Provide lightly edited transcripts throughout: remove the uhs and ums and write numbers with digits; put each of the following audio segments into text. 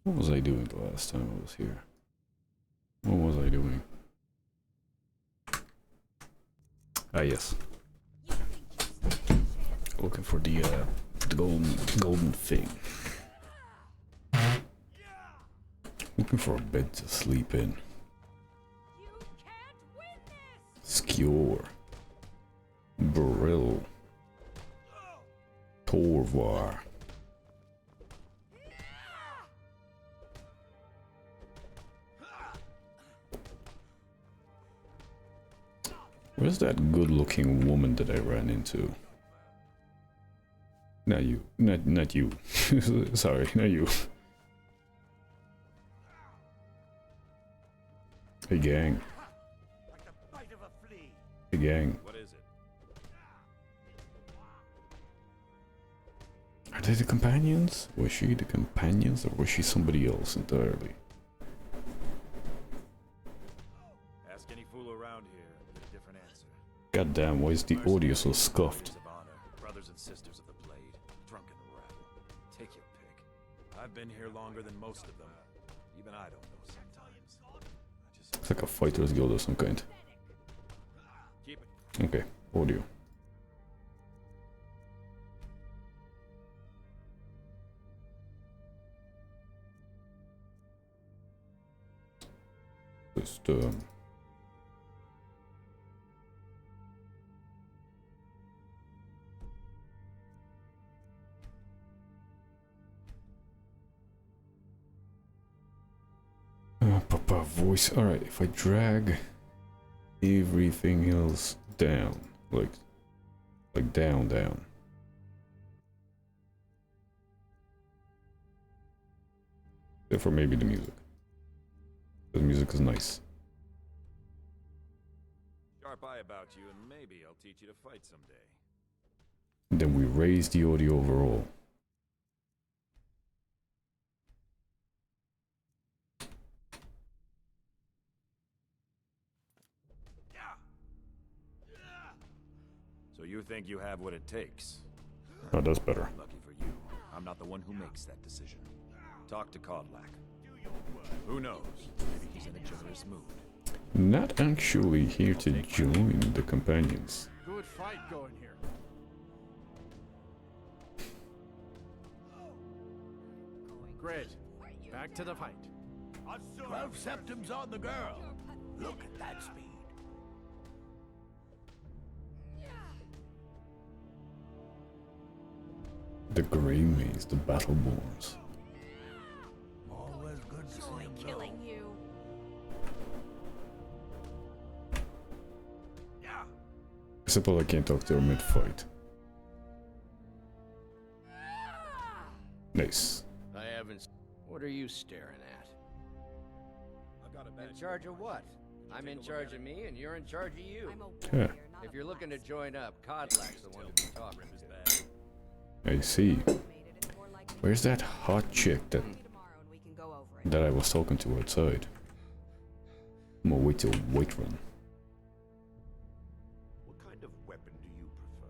What was I doing the last time I was here? What was I doing? Ah, yes. Looking for the golden thing. Looking for a bed to sleep in. Skjor. Brill. Torvar. Where's that good-looking woman that I ran into? Not you. Not you. Sorry, not you. Hey gang. Hey gang. What is it? Are they the companions? Was she the companions or was she somebody else entirely? Ask any fool around here, get a different answer. Goddamn, why is the audio so scuffed? Of honor, brothers and sisters of the blade, drunken rabble. Take your pick. I've been here longer than most of them. Even I don't know sometimes. It's like a fighter's guild of some kind. Keep it. Okay, audio. Just Papa voice. Alright, if I drag everything else down, like down. Except for maybe the music. The music is nice. Sharp eye about you, and maybe I'll teach you to fight someday. Then we raise the audio overall. So you think you have what it takes? Oh, that's better. Lucky for you, I'm not the one who makes that decision. Talk to Kodlak. Who knows? Maybe he's in a generous mood. Not actually here to join the companions. Good fight going here. Great. Back to the fight. 12 septims on the girl. Look at that speed. The Grey Maze, the Battleborns. Always good to see him go. Killing you. Except I can't talk to her mid-fight. Nice. I haven't. What are you staring at? I've got a bad In charge of what? I'm in charge of me, and you're in charge of you. I'm a Yeah. warrior, not If a you're looking to puppet. join up, Kodlak's the one to be talking Rip his to. bag. I see. Made it, it's more likely Where's that hot chick that tomorrow and we can go over it. I was talking to outside? I'm gonna wait till White Run. What kind of weapon do you prefer?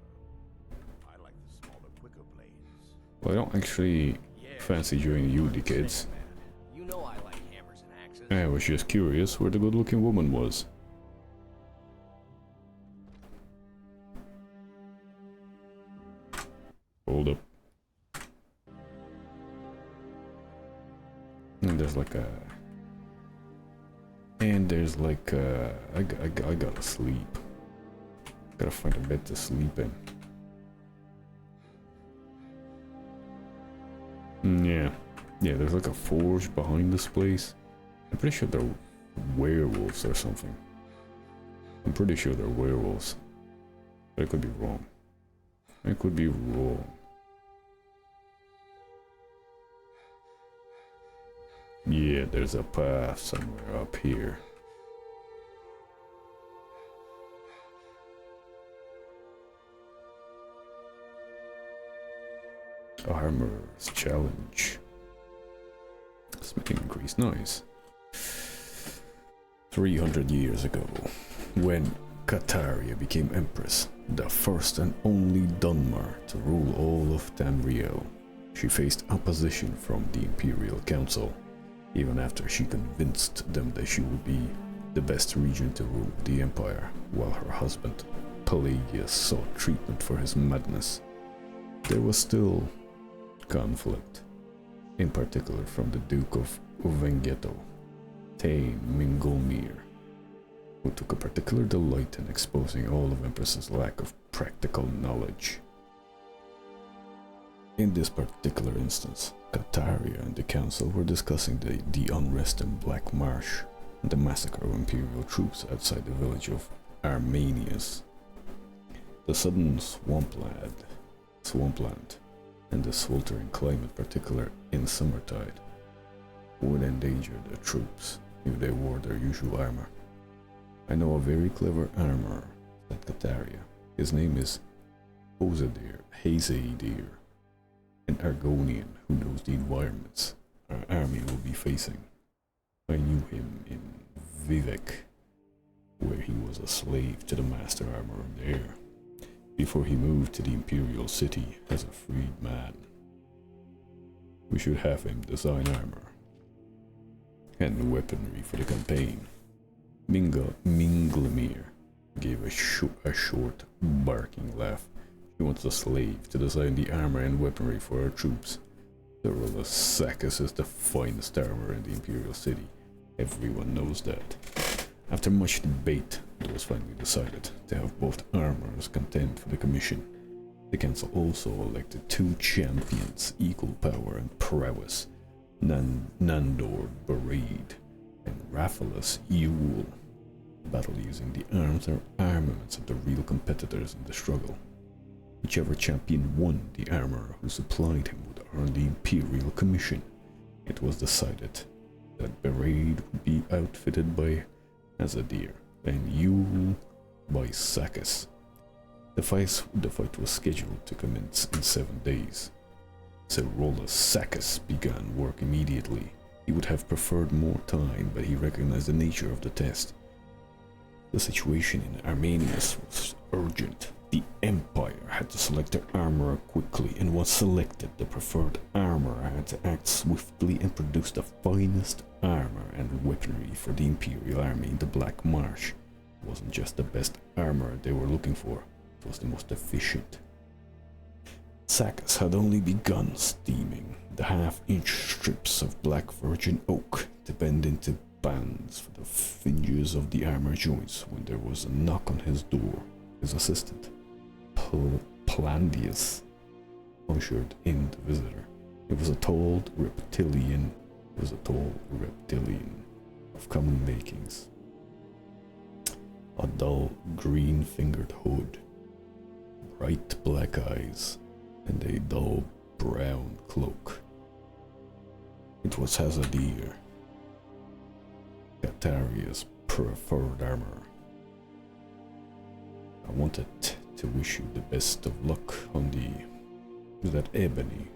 I like the smaller, quicker blades. Well, I don't actually fancy joining you, the kids. You know I like hammers and axes. I was just curious where the good-looking woman was. Hold up. And there's like a... And there's like a... I gotta sleep. Gotta find a bed to sleep in. Yeah. Yeah, there's like a forge behind this place. I'm pretty sure they're werewolves or something. I'm pretty sure they're werewolves. But I could be wrong. I could be wrong. Yeah, there's a path somewhere up here. Armor's challenge. Smithing increase, nice. 300 years ago, when Kataria became empress, the first and only Dunmar to rule all of Tamriel, she faced opposition from the Imperial Council. even after she convinced them that she would be the best regent to rule the empire, while her husband, Pelagius, sought treatment for his madness. There was still conflict, in particular from the Duke of Uvengeto, Thane Mingolmir, who took a particular delight in exposing all of Empress's lack of practical knowledge. In this particular instance, Kataria and the council were discussing the unrest in Black Marsh and the massacre of imperial troops outside the village of Armenius. The sudden swampland and the sweltering climate, particularly in summertide, would endanger the troops if they wore their usual armor. I know a very clever armorer, said Kataria. His name is Hazadir, an Argonian who knows the environments our army will be facing. I knew him in Vivek, where he was a slave to the master armorer there, before he moved to the imperial city as a freed man. We should have him design armor and weaponry for the campaign. Minglemir gave a short, barking laugh. She wants a slave to design the armor and weaponry for our troops. Cyrillus Sacus is the finest armor in the imperial city. Everyone knows that. After much debate, it was finally decided to have both armorers contend for the commission. The council also elected 2 champions, equal power and prowess, Nandor Bereid and Raphaelus Ewell, battle using the arms or armaments of the real competitors in the struggle. Whichever champion won, the armorer who supplied him would earn the imperial commission. It was decided that Bereid would be outfitted by Hazadir and Ewell by Sacus. The fight was scheduled to commence in 7 days. Cyrillus Sacus began work immediately. He would have preferred more time, but he recognized the nature of the test. The situation in Armenius was urgent. The Empire had to select their armorer quickly, and once selected, the preferred armorer had to act swiftly and produce the finest armor and weaponry for the Imperial Army in the Black Marsh. It wasn't just the best armor they were looking for, it was the most efficient. Sacus had only begun steaming the half-inch strips of black virgin oak to bend into bands for the fringes of the armor joints when there was a knock on his door. His assistant, Plandius, ushered in the visitor. It was a tall reptilian of common makings. A dull green-fingered hood, bright black eyes, and a dull brown cloak. It was Hazadir, Kataria's preferred armor. I wanted to wish you the best of luck on that ebony.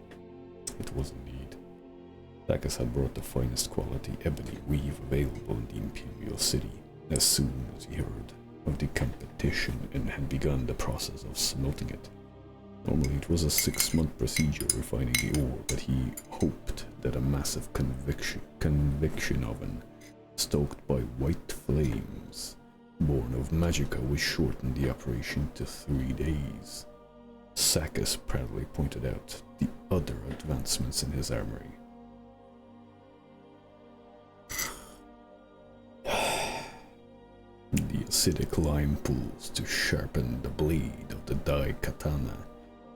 It was indeed. Sacus had brought the finest quality ebony weave available in the Imperial City as soon as he heard of the competition and had begun the process of smelting it. Normally it was a 6-month procedure refining the ore, but he hoped that a massive convection oven stoked by white flames born of magicka would shorten the operation to 3 days. Sacus proudly pointed out the other advancements in his armory. The acidic lime pools to sharpen the blade of the Dai Katana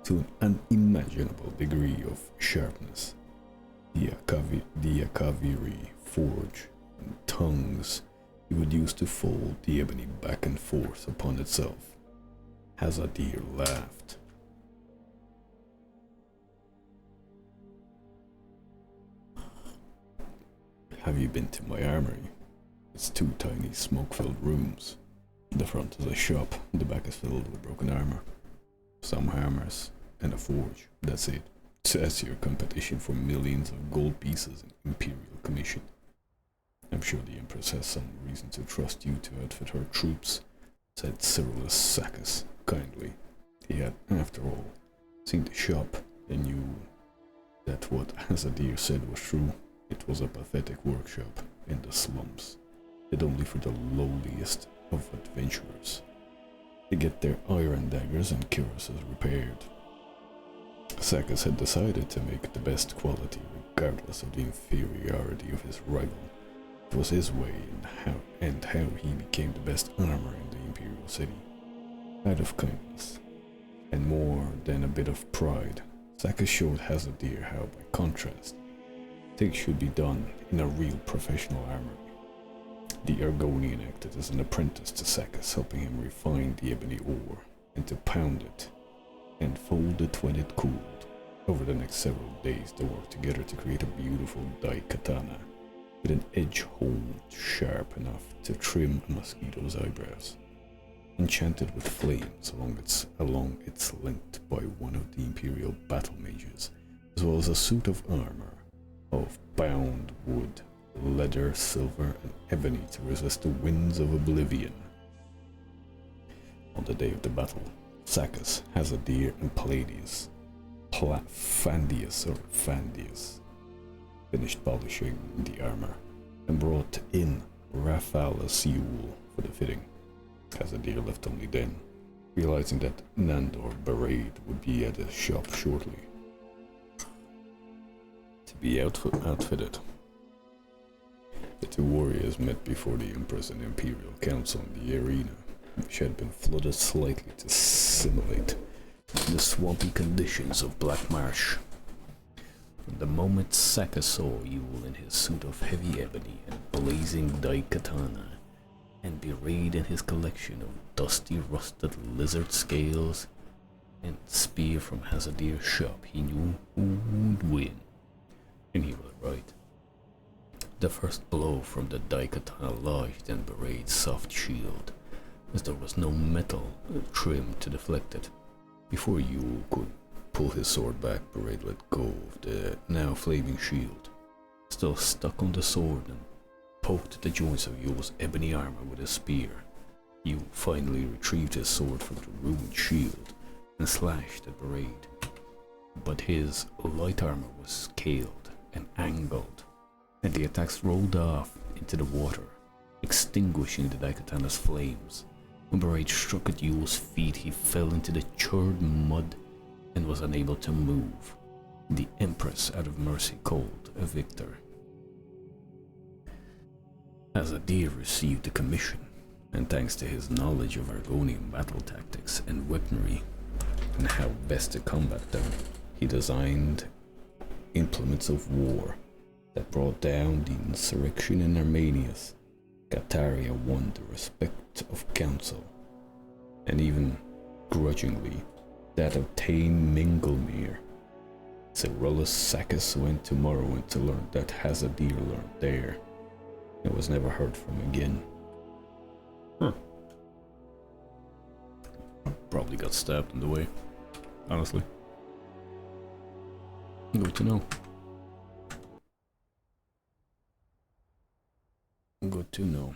to an unimaginable degree of sharpness. The Akaviri forge and tongues he would use to fold the ebony back and forth upon itself. Hazadir laughed. Have you been to my armory? It's 2 tiny smoke-filled rooms. The front is a shop, the back is filled with broken armor. Some hammers, and a forge, that's it. That's your competition for millions of gold pieces in Imperial Commission. I'm sure the Empress has some reason to trust you to outfit her troops, said Cyrillus Sacus kindly. He had, after all, seen the shop and knew that what Hazadir said was true. It was a pathetic workshop in the slums, fit only for the lowliest of adventurers to get their iron daggers and cuirasses repaired. Sakis had decided to make the best quality regardless of the inferiority of his rival. It was his way and how he became the best armor in the Imperial City. Out of kindness, and more than a bit of pride, Sakis showed Hazadir how, by contrast, things should be done in a real professional armory. The Argonian acted as an apprentice to Sakis, helping him refine the ebony ore and to pound it and fold it when it cooled. Over the next several days, they worked together to create a beautiful daikatana with an edge honed sharp enough to trim a mosquito's eyebrows, enchanted with flames along its length by one of the Imperial battle mages, as well as a suit of armor of bound wood, leather, silver, and ebony to resist the winds of oblivion. On the day of the battle, Sakis, Hazadir, and Palladius, Fandius finished polishing the armor and brought in Rafal Asiul for the fitting. Hazadir left only then, realizing that Nandor Baraid would be at the shop shortly to be outfitted. The two warriors met before the Empress and Imperial Council in the arena, which had been flooded slightly to simulate the swampy conditions of Black Marsh. From the moment Sakis saw Yule in his suit of heavy ebony and blazing daikatana, and Baraid in his collection of dusty rusted lizard scales and spear from Hazadir's shop, he knew who would win. And he was right. The first blow from the daikatana lodged in Baraid's soft shield, as there was no metal trim to deflect it. Before Yule could pull his sword back, Baraid let go of the now flaming shield, still stuck on the sword, and poked the joints of Yule's ebony armor with a spear. Yule finally retrieved his sword from the ruined shield and slashed at Baraid, but his light armor was scaled and angled, and the attacks rolled off into the water, extinguishing the daikatana's flames. When Baraid struck at Yule's feet, he fell into the churned mud and was unable to move. The Empress, out of mercy, called a victor. Hazadir received the commission, and thanks to his knowledge of Argonian battle tactics and weaponry, and how best to combat them, he designed implements of war that brought down the insurrection in Armenius. Cataria won the respect of council, and even grudgingly that of Tain Minglemere. Cyrillus Sakis went to Morrowind to learn that Hazadir learned there, and was never heard from again. Probably got stabbed on the way, honestly. Good to know. Good to know.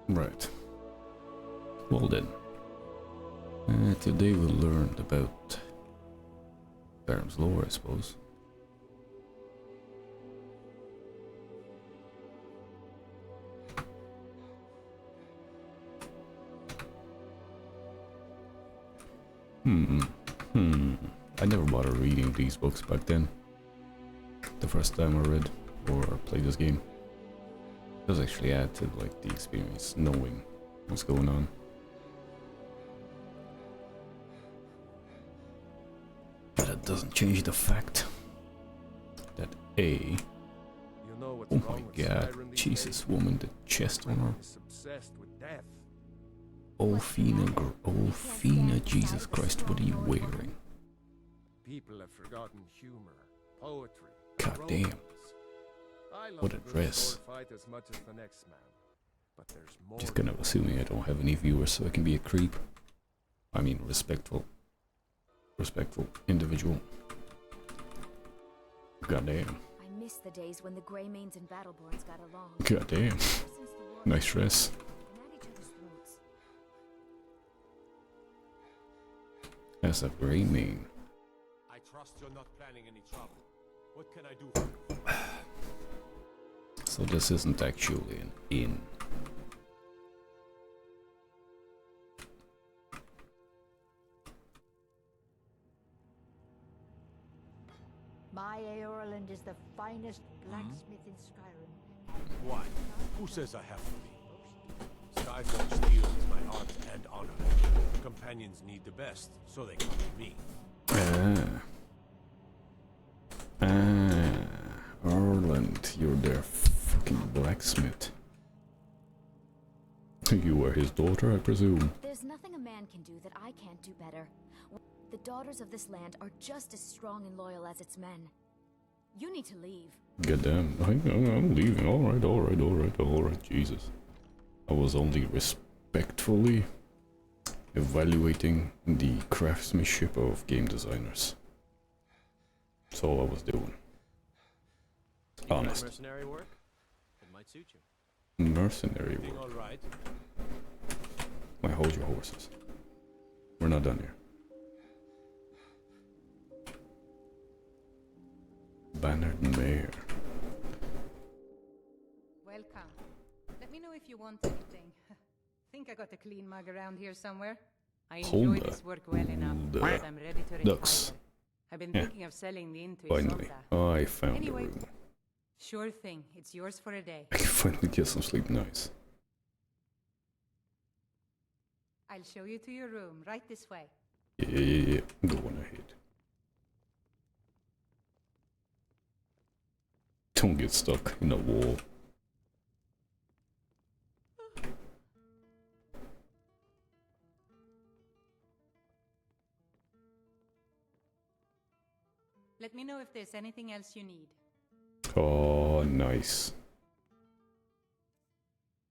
Right. Well then, today we learned about Skyrim's lore, I suppose. I never bothered reading these books back then. The first time I read or played this game. It does actually add to like the experience, knowing what's going on. But it doesn't change the fact that You know what's oh wrong my with god, Skyrim these Jesus days? woman, the chest on her. Is obsessed with death. Olfina, Jesus Christ, what are you wearing? People have forgotten humor, poetry. God damn. romance. I love What a good dress. sword fight as much as the next man. But there's more. Just kind of assuming I don't have any viewers so I can be a creep. I mean, respectful individual. Goddamn. I miss the days when the Greymanes and Battleborns got along. Goddamn. Since the war Nice dress. and at each other's throats. That's a Greymane. I trust you're not planning any trouble. What can I do for you? So this isn't actually an inn. My Eorland is the finest blacksmith in Skyrim. Why? Who says I have to be? Skyforge steel is my art and honor. Companions need the best, so they come to me. Orland, you're their fucking blacksmith. You are his daughter, I presume. There's nothing a man can do that I can't do better. The daughters of this land are just as strong and loyal as its men. You need to leave. Goddamn, I'm leaving. Alright, Jesus. I was only respectfully evaluating the craftsmanship of game designers. That's all I was doing. Honest. Mercenary work? It might suit you. Mercenary Everything work. all right? My hold your horses. We're not done here. Bannered Mare. Welcome. Let me know if you want anything. Think I got a clean mug around here somewhere? I enjoy Hold this work well enough, the but I'm ready to retire. ducks. I've been Yeah. thinking of selling the inn to Finally, Isolda. I found Anyway. a room. Sure thing. It's yours for a day. I can finally get some sleep. Nice. I'll show you to your room, right this way. Yeah. Go on ahead. Don't get stuck in a wall. Let me know if there's anything else you need. Oh, nice.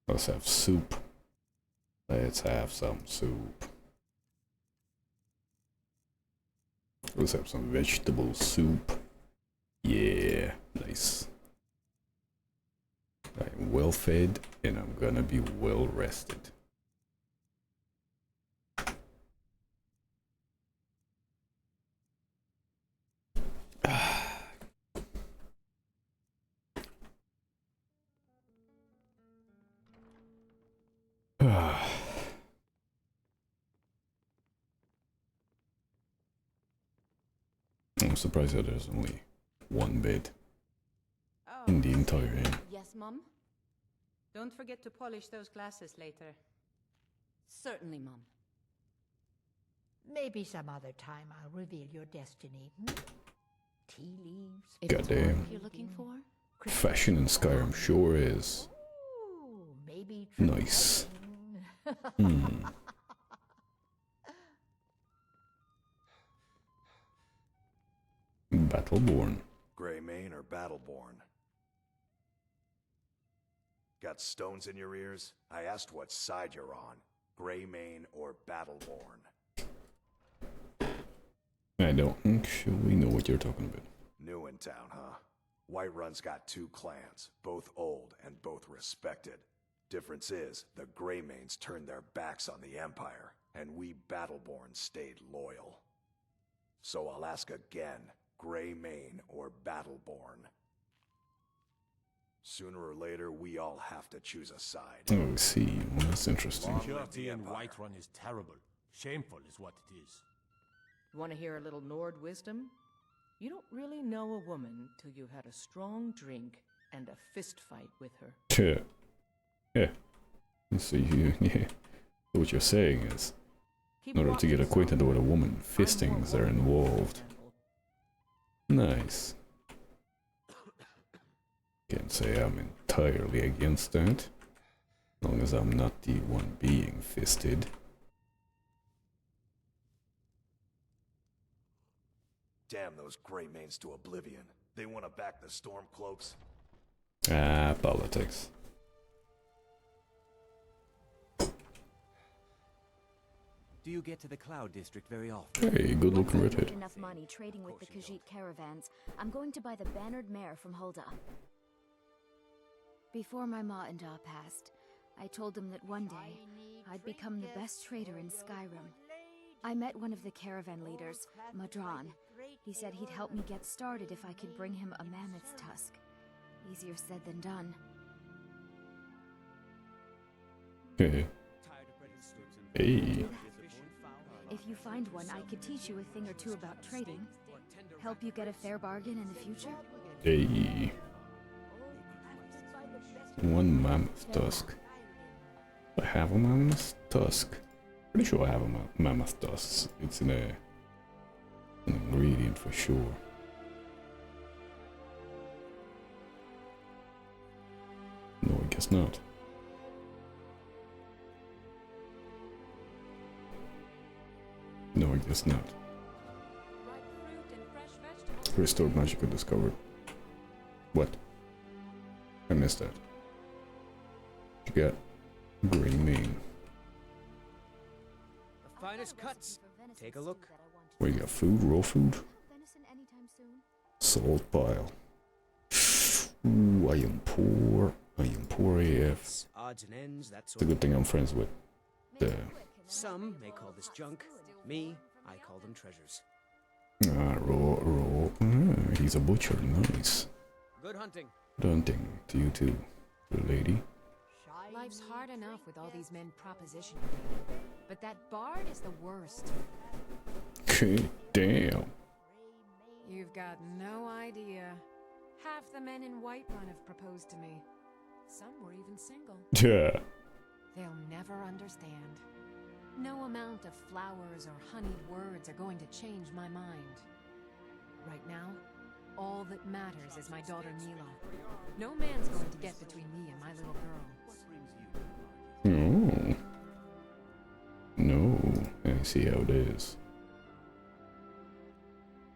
Let's have soup. Let's have some soup. Let's have some vegetable soup. Yeah, nice. I'm well fed and I'm gonna be well rested. I'm surprised that there's only one bed Oh, in the entire inn. Yes, Mum? don't forget to polish those glasses later. Certainly, Mum. Maybe some other time I'll reveal your destiny. Tea leaves. If it's Goddamn. work you're looking for? Fashion in Skyrim sure is Ooh, maybe nice. traveling. Battleborn. Greymane or Battleborn? Got stones in your ears? I asked what side you're on. Greymane or Battleborn? I don't actually know what you're talking about. New in town, huh? Whiterun's got two clans, both old and both respected. Difference is, the Greymanes turned their backs on the Empire, and we Battleborn stayed loyal. So I'll ask again, Greymane or Battleborn? Sooner or later, we all have to choose a side. Oh, I see. Well, that's interesting. Purity in Whiterun is terrible. Shameful is what it is. You want to hear a little Nord wisdom? You don't really know a woman till you've had a strong drink and a fist fight with her. Yeah. Yeah. So yeah. What you're saying is, in order to get acquainted with a woman, fistings are involved. Nice. Can't say I'm entirely against that, as long as I'm not the one being fisted. Damn those Greymanes to oblivion. They want to back the Stormcloaks. Ah, politics. Do you get to the Cloud District very often? Hey, good looking Once I've redhead. made enough money trading with the Khajiit caravans, I'm going to buy the bannered mare from Hulda. Before my ma and Da passed, I told them that one day I'd become the best trader in Skyrim. I met one of the caravan leaders, Madran. He said he'd help me get started if I could bring him a mammoth's tusk. Easier said than done. Hey. Hey. If you find one, I could teach you a thing or two about trading. Help you get a fair bargain in the future? Hey. One mammoth tusk. I have a mammoth tusk. Pretty sure I have a mammoth tusk. It's in an ingredient for sure. No, I guess not. No, I guess not. Restored magical discovered. What? I missed that. What you got? Greymane. The finest cuts. Take a look. What you got? Food? Raw food? Salt pile. Ooh, I am poor. I am poor AF. Odds and ends, that It's sort a good thing I'm friends with the... Some may call this junk. Me, I call them treasures. Ah, raw. Ah, he's a butcher. Nice. Good hunting. Good hunting to you too, little lady. Life's hard enough with all these men propositioning me. But that bard is the worst. Okay, damn. You've got no idea. Half the men in Whiterun have proposed to me. Some were even single. Yeah. They'll never understand. No amount of flowers or honeyed words are going to change my mind. Right now, all that matters is my daughter Mila. No man's going to get between me and my little girl. Oh. No, I see how it is.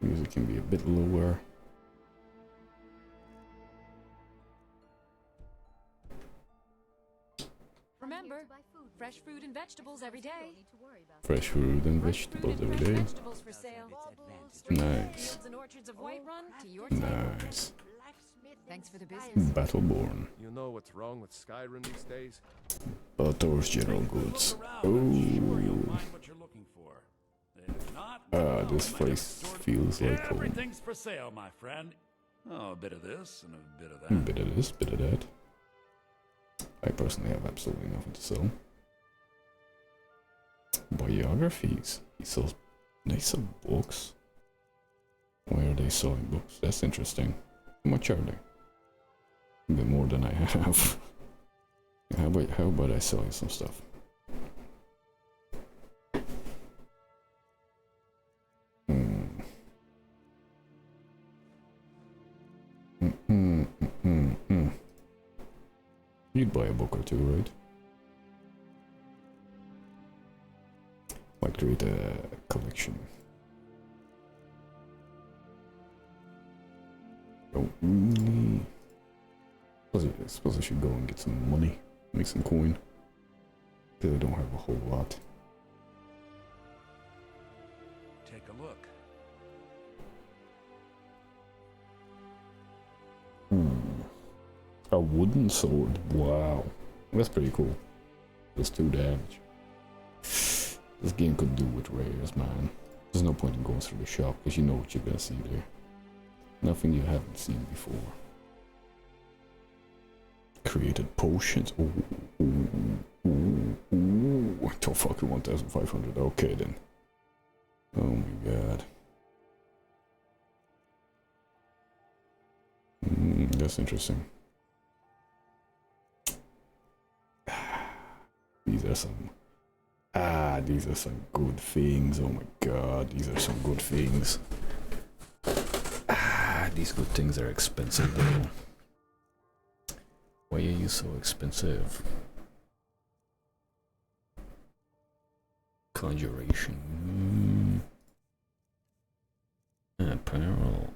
Music can be a bit lower. Remember, fresh fruit and vegetables every day. Fresh fruit and vegetables every day. Vegetables for sale. Straight from the Nice. fields and orchards of Whiterun to your Nice. Thanks for the business. Battleborn. You know what's wrong with Skyrim these days? Butter's General Goods. Oh. What you're looking for. If not, This place feels like home. everything's for sale, my friend. Oh, a bit of this and a bit of that. Bit of this, bit of that. I personally have absolutely nothing to sell. Biographies. He sells books. Why are they selling books? That's interesting. How much are they? A bit more than I have. How about I sell you some stuff? You'd buy a book or two, right? Might create a collection. Don't really... I suppose I should go and get some money, make some coin. Because I don't have a whole lot. Take a look. A wooden sword. Wow. That's pretty cool. Just 2 damage. This game could do with rares, man. There's no point in going through the shop because you know what you're gonna see there. Nothing you haven't seen before. Created potions. Ooh. Till fucking 1,500. Okay then. Oh my god. That's interesting. These are some. These are some good things. Oh my god, these are some good things. These good things are expensive though. Why are you so expensive? Conjuration. Apparel.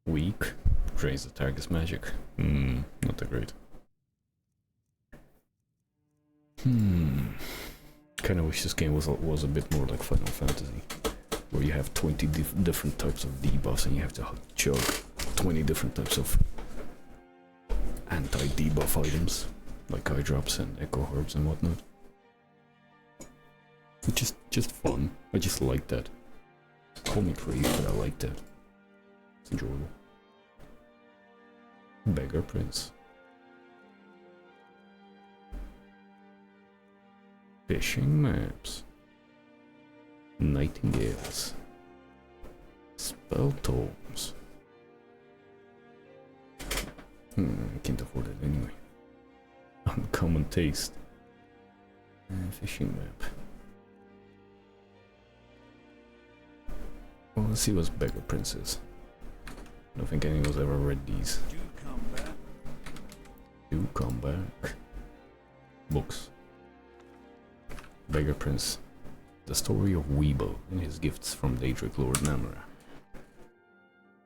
Weak. Raise the target's magic. Not that great. Kinda wish this game was a bit more like Final Fantasy, where you have 20 different types of debuffs and you have to chug 20 different types of anti-debuff items, like eye drops and echo herbs and whatnot. It's just fun. I just like that. Call me crazy, but I like that. It's enjoyable. Beggar Prince. Fishing maps. Nightingales. Spell tomes. I can't afford it anyway. Uncommon taste. Fishing map. Well, let's see what's Beggar Prince is. I don't think anyone's ever read these. Do come back. Books. Beggar Prince. The story of Weeble and his gifts from Daedric Lord Namara.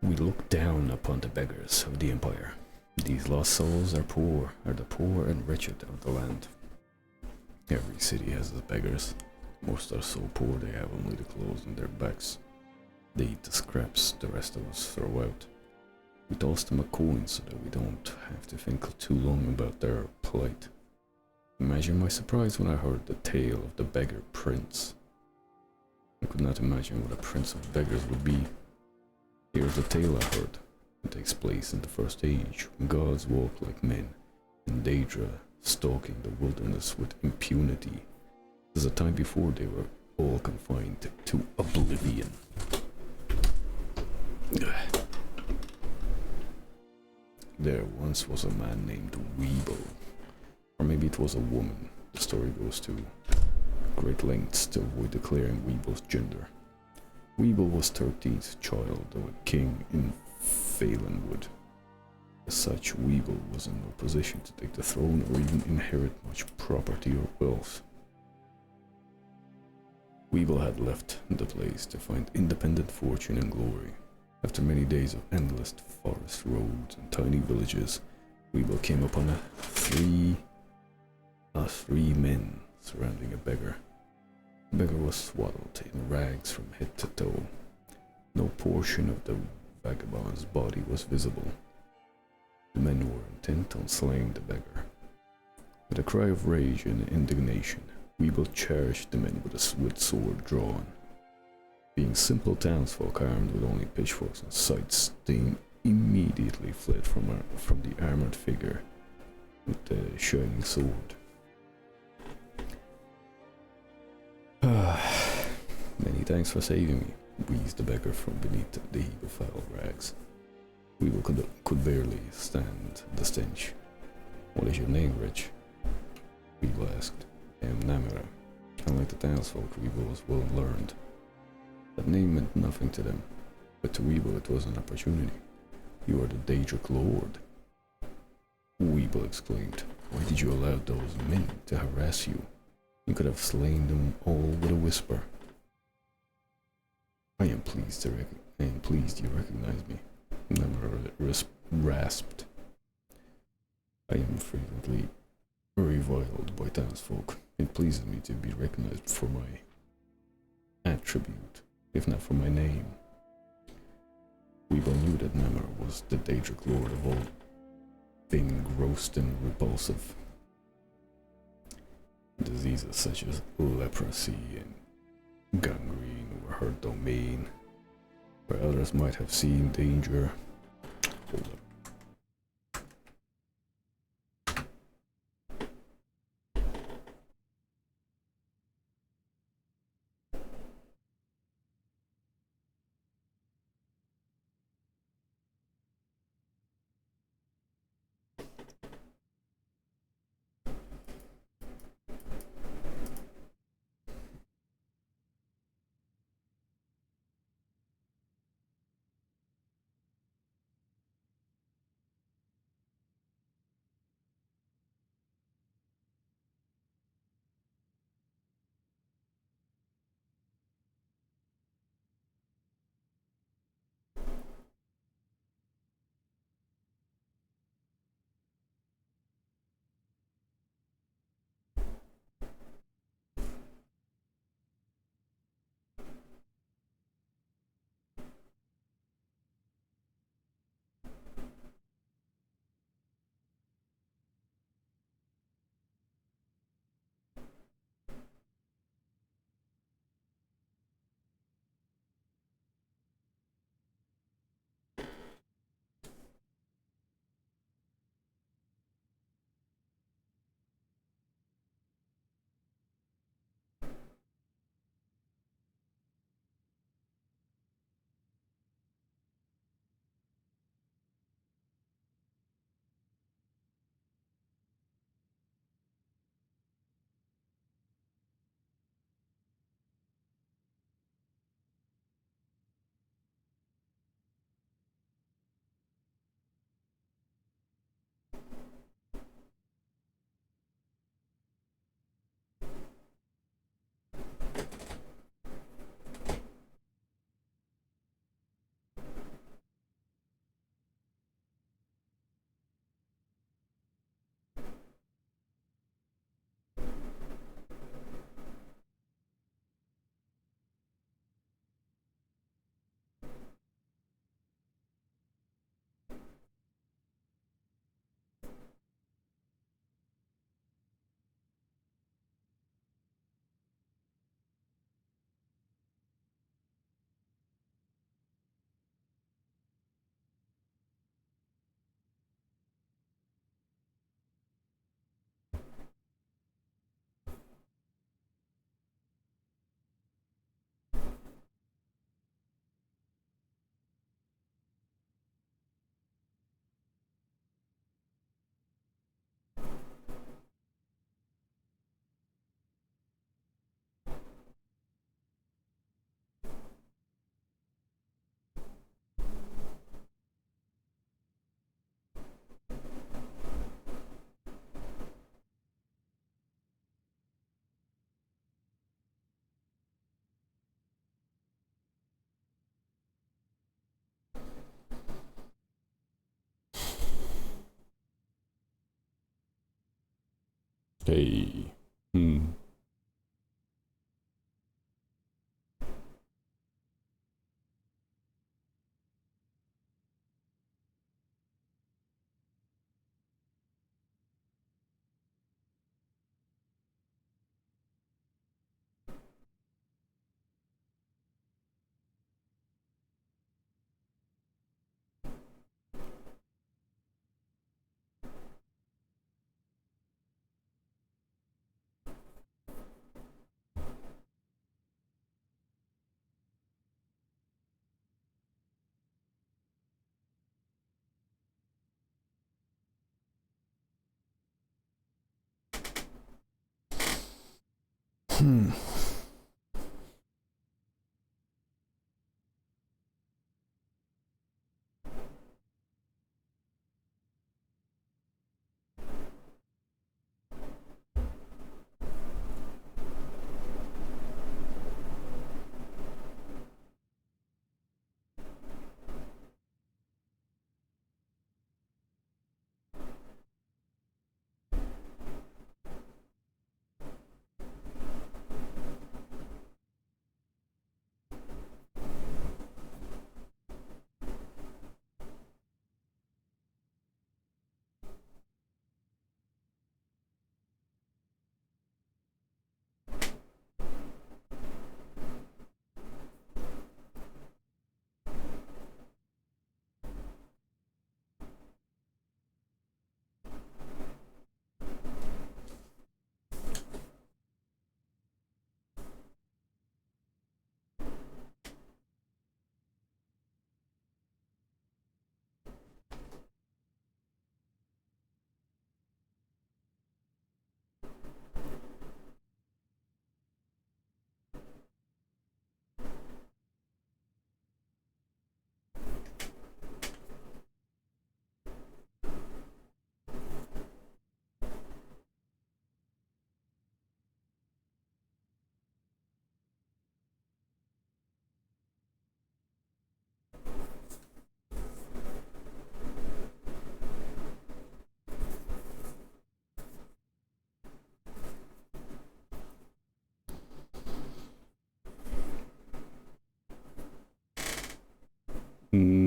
We look down upon the beggars of the Empire. These lost souls are the poor and wretched of the land. Every city has its beggars. Most are so poor they have only the clothes on their backs. They eat the scraps the rest of us throw out. We toss them a coin so that we don't have to think too long about their plight. Imagine my surprise when I heard the tale of the Beggar Prince. I could not imagine what a prince of beggars would be. Here's the tale I heard. It takes place in the First Age, when gods walk like men, and Daedra stalking the wilderness with impunity. There's a time before they were all confined to oblivion. There once was a man named Weeble. Or maybe it was a woman. The story goes to great lengths to avoid declaring Weeble's gender. Weeble was 13th child of a king in Phalenwood. As such, Weeble was in no position to take the throne or even inherit much property or wealth. Weeble had left the place to find independent fortune and glory. After many days of endless forest roads and tiny villages, Weeble came upon three men surrounding a beggar. The beggar was swaddled in rags from head to toe. No portion of the vagabond's body was visible. The men were intent on slaying the beggar. With a cry of rage and indignation, Weeble charged the men with sword drawn. Being simple townsfolk armed with only pitchforks and scythes, they immediately fled from the armored figure with the shining sword. Many thanks for saving me, wheezed the beggar from beneath the heap of foul rags. Weeble could barely stand the stench. What is your name, wretch? Weeble asked. I am Namara. Unlike the townsfolk, Weeble was well learned. That name meant nothing to them, but to Weeble it was an opportunity. You are the Daedric Lord. Weeble exclaimed. Why did you allow those men to harass you? You could have slain them all with a whisper. I am pleased you recognize me, Namara rasped. I am frequently reviled by townsfolk. It pleases me to be recognized for my attribute, if not for my name. Weeble knew that Namara was the Daedric Lord of all things gross and repulsive. Diseases such as leprosy and Gangrene over her domain, where others might have seen danger. Hold up. Hey.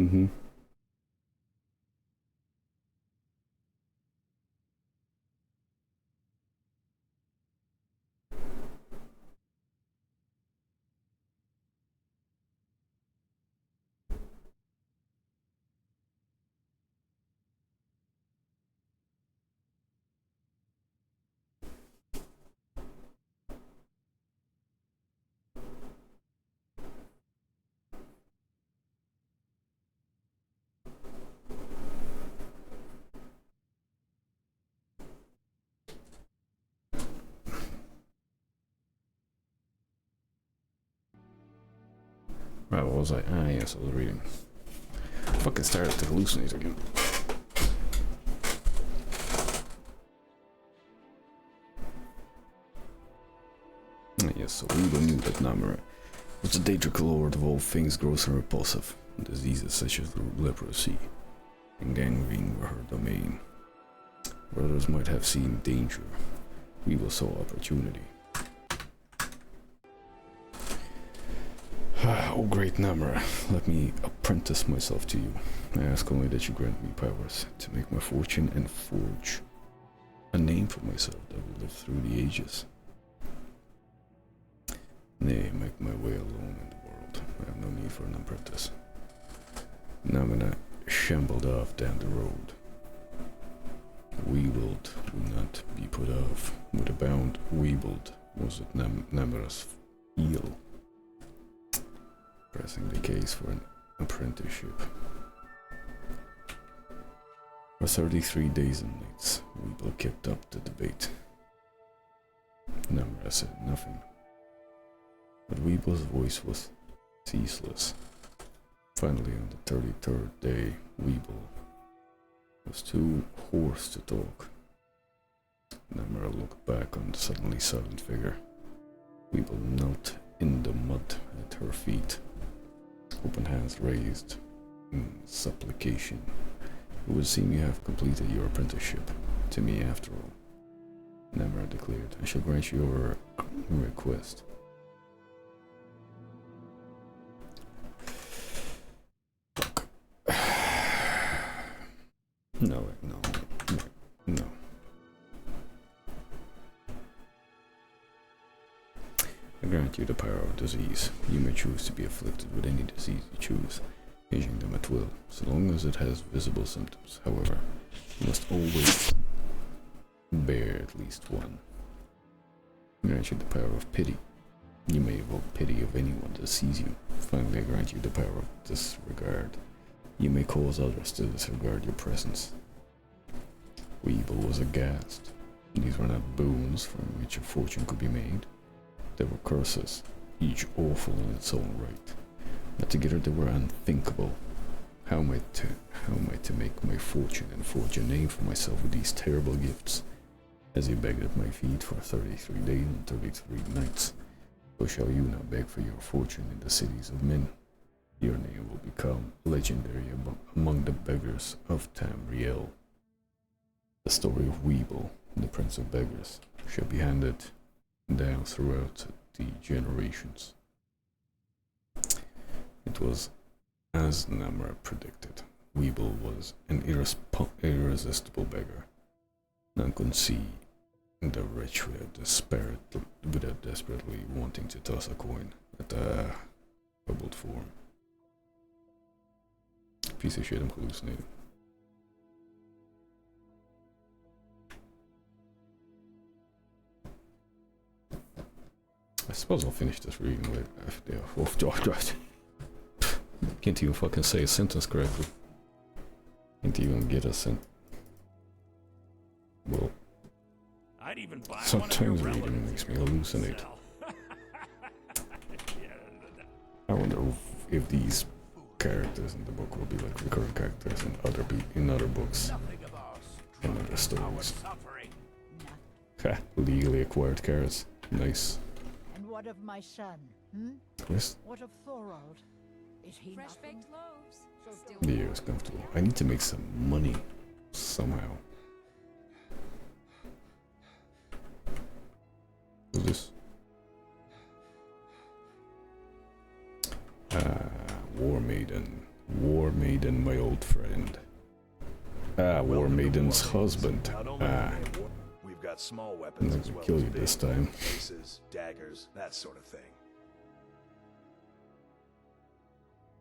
Mm-hmm. Right, what was I? Ah, yes, I was reading. Fucking started to hallucinate again. Ah, yes, so Weeble knew that Namara was the Daedric lord of all things gross and repulsive. Diseases such as leprosy and gangrene were her domain. Where others might have seen danger, Weeble saw opportunity. Oh great Namara, let me apprentice myself to you. I ask only that you grant me powers to make my fortune and forge a name for myself that will live through the ages. Nay, make my way alone in the world. I have no need for an apprentice. Namara shambled off down the road. Weebled would not be put off. With a bound, Weebled was at Namara's heel, pressing the case for an apprenticeship. For 33 days and nights, Weeble kept up the debate. Namara said nothing, but Weeble's voice was ceaseless. Finally, on the 33rd day, Weeble was too hoarse to talk. Namara looked back on the suddenly silent figure. Weeble knelt in the mud at her feet, open hands raised in supplication. It would seem you have completed your apprenticeship to me after all. Namara declared, I shall grant you your request. No. I grant you the power of disease. You may choose to be afflicted with any disease you choose, changing them at will, so long as it has visible symptoms. However, you must always bear at least one. I grant you the power of pity. You may evoke pity of anyone that sees you. Finally, I grant you the power of disregard. You may cause others to disregard your presence. Weeble was aghast. These were not boons from which a fortune could be made. They were curses, each awful in its own right. But together they were unthinkable. How am I to make my fortune and forge a name for myself with these terrible gifts? As he begged at my feet for 33 days and 33 nights, so shall you now beg for your fortune in the cities of men. Your name will become legendary among the beggars of Tamriel. The story of Weeble, the Prince of Beggars, shall be handed down throughout the generations. It was as Namara predicted. Weeble was an irresistible beggar. None could see the wretch without desperately wanting to toss a coin at the bubbled form. Piece of shit, I'm hallucinating. I suppose I'll finish this reading with can't even fucking say a sentence correctly. Can't even get a sentence. Well, I'd even buy sometimes reading makes me hallucinate. I wonder if these characters in the book will be like recurring characters in other books and other stories. Ha, legally acquired carrots. Nice. And what of my son? Yes. What of Thorold? Is he Fresh nothing? baked loaves. Yeah, it's comfortable. I need to make some money somehow. What's this? War Maiden. War Maiden, my old friend. Ah, War Maiden's husband. Ah. We've got small I'm weapons not as gonna well kill as you big this time. maces, daggers, that sort of thing.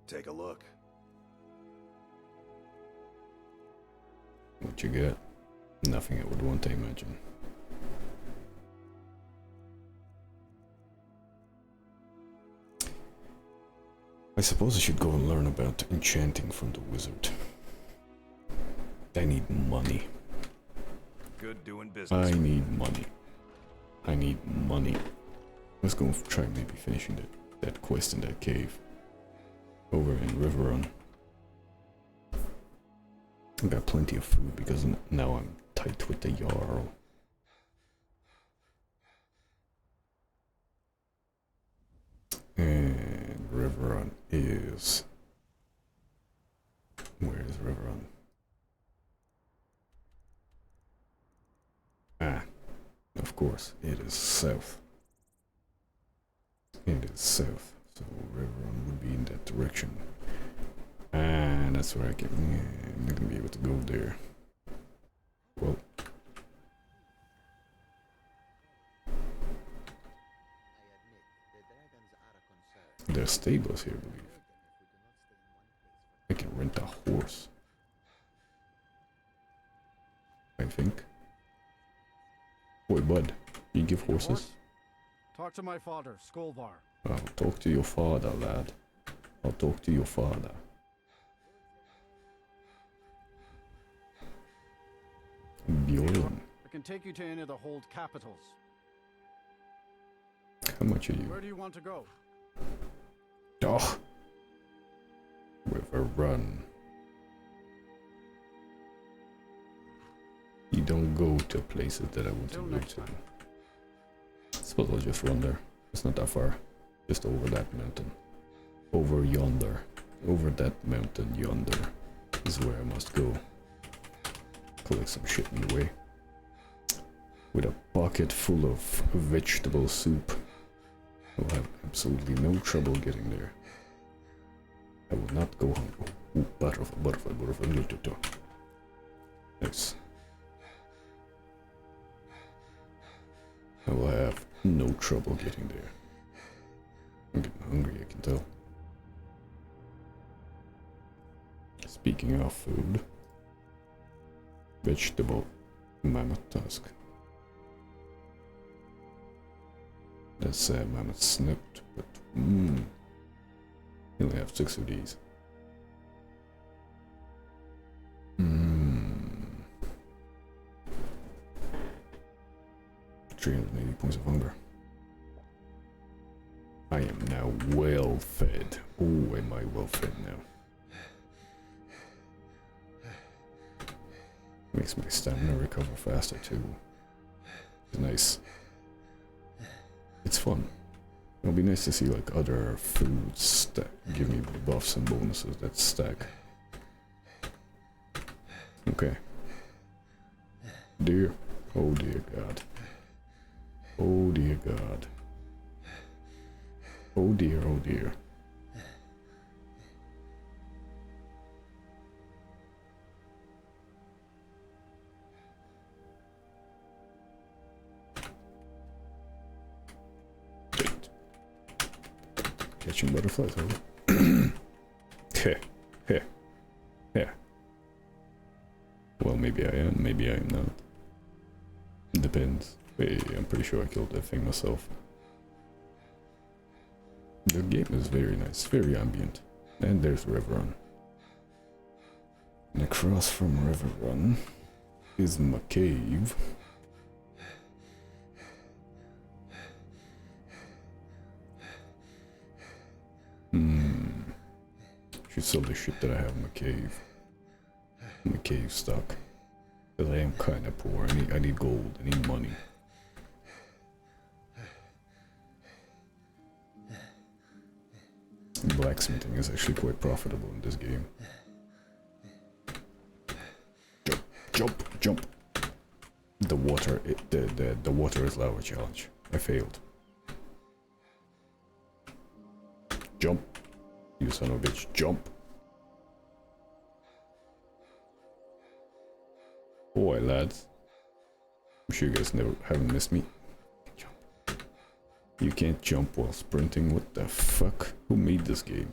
Take a look. What you got? Nothing I would want to imagine. I suppose I should go and learn about enchanting from the wizard. I need money. Good doing business. I need money. I need money. Let's go and try maybe finishing that quest in that cave. Over in Riverrun. I got plenty of food because now I'm tight with the Jarl. And Riverrun is... Where is Riverrun? Ah, of course, it is south. It is south, so Riverrun would be in that direction. And that's where I can... I'm not gonna be able to go there. Well... There's stables here, I believe. I can rent a horse. I think. Boy, bud, you give horses? Talk to my father, Skolvar. I'll talk to your father, lad. I'll talk to your father. Bjorn. I can take you to any of the hold capitals. How much are you? Where do you want to go? Oh. Riverrun. You don't go to places that I want to go to. I suppose I'll just run there. It's not that far. Just over that mountain. Over yonder. Over that mountain yonder is where I must go. Collect some shit in the way. With a bucket full of vegetable soup. I'll have absolutely no trouble getting there. I will not go hungry. Ooh, butterfly. Nice. I will have no trouble getting there. I'm getting hungry, I can tell. Speaking of food, vegetable mammoth tusk. That's mammoth snout, but you only have 6 of these. 380 points of hunger. I am now well fed. Oh, am I well fed now? Makes my stamina recover faster too. It's nice. It's fun. It'll be nice to see like other foods that give me buffs and bonuses that stack. Okay. Dear. Oh dear God. Oh dear God. Oh dear, oh dear. Catching butterflies, huh? Heh, heh, heh. Well, maybe I am, maybe I am not. Depends. Wait, I'm pretty sure I killed that thing myself. The game is very nice, very ambient. And there's Riverrun. And across from Riverrun is my cave. Should sell the shit that I have in my cave. My cave stock. Because I am kinda poor. I need gold. I need money. Blacksmithing is actually quite profitable in this game. Jump, jump, jump. The water, the water is lava challenge. I failed. Jump. You son of a bitch, jump. Boy, lads. I'm sure you guys haven't missed me. Jump. You can't jump while sprinting. What the fuck? Who made this game?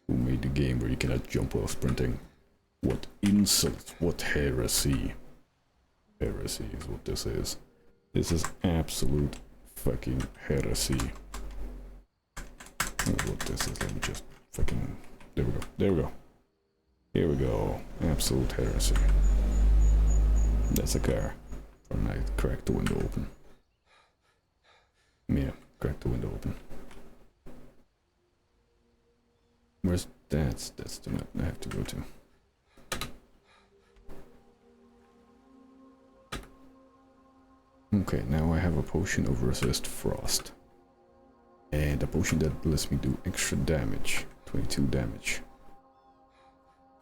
Who made the game where you cannot jump while sprinting? What insult? What heresy? Heresy is what this is. This is absolute fucking heresy. What this is, let me just fucking... There we go. There we go. Here we go. Absolute heresy. That's a car. And I cracked the window open. Yeah, cracked the window open. Where's that's the map I have to go to. Okay, now I have a potion of resist frost. And a potion that lets me do extra damage. 22 damage.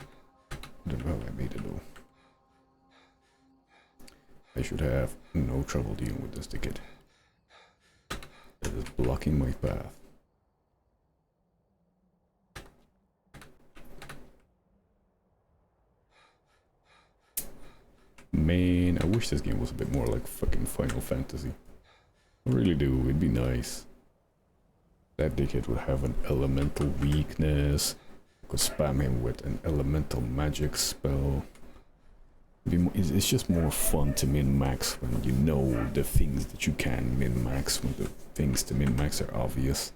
I don't know how I made it though. I should have no trouble dealing with this ticket. That is blocking my path. Man, I wish this game was a bit more like fucking Final Fantasy. I really do, it'd be nice. That dickhead would have an elemental weakness. I could spam him with an elemental magic spell. It's just more fun to min-max when you know the things that you can min-max, when the things to min-max are obvious.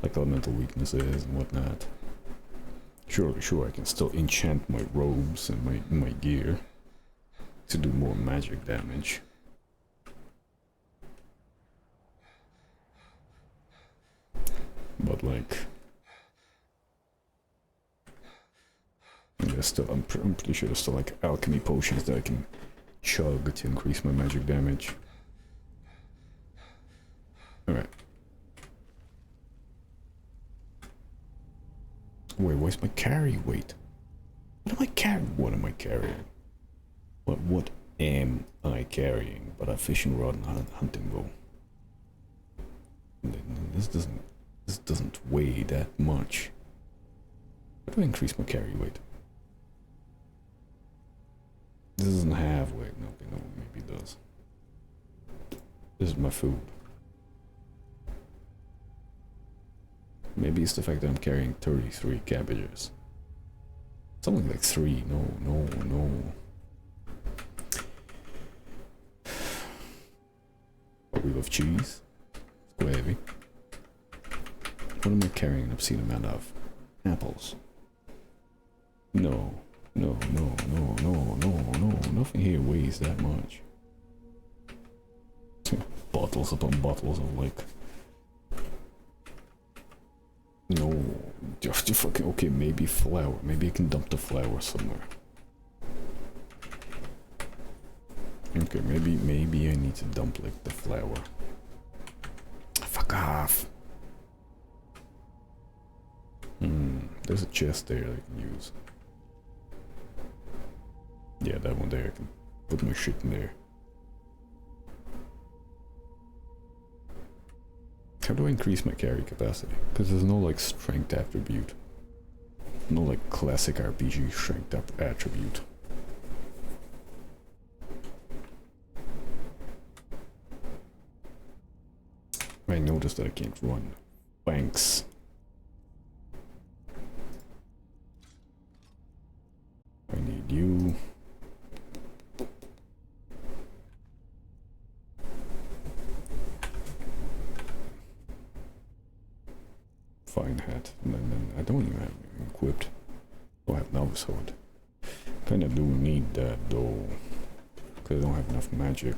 Like elemental weaknesses and whatnot. Sure, I can still enchant my robes and my gear to do more magic damage. But like, there's still, I'm pretty sure there's still like alchemy potions that I can chug to increase my magic damage. Alright. Wait, where's my carry weight? What am I carrying? What am I carrying? What am I carrying? But a fishing rod and a hunting bow. This doesn't weigh that much. How do I increase my carry weight? This doesn't have weight. No, maybe it does. This is my food. Maybe it's the fact that I'm carrying 33 cabbages. Something like 3. No. A wheel of cheese. It's quite heavy. What am I carrying an obscene amount of? Apples. No. Nothing here weighs that much. Bottles upon bottles of like... No. Just fucking... Okay, maybe flour. Maybe I can dump the flour somewhere. Okay, maybe I need to dump like the flour. Fuck off. There's a chest there that I can use. Yeah, that one there, I can put my shit in there. How do I increase my carry capacity? Because there's no like strength attribute. No like classic RPG strength attribute. I noticed that I can't run. Thanks. I need you. Fine hat. And then I don't even have it equipped. Oh, I have novice sword. Kinda do need that though. Because I don't have enough magic.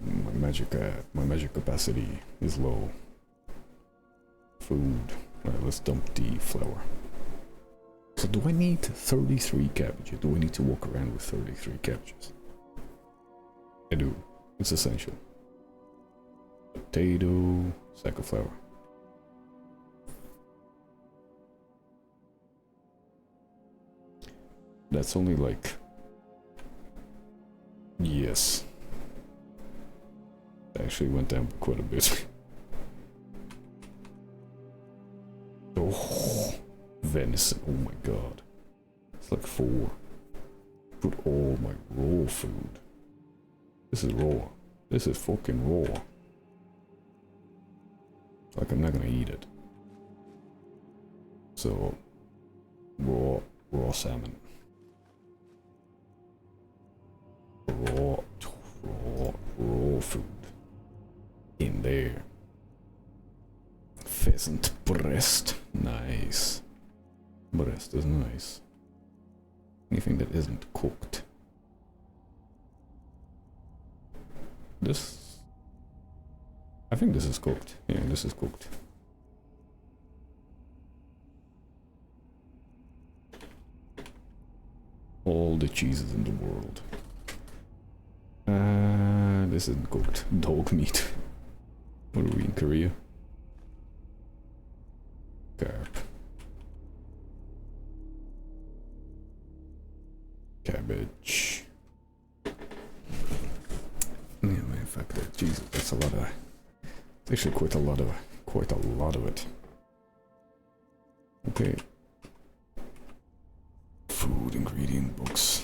My magic capacity is low. Food. Alright, let's dump the flour. So do I need 33 cabbages? Do I need to walk around with 33 cabbages? I do. It's essential. Potato, sack of flour. That's only like... Yes. Actually went down quite a bit. Oh, venison. Oh my god. It's like 4. put all my raw food? This is raw. This is fucking raw. Like, I'm not gonna eat it. So, raw salmon. Raw food. In there. Pheasant breast. Nice. Breast is nice. Anything that isn't cooked. This... I think this is cooked. Yeah, this is cooked. All the cheeses in the world. This isn't cooked. Dog meat. What are we in Korea? Carp. Cabbage. Yeah, man, fuck that. Jesus, that's a lot of... It's actually quite a lot of it. Okay. Food ingredient books.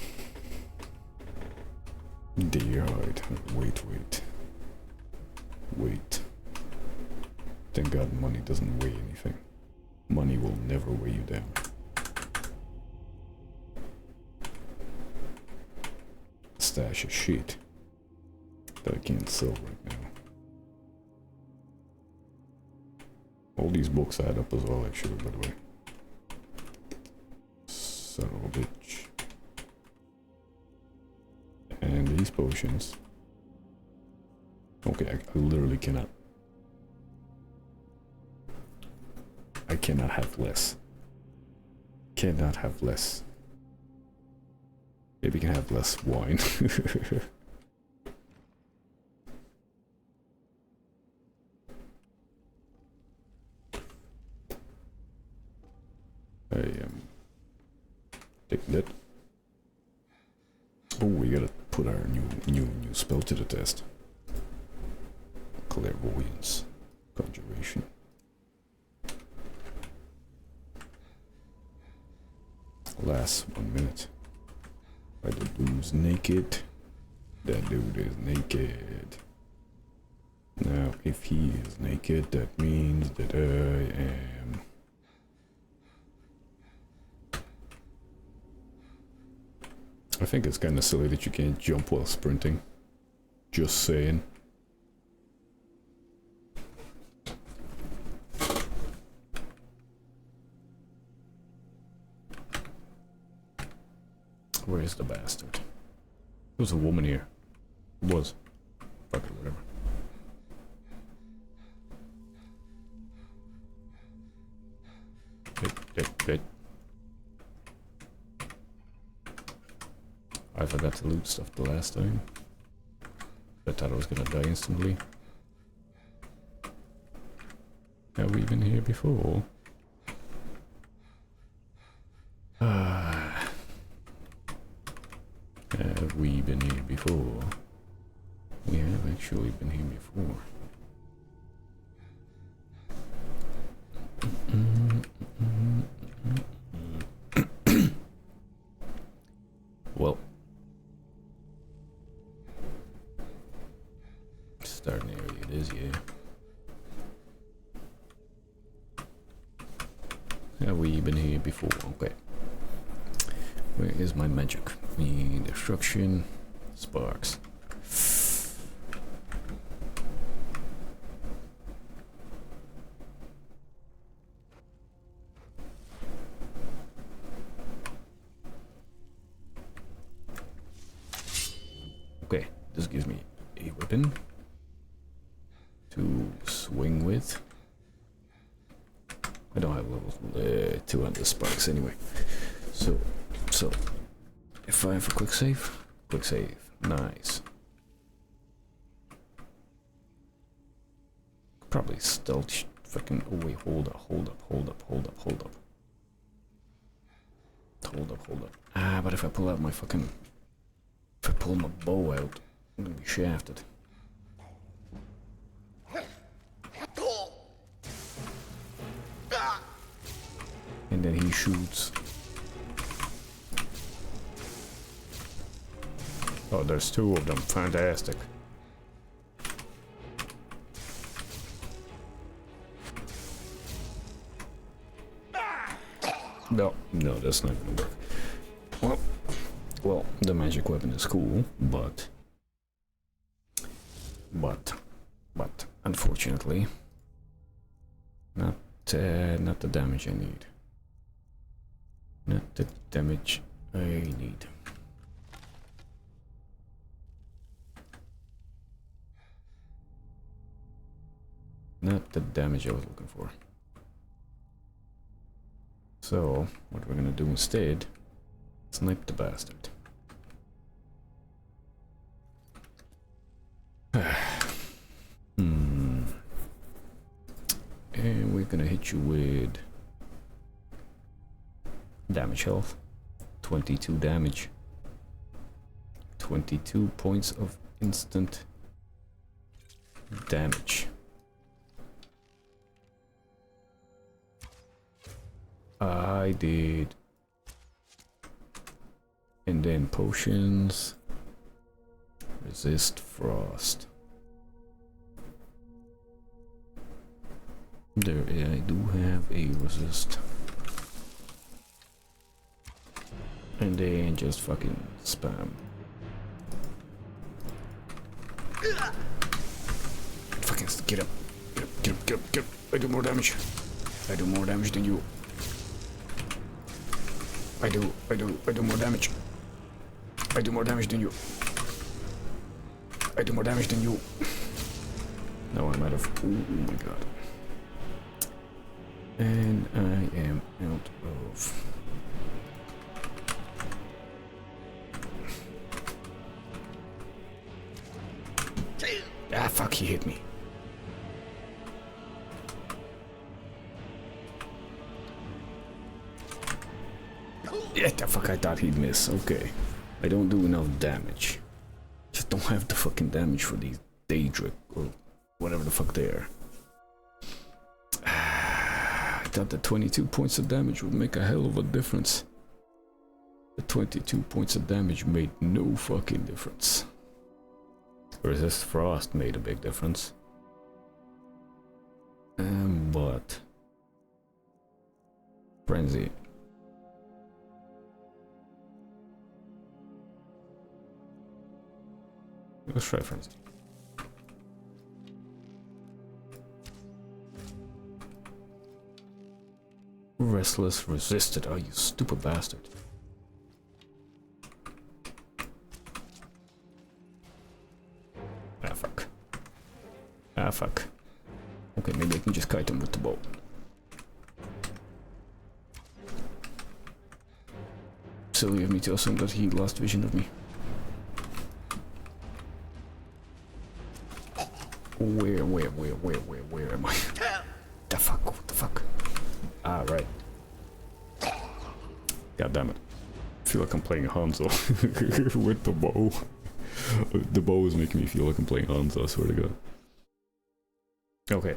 Deer hide. Wait. Thank God money doesn't weigh anything. Money will never weigh you down. Stash of shit that I can't sell right now. All these books add up as well, actually, by the way. Son of a bitch. And these potions. Okay, I literally cannot. I cannot have less. Cannot have less. Maybe can have less wine. I am taking that. Oh, we gotta put our new spell to the test. Clairvoyance, conjuration. Last 1 minute. Right, the dude's naked. That dude is naked. Now, if he is naked, that means that I am. I think it's kind of silly that you can't jump while sprinting. Just saying. Where is the bastard? There was a woman here. It was. Fuck it, whatever. Hit. I forgot to loot stuff the last time. I thought I was gonna die instantly. Have we been here before? Have we been here before? We have actually been here before. Well, starting area it is, yeah. Have we been here before? Okay. Where is my magic? We need destruction, sparks. Okay, this gives me a weapon to swing with. I don't have level 200 sparks anyway. So if I have a quick save, nice. Probably stealth fucking, oh wait, hold up. Ah, but if I pull out my fucking, if I pull my bow out, I'm gonna be shafted. And then he shoots. Oh, there's two of them. Fantastic. No, that's not gonna work. Well, the magic weapon is cool, but unfortunately, not the damage I need. Not the damage I need. Not the damage I was looking for. So, what we're gonna do instead, snipe the bastard. And we're gonna hit you with damage health. 22 damage. 22 points of instant damage. I did. And then potions. Resist frost. There, I do have a resist. And then just fucking spam. Fucking get up. Get up. I do more damage. I do more damage than you. I do more damage. I do more damage than you. I do more damage than you. No, I'm out of. Oh my god. And I am out of. Ah, fuck, he hit me. Yeah, the fuck, I thought he'd miss. Okay. I don't do enough damage. Just don't have the fucking damage for these Daedric or whatever the fuck they are. I thought the 22 points of damage would make a hell of a difference. The 22 points of damage made no fucking difference. Resist Frost made a big difference. But Frenzy. Let's try Frenzy. Restless resisted. Oh, you stupid bastard. Ah, fuck. Ah, fuck. Okay, maybe I can just kite him with the bow. Silly of me to assume that he lost vision of me. Where am I? The fuck? What the fuck? Ah, right. God damn it. I feel like I'm playing Hanzo with the bow. The bow is making me feel like I'm playing Hanzo, I swear to God. Okay.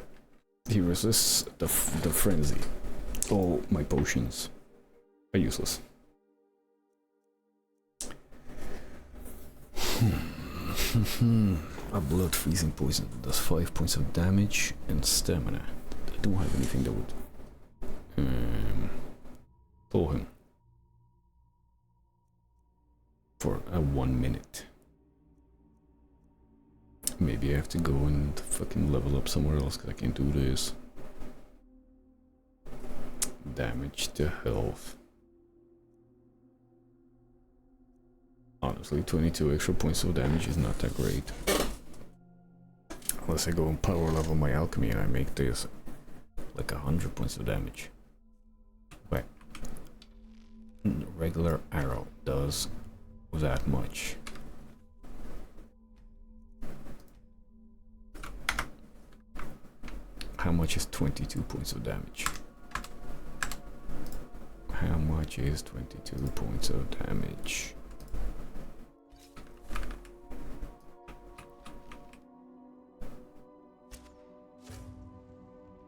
He resists the frenzy. All my potions are useless. A blood freezing poison does 5 points of damage and stamina. I don't have anything that would pull him for 1 minute. Maybe I have to go and fucking level up somewhere else because I can't do this. Damage to health. Honestly, 22 extra points of damage is not that great. Unless I go and power level my alchemy and I make this like 100 points of damage. Wait. Regular arrow does that much. How much is 22 points of damage? How much is 22 points of damage?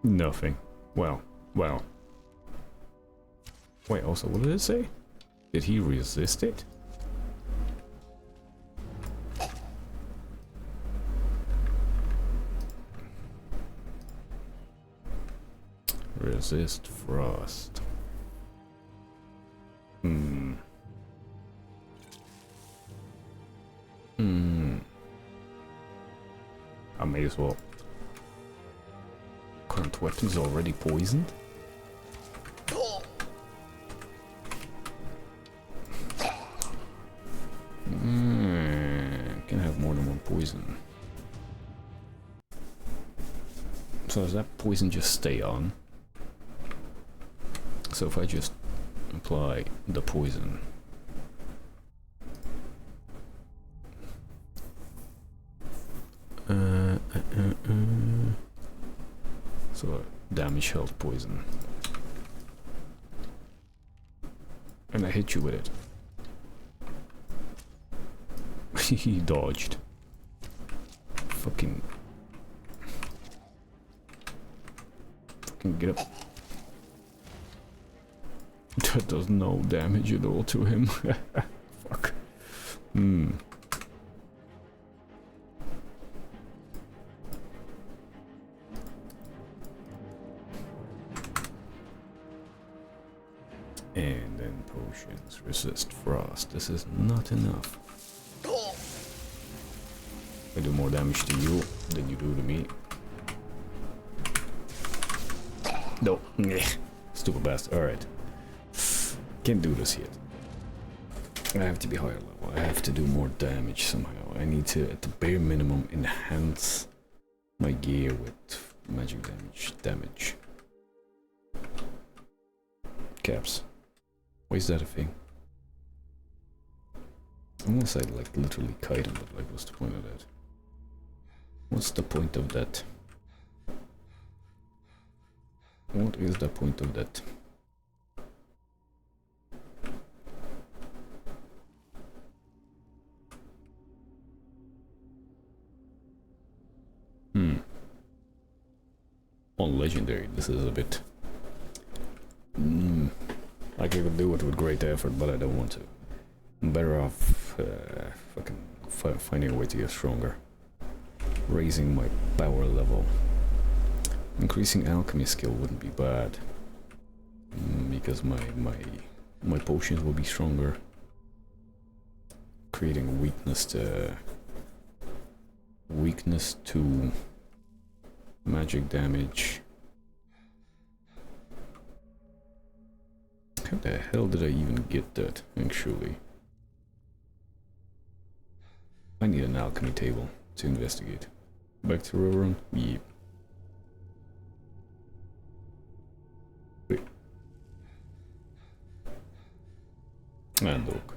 Nothing. Well. Wait, also, what did it say? Did he resist it? Resist frost. I may as well. Current weapons already poisoned? Can have more than one poison. So does that poison just stay on? So if I just apply the poison. So damage health poison. And I hit you with it. He dodged. Fucking get up. That does no damage at all to him. Fuck. And then potions. Resist frost. This is not enough. I do more damage to you than you do to me. No. Stupid bastard. Alright. Can't do this yet. I have to be higher level. I have to do more damage somehow. I need to, at the bare minimum, enhance my gear with magic damage. Caps. Why is that a thing? Unless I like literally kite him, but like what's the point of that? What's the point of that? What is the point of that? On legendary, this is a bit. I could do it with great effort, but I don't want to. I'm better off fucking finding a way to get stronger. Raising my power level. Increasing alchemy skill wouldn't be bad. Because my potions will be stronger. Creating weakness to magic damage. How the hell did I even get that, actually? I need an alchemy table to investigate. Back to Riverrun? Yep. Wait. And look.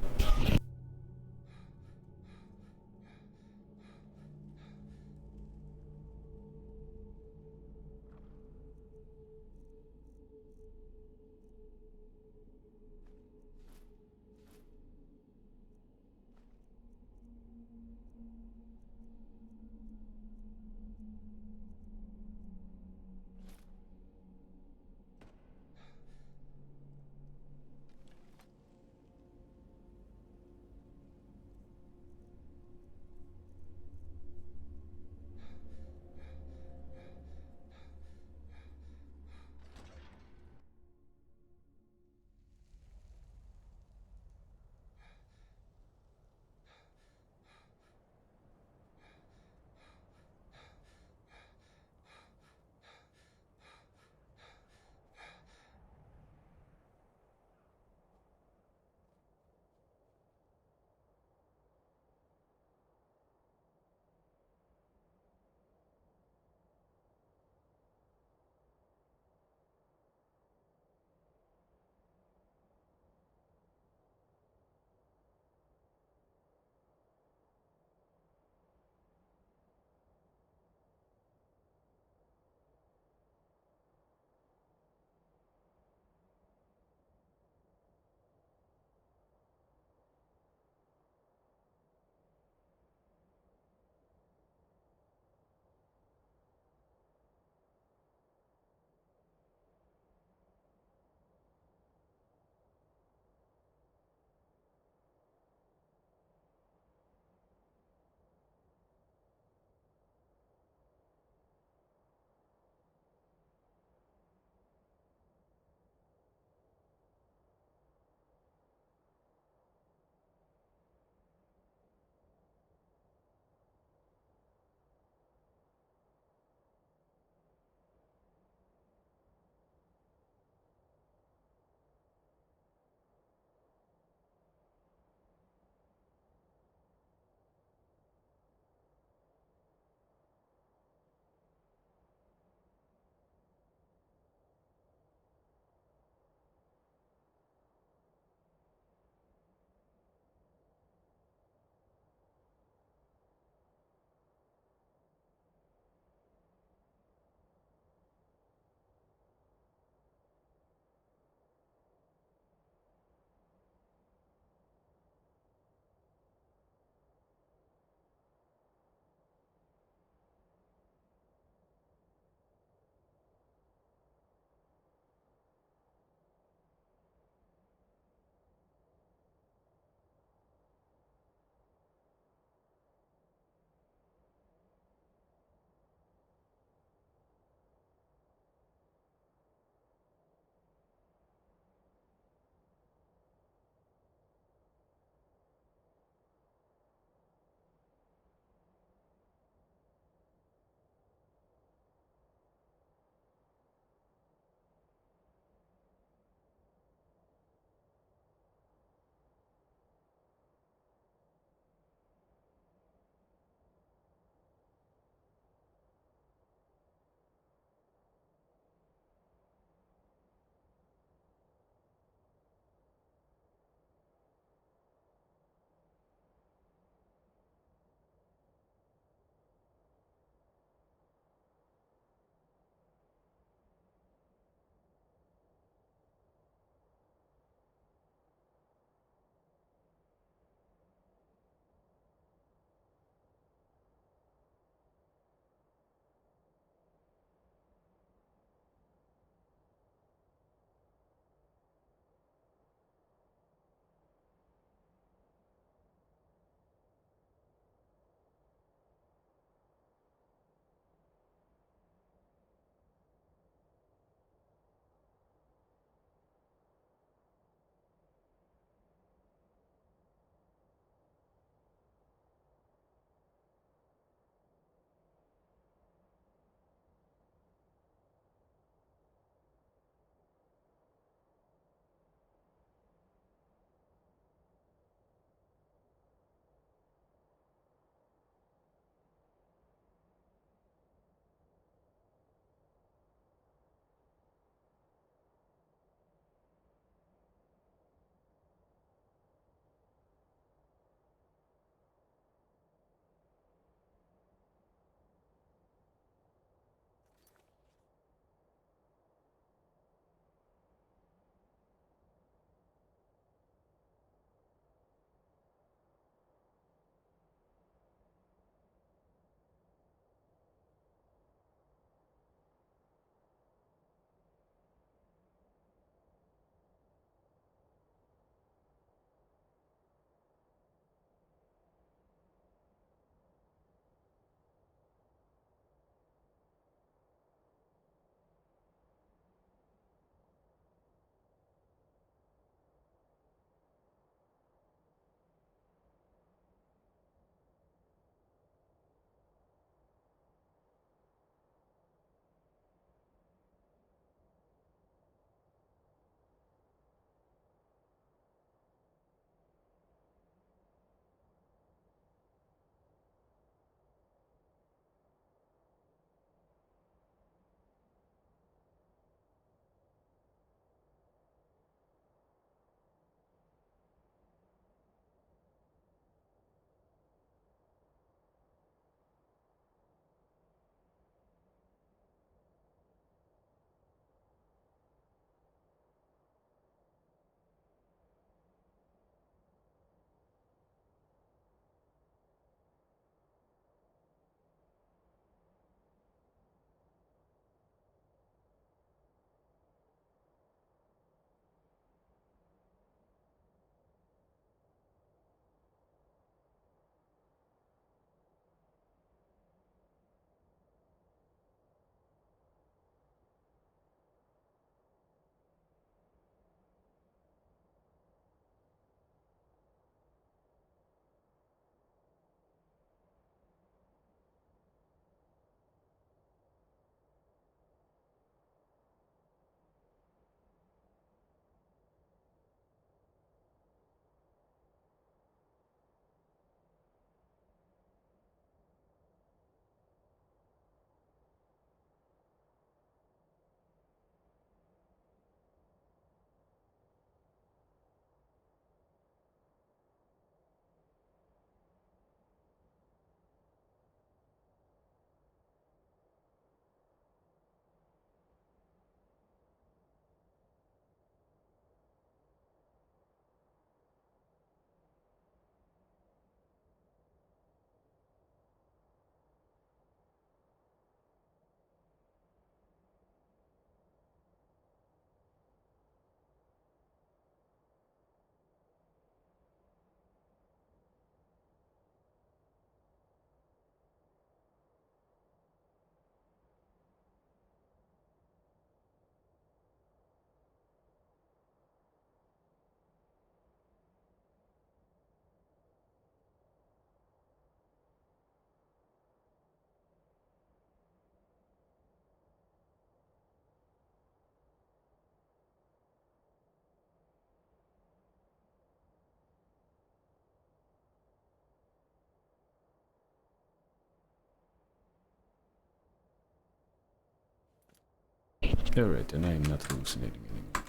Alright, and I am not hallucinating anymore.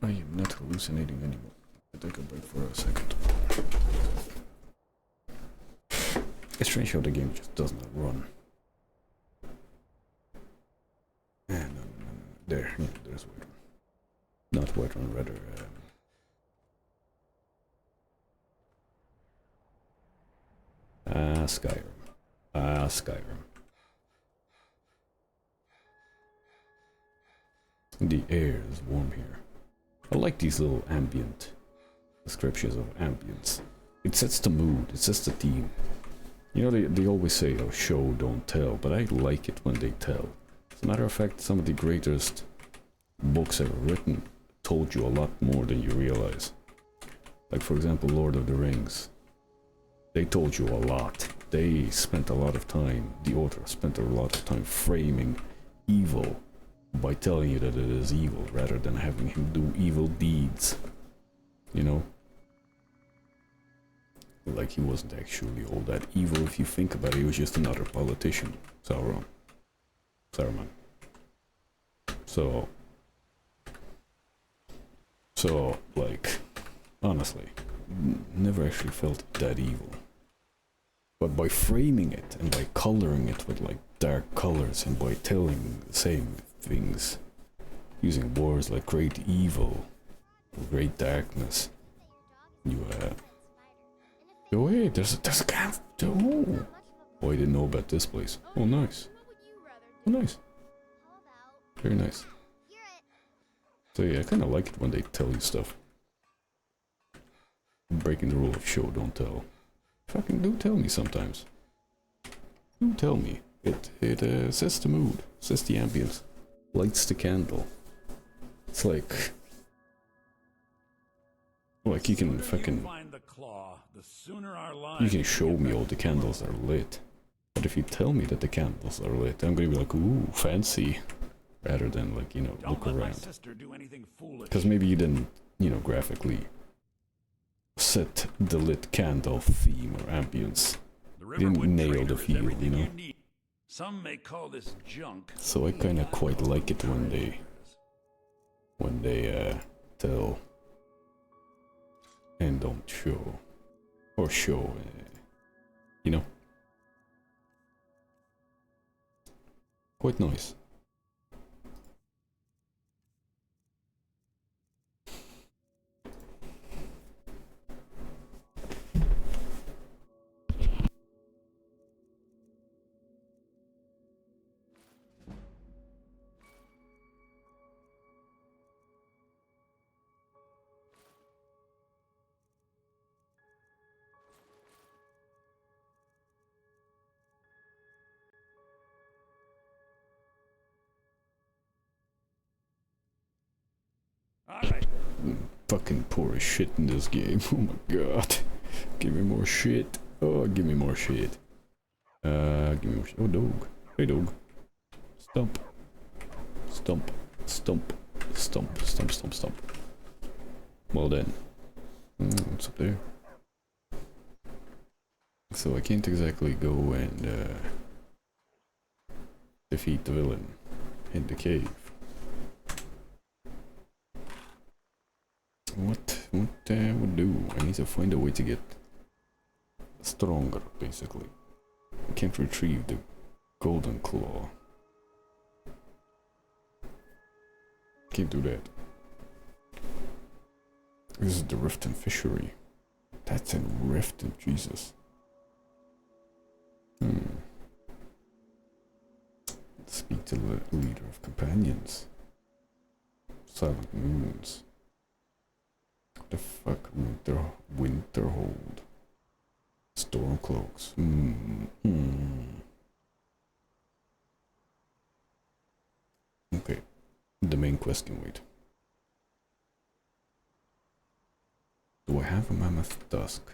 I am not hallucinating anymore. I'll take a break for a second. It's strange how the game just does not run. No. There, yeah, there's Whiterun. Not Whiterun, rather, Skyrim. Skyrim. The air is warm here. I like these little ambient descriptions of ambience. It sets the mood, it sets the theme. You know, they always say, oh, show, don't tell, but I like it when they tell. As a matter of fact, some of the greatest books ever written told you a lot more than you realize. Like, for example, Lord of the Rings. They told you a lot. They spent a lot of time, the author spent a lot of time framing evil by telling you that it is evil, rather than having him do evil deeds. You know? Like, he wasn't actually all that evil if you think about it, he was just another politician. Saruman. So, like, honestly, never actually felt that evil. But by framing it, and by coloring it with, like, dark colors, and by saying things, using words like great evil, great darkness, you, oh hey, there's a camp. Oh, I didn't know about this place. Oh, nice. Oh, nice. Very nice. So yeah, I kind of like it when they tell you stuff. Breaking the rule of show, don't tell. Fucking do tell me sometimes. Do tell me. It sets the mood, sets the ambience, lights the candle. It's like you can fucking... You can show me all the candles are lit. But if you tell me that the candles are lit, I'm gonna be like, ooh, fancy. Rather than, like, you know, look around. Because maybe you didn't, you know, graphically set the lit candle theme or ambience. You didn't nail the feel, you know? Some may call this junk. So I kinda quite like it when they tell and don't show. Or show, you know? Quite nice. Alright. Fucking poor as shit in this game. Oh my god. Give me more shit. Oh, give me more shit. Give me more shit. Oh, dog. Hey, dog. Stump. Stump. Stump. Stump. Stump. Stump. Stump. Well then. What's up there? So I can't exactly go and defeat the villain in the cave. What would do? I need to find a way to get stronger, basically. I can't retrieve the golden claw. Can't do that. This is the Riften Fishery. That's in Riften, Jesus. Speak to the leader of companions. Silent Moons. What the fuck? Winterhold. Stormcloaks. Okay. The main question, wait. Do I have a Mammoth Tusk?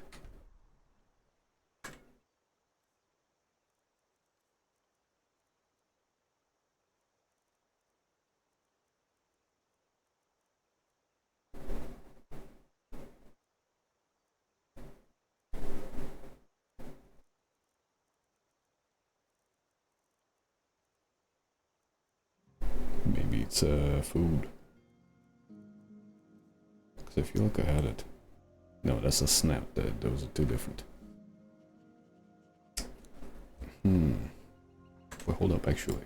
it's food. Because I feel like I had it. No, that's a snap. Those are two different. Well, hold up. Actually.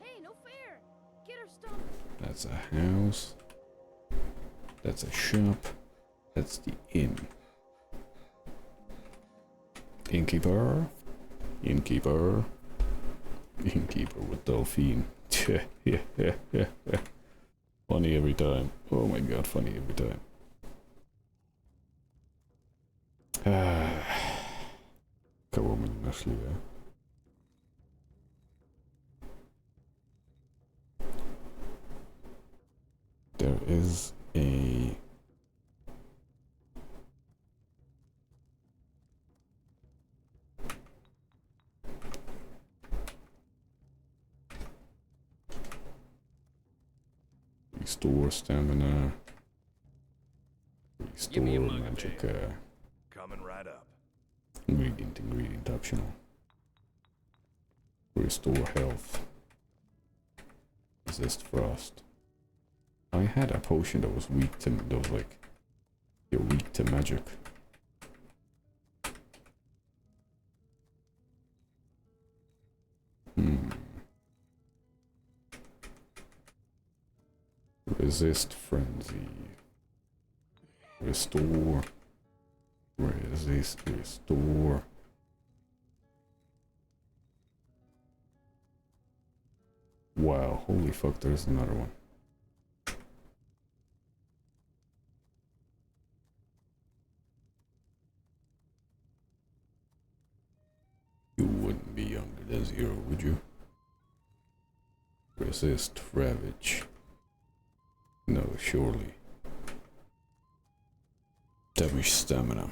Hey, no fair! Get her stuff! That's a house. That's a shop. That's the inn. Innkeeper with Delphine. Funny every time. Oh my god, funny every time. Кого мы не нашли, а? There is a... Restore stamina. Restore magic. Coming right up. Ingredient optional. Restore health. Resist frost. I had a potion that was weak to you're weak to magic. Resist frenzy. Restore. Resist. Restore. Wow, holy fuck, there's another one. You wouldn't be younger than 0, would you? Resist ravage. No, surely. Damage stamina.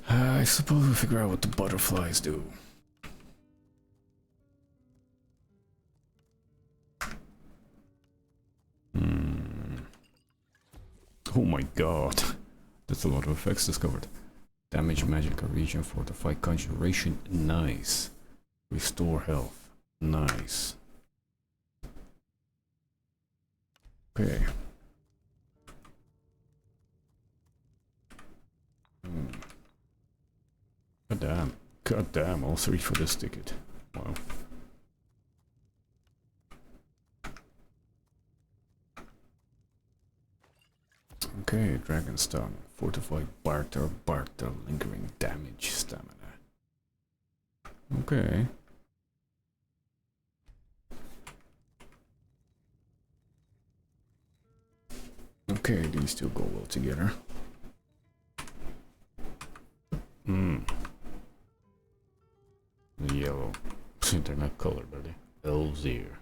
I suppose we figure out what the butterflies do. Oh my god, that's a lot of effects discovered. Damage magic, a region, fortify, conjuration, nice. Restore health, nice. Okay. God damn, all 3 for this ticket. Wow. Okay, Dragonstone, fortified barter, lingering damage, stamina. Okay. Okay, these two go well together. Yellow. They're not colored, are they? Elves ear.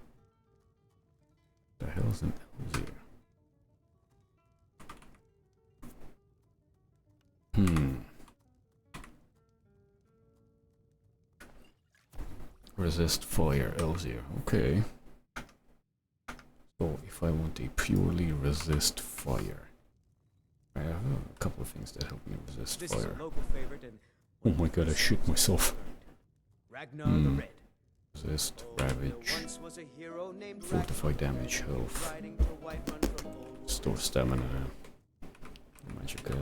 The hell's an elves ear? Resist fire, elves ear. Okay. So if I want a purely resist fire, I have a couple of things that help me resist This fire. is a local favorite and Oh my god, I shit myself. Ragnar the Red. Resist, ravage, Once was a hero named fortify damage, health, riding to Whiterun from old. store stamina. Magicka,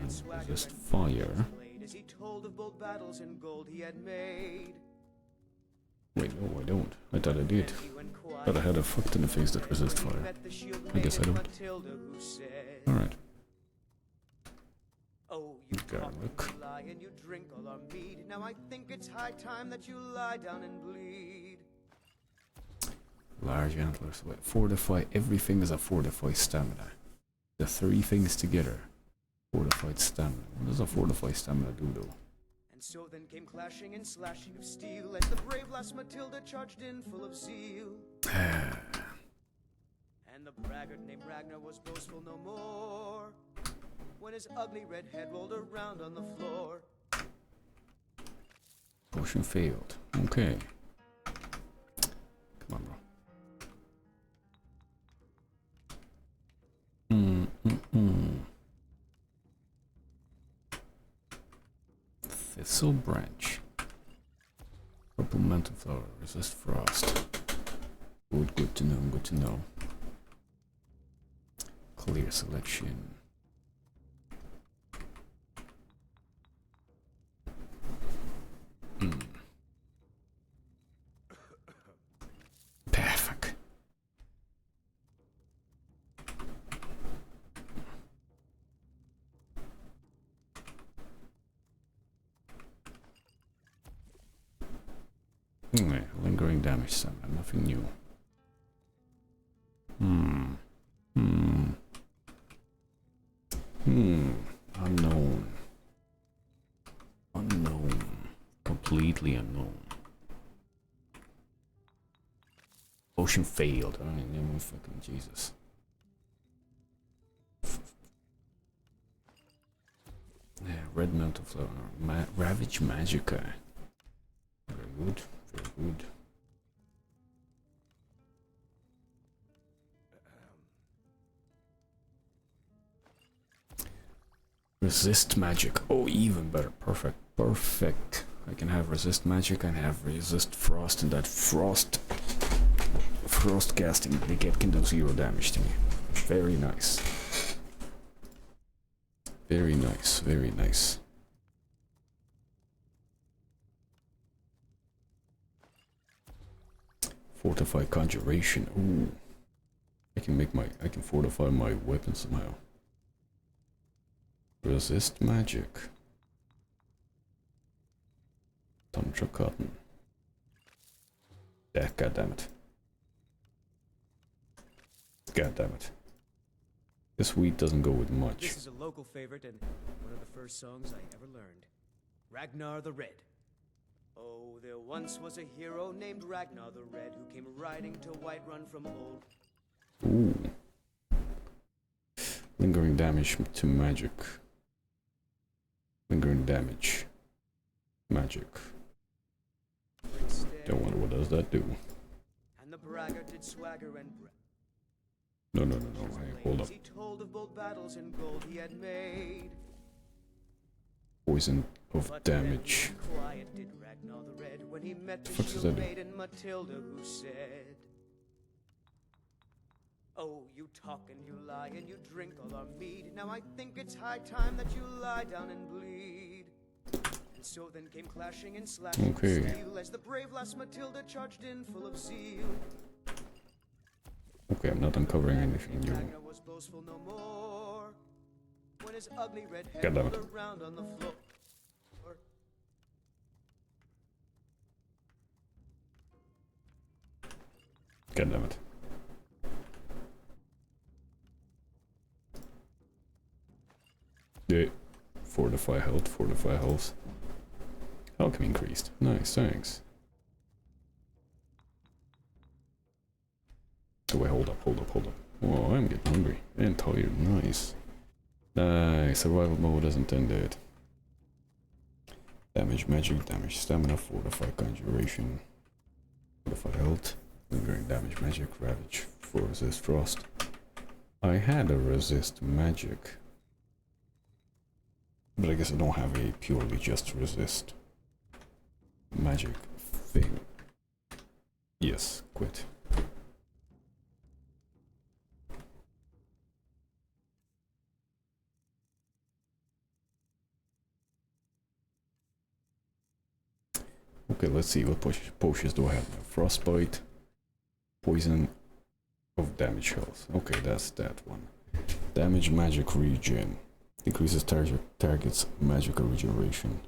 and resist fire. As he told of bold battles and gold he had made. Wait, no, I don't. I thought I did. Thought I had a fucked in the face that resist fire. I guess I don't. Alright. Oh, you garlic. lie and you drink all our mead. Now I think it's high time that you lie down and bleed. Large antlers. Wait, fortify. Everything is a fortify stamina. The three things together. Fortified stamina. What does a fortified stamina do though? And so then came clashing and slashing of steel as the brave lass Matilda charged in full of zeal. And the braggart named Ragnar was boastful no more when his ugly red head rolled around on the floor. Potion failed. Okay. Come on, bro. Thistle branch. Purple mantle flower. Resist frost. Good to know, good to know. Clear selection. Perfect. Anyway, lingering damage summon, nothing new. Unknown. Unknown. Completely unknown. Potion failed. I mean, fucking Jesus. Yeah, red mantle flower. Ravage Magicka. Very good. Very good. Resist magic. Oh, even better. Perfect. Perfect. I can have resist magic and have resist frost, and that frost casting they get can do 0 damage to me. Very nice. Very nice. Very nice. Fortify conjuration. Ooh. I can fortify my weapon somehow. Resist magic. Tundra cotton. Yeah, goddammit. Goddammit. This wheat doesn't go with much. This is a local favorite and one of the first songs I ever learned. Ragnar the Red. Oh, there once was a hero named Ragnar the Red who came riding to Whiterun from old. Ooh. Lingering damage to magic. Lingering damage. Magic. Don't wonder what does that do. And the braggart did swagger and No. Hey, hold up. he told of bold battles and gold he had made. Poison of damage. Quiet did Ragnar the Red when he met the What does shield that do? maiden Matilda, who said, "Oh, you talk and you lie and you drink all our mead. Now I think it's high time that you lie down and bleed." And so then came clashing and slashing Okay. of steel as the brave lass Matilda charged in full of zeal. Okay, I'm not uncovering anything new. Ragnar was boastful no more when his ugly red head God damn it. rolled around on the floor. God damn it. Yeah. Fortify health, fortify health. Alchemy increased. Nice, thanks. Oh wait, hold up. Oh, I'm getting hungry and tired. Nice. Nice, survival mode isn't ended. Damage magic, damage stamina, fortify conjuration, fortify health, lingering damage magic, ravage, for resist frost. I had a resist magic, but I guess I don't have a purely just resist magic thing. Yes, quit. Okay, let's see, what potions do I have now? Frostbite, poison of damage health. Okay, that's that one. Damage magic regen. Increases target's magical regeneration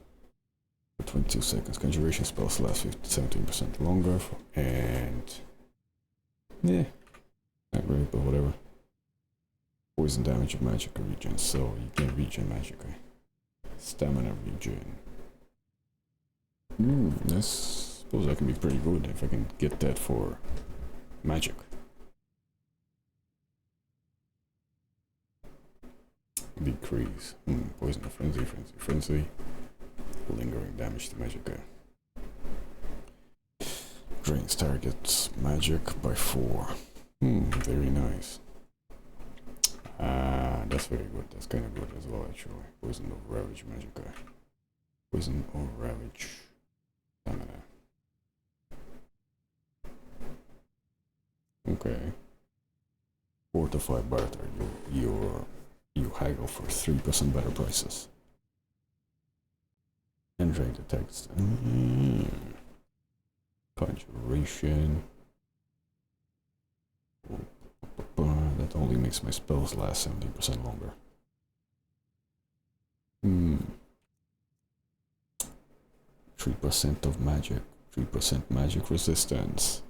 for 22 seconds. Conjuration spells last 17% longer. And yeah, not great, but whatever. Poison damage of magical regen, so you can regen magically. Stamina regen. I suppose that can be pretty good if I can get that for magic. Decrease. Poison of frenzy. Lingering damage to magic. Drains target's magic by 4. Very nice. That's very good. That's kind of good as well, actually. Poison of ravage magic. Poison of ravage. Stamina. Okay. Fortify barter. You haggle for 3% better prices. And drain the text. Conjuration. That only makes my spells last 70% longer. 3% of magic. 3% magic resistance.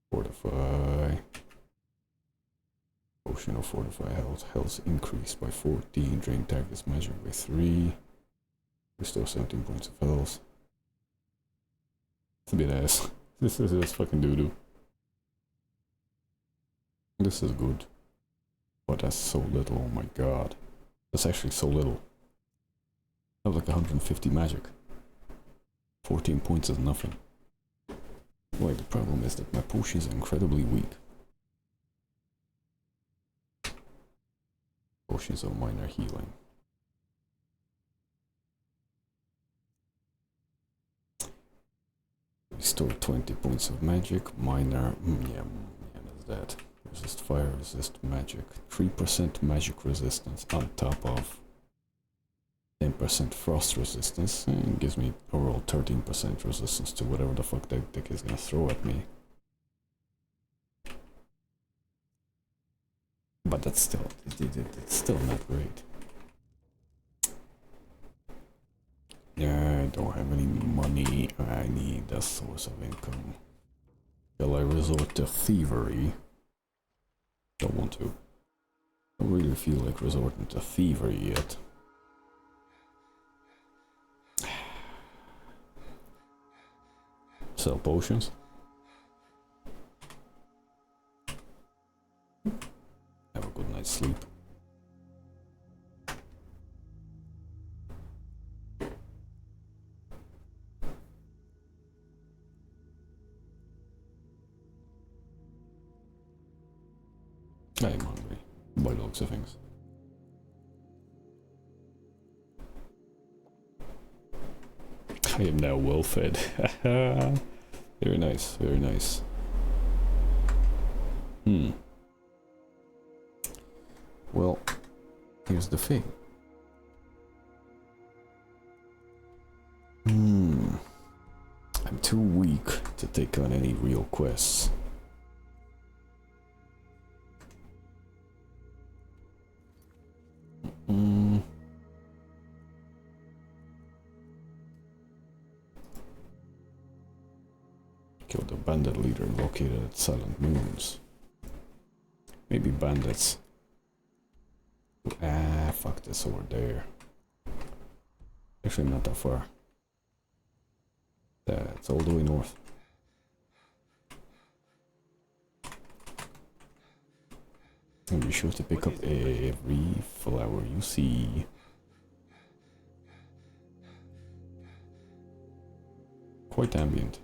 Fortify. Potion of Fortify health. Health increased by 14. Drain target's magic by 3. Restore 17 points of health. It's a bit ass. This is just fucking doo-doo. This is good. But that's so little, oh my god. That's actually so little. I have like 150 magic. 14 points is nothing. Like, the problem is that my potions are incredibly weak. Potions of minor healing. Restore 20 points of magic. Minor, yeah, that's that. Resist fire, resist magic. 3% magic resistance on top of 10% frost resistance. And gives me overall 13% resistance to whatever the fuck that dick is gonna throw at me. But that's still, it's still not great. Yeah, I don't have any money. I need a source of income. Shall I resort to thievery? Don't want to. Don't really feel like resorting to thievery yet. Sell potions. Have a good night's sleep. I am hungry, by the looks of things. I am now well fed. Very nice, very nice. Well, here's the thing. I'm too weak to take on any real quests. Kill the bandit leader located at Silent Moons. Maybe bandits. Ah, fuck this over there. Actually, not that far. That's all the way north. And be sure to pick up every flower you see. Quite ambient.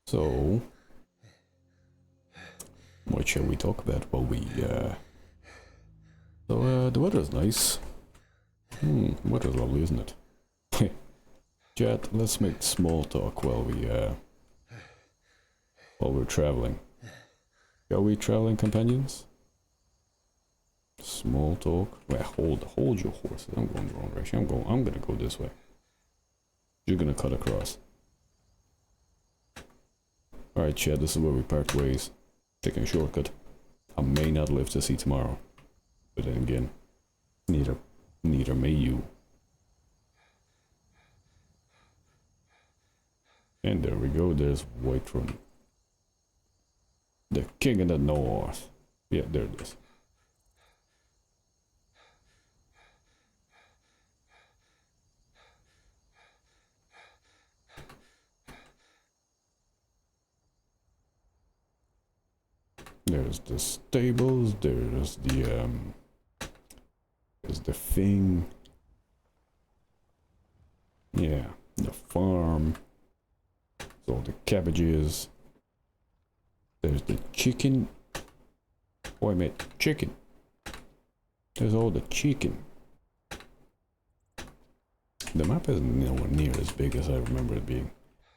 So, what shall we talk about while we, the weather's nice. Weather's lovely, isn't it? Chat, let's make small talk while we're traveling. Are we traveling companions? Small talk. Wait, hold your horses. I'm going the wrong direction. I'm gonna go this way. You're gonna cut across. Alright, Chad, this is where we part ways. Taking a shortcut. I may not live to see tomorrow. But then again, neither may you. And there we go, there's Whiterun. The king of the north. Yeah, there it is. There's the stables, there's the thing. Yeah, the farm. There's all the cabbages. There's the chicken. Oh, I meant chicken. There's all the chicken. The map is nowhere near as big as I remember it being.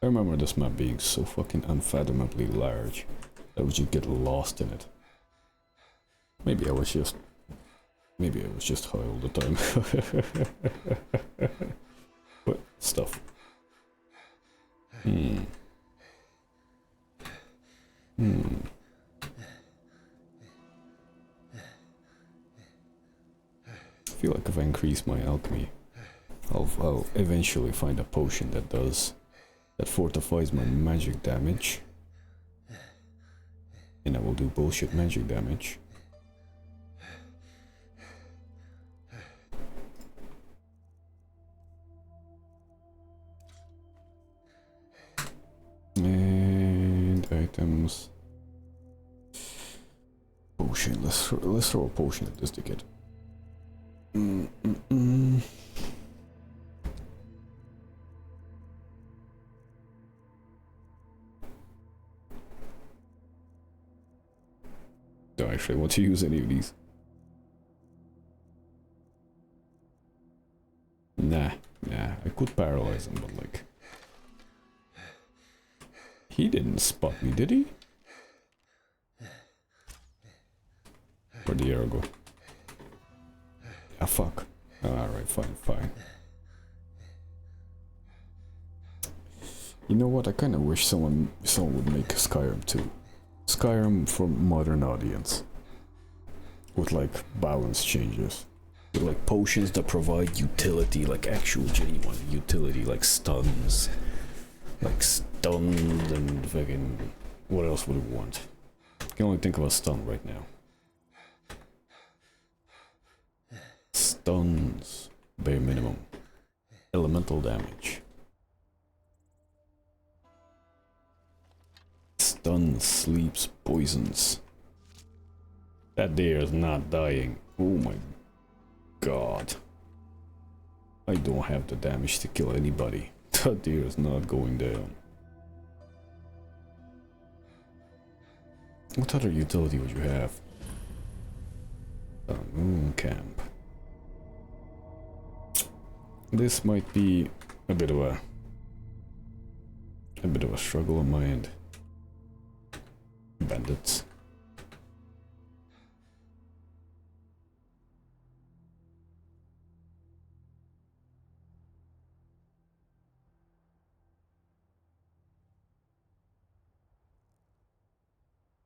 I remember this map being so fucking unfathomably large that would just get lost in it. Maybe I was just high all the time. What stuff? I feel like if I increase my alchemy, I'll eventually find a potion that fortifies my magic damage. And I will do bullshit magic damage. And items. Potion. Let's throw a potion at this ticket. Don't actually want to use any of these. Nah. I could paralyze him, but like... He didn't spot me, did he? Where'd the arrow go? Ah, fuck. Alright, fine. You know what? I kind of wish someone would make Skyrim 2. Skyrim for modern audience. With like balance changes. With like potions that provide utility, like actual genuine utility, like stuns. Like stunned and fucking... What else would it want? I can only think of a stun right now. Stuns. Bare minimum. Elemental damage. Stuns, sleeps, poisons. That deer is not dying. Oh my god. I don't have the damage to kill anybody. That deer is not going down. What other utility would you have? A moon camp. This might be a bit of a struggle on my end. Bandits.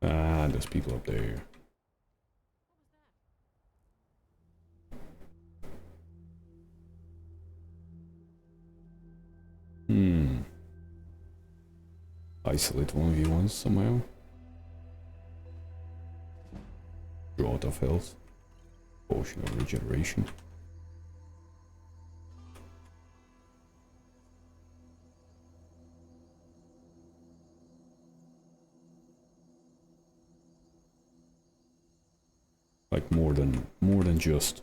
Ah, there's people up there. Isolate 1v1 somehow. Draw out of health. Potion of regeneration. Like more than just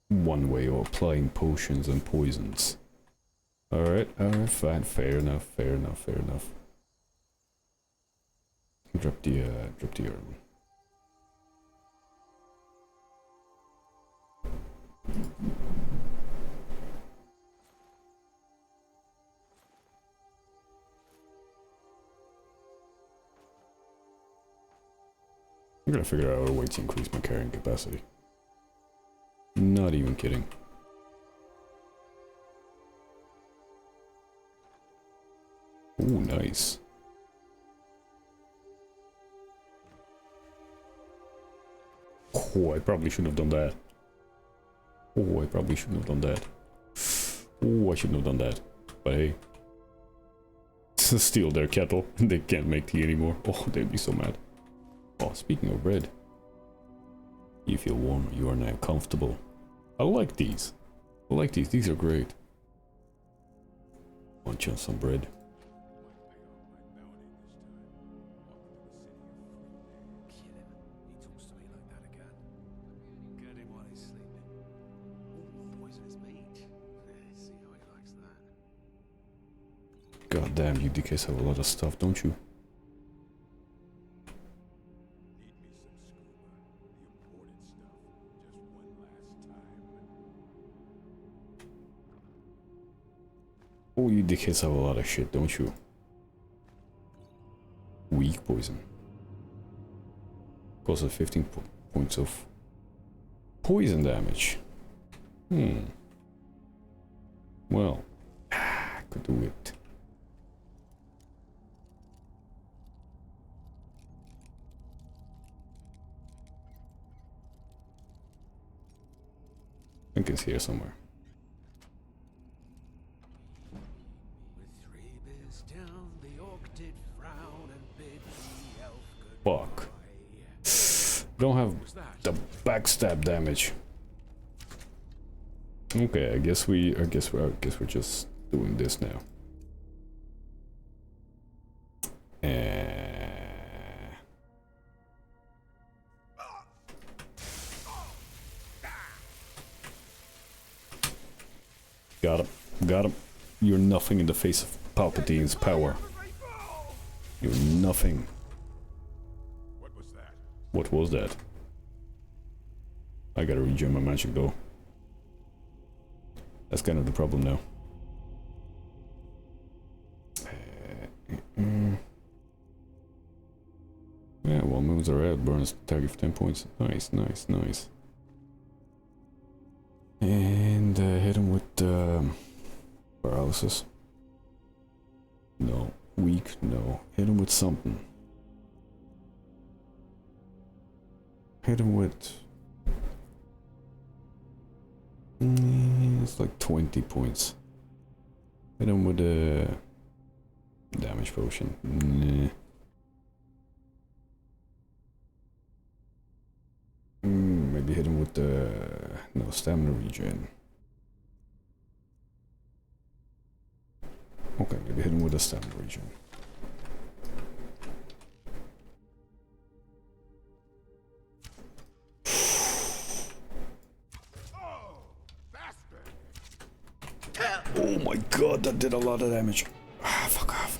one way of applying potions and poisons. Alright, fine, fair enough. Drop the urn. I'm gonna figure out a way to increase my carrying capacity. Not even kidding. Ooh, nice. Oh, I probably shouldn't have done that. Oh, I probably shouldn't have done that. Oh, I shouldn't have done that. But hey. Steal their kettle. They can't make tea anymore. Oh, they'd be so mad. Oh, speaking of bread. You feel warmer. You are now comfortable. I like these. I like these. These are great. Munch on some bread. God damn, you DKs have a lot of stuff, don't you? Oh, you DKs have a lot of shit, don't you? Weak poison. Causes 15 points of poison damage. Well, could do it. I think it's here somewhere. Fuck. Don't have the backstab damage. Okay, I guess we're just doing this now. Got him. Got him. You're nothing in the face of Palpatine's power. You're nothing. What was that? What was that? I gotta regen my magic though. That's kind of the problem now. Yeah, well, moves are out, burns target for 10 points. Nice, nice, nice. And hit him with paralysis. No. Weak? No. Hit him with something. Hit him with... it's like 20 points. Hit him with a damage potion. Nah. Maybe hit him with the... no, stamina regen. Okay, maybe hit him with a stamina regen. Oh my god, that did a lot of damage. Ah, fuck off.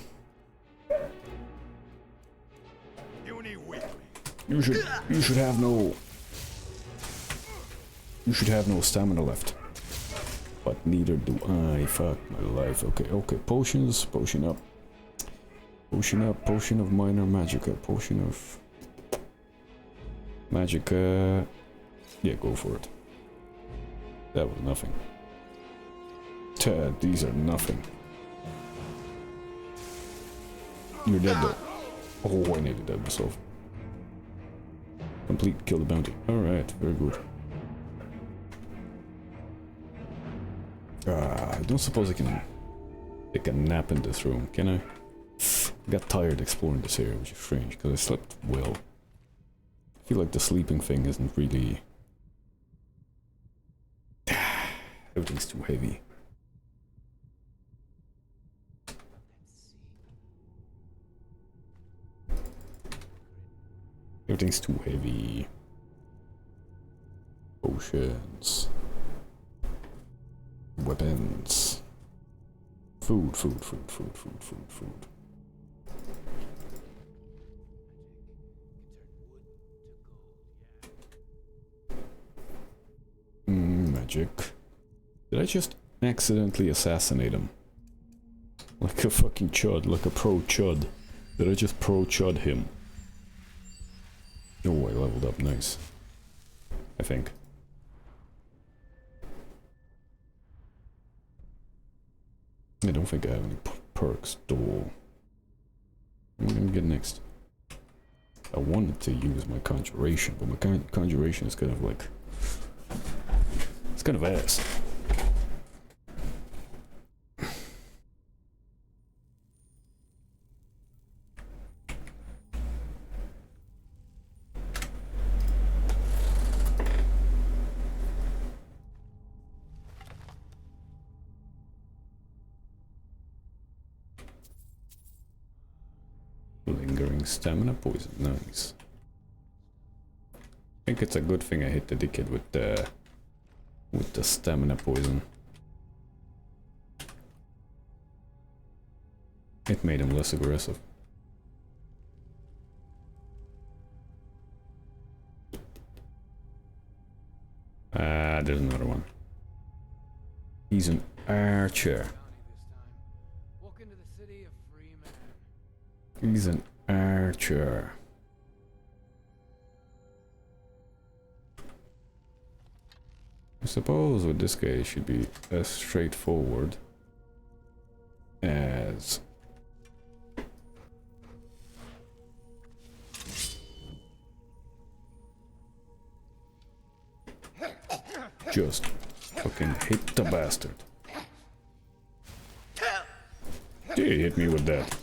You should have no... You should have no stamina left. But neither do I. Fuck my life. Okay, okay. Potions. Potion up. Potion up. Potion of minor magicka. Potion of... magicka. Yeah, go for it. That was nothing. These are nothing. You're dead though. Oh, I needed that myself. Complete kill the bounty. Alright, very good. I don't suppose I can take a nap in this room, can I? I got tired exploring this area, which is strange, because I slept well. I feel like the sleeping thing isn't really... Everything's too heavy. Everything's too heavy. Potions. Weapons. Food. Magic. Did I just accidentally assassinate him? Like a fucking chud, like a pro chud. Did I just pro chud him? Oh, I leveled up, nice. I think. I don't think I have any perks, though. What am I gonna get next? I wanted to use my conjuration, but my conjuration is kind of like... It's kind of ass. Lingering stamina poison, nice. I think it's a good thing I hit the dickhead with the stamina poison. It made him less aggressive. Ah, there's another one. He's an archer. He's an archer. I suppose with this guy it should be as straightforward as just fucking hit the bastard. Yeah, he hit me with that.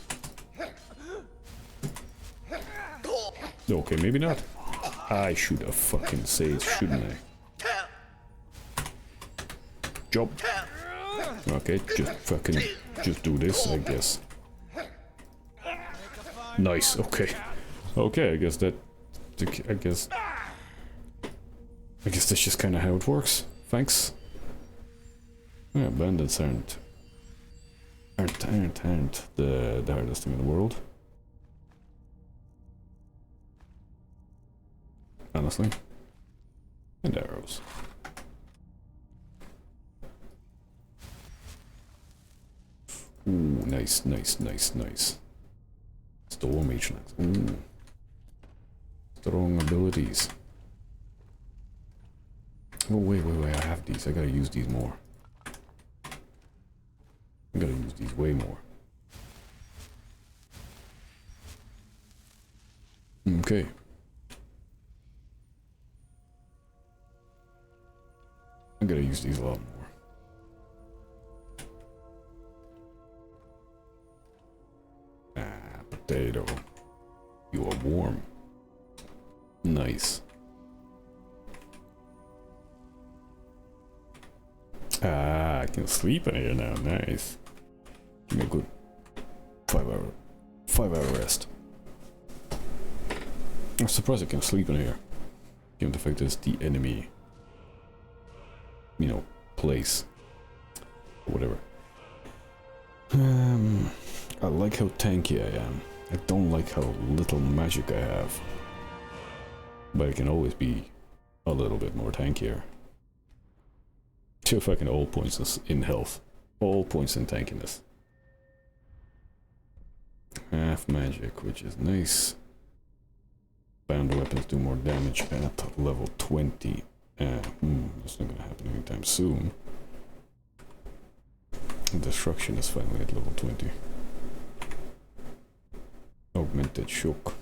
Okay, maybe not. I should have fucking said, shouldn't I? Jump. Okay, just do this, I guess. Nice, okay. Okay, I guess that's just kind of how it works. Thanks. Yeah, bandits aren't the hardest thing in the world. Honestly. And arrows. Ooh, nice, nice, nice, nice. Storm H-Lance. Ooh. Strong abilities. Oh, wait, I have these. I gotta use these more. I gotta use these way more. Okay. I'm gonna use these a lot more. Ah, potato. You are warm. Nice. Ah, I can sleep in here now. Nice. Give me a good 5 hour rest. I'm surprised I can sleep in here. Given the fact that it's the enemy, you know, place. Or whatever. I like how tanky I am. I don't like how little magic I have. But I can always be a little bit more tankier. Two fucking all points in health. All points in tankiness. Half magic, which is nice. Bound weapons do more damage at level 20. That's not gonna happen anytime soon. Destruction is finally at level 20. Augmented shock.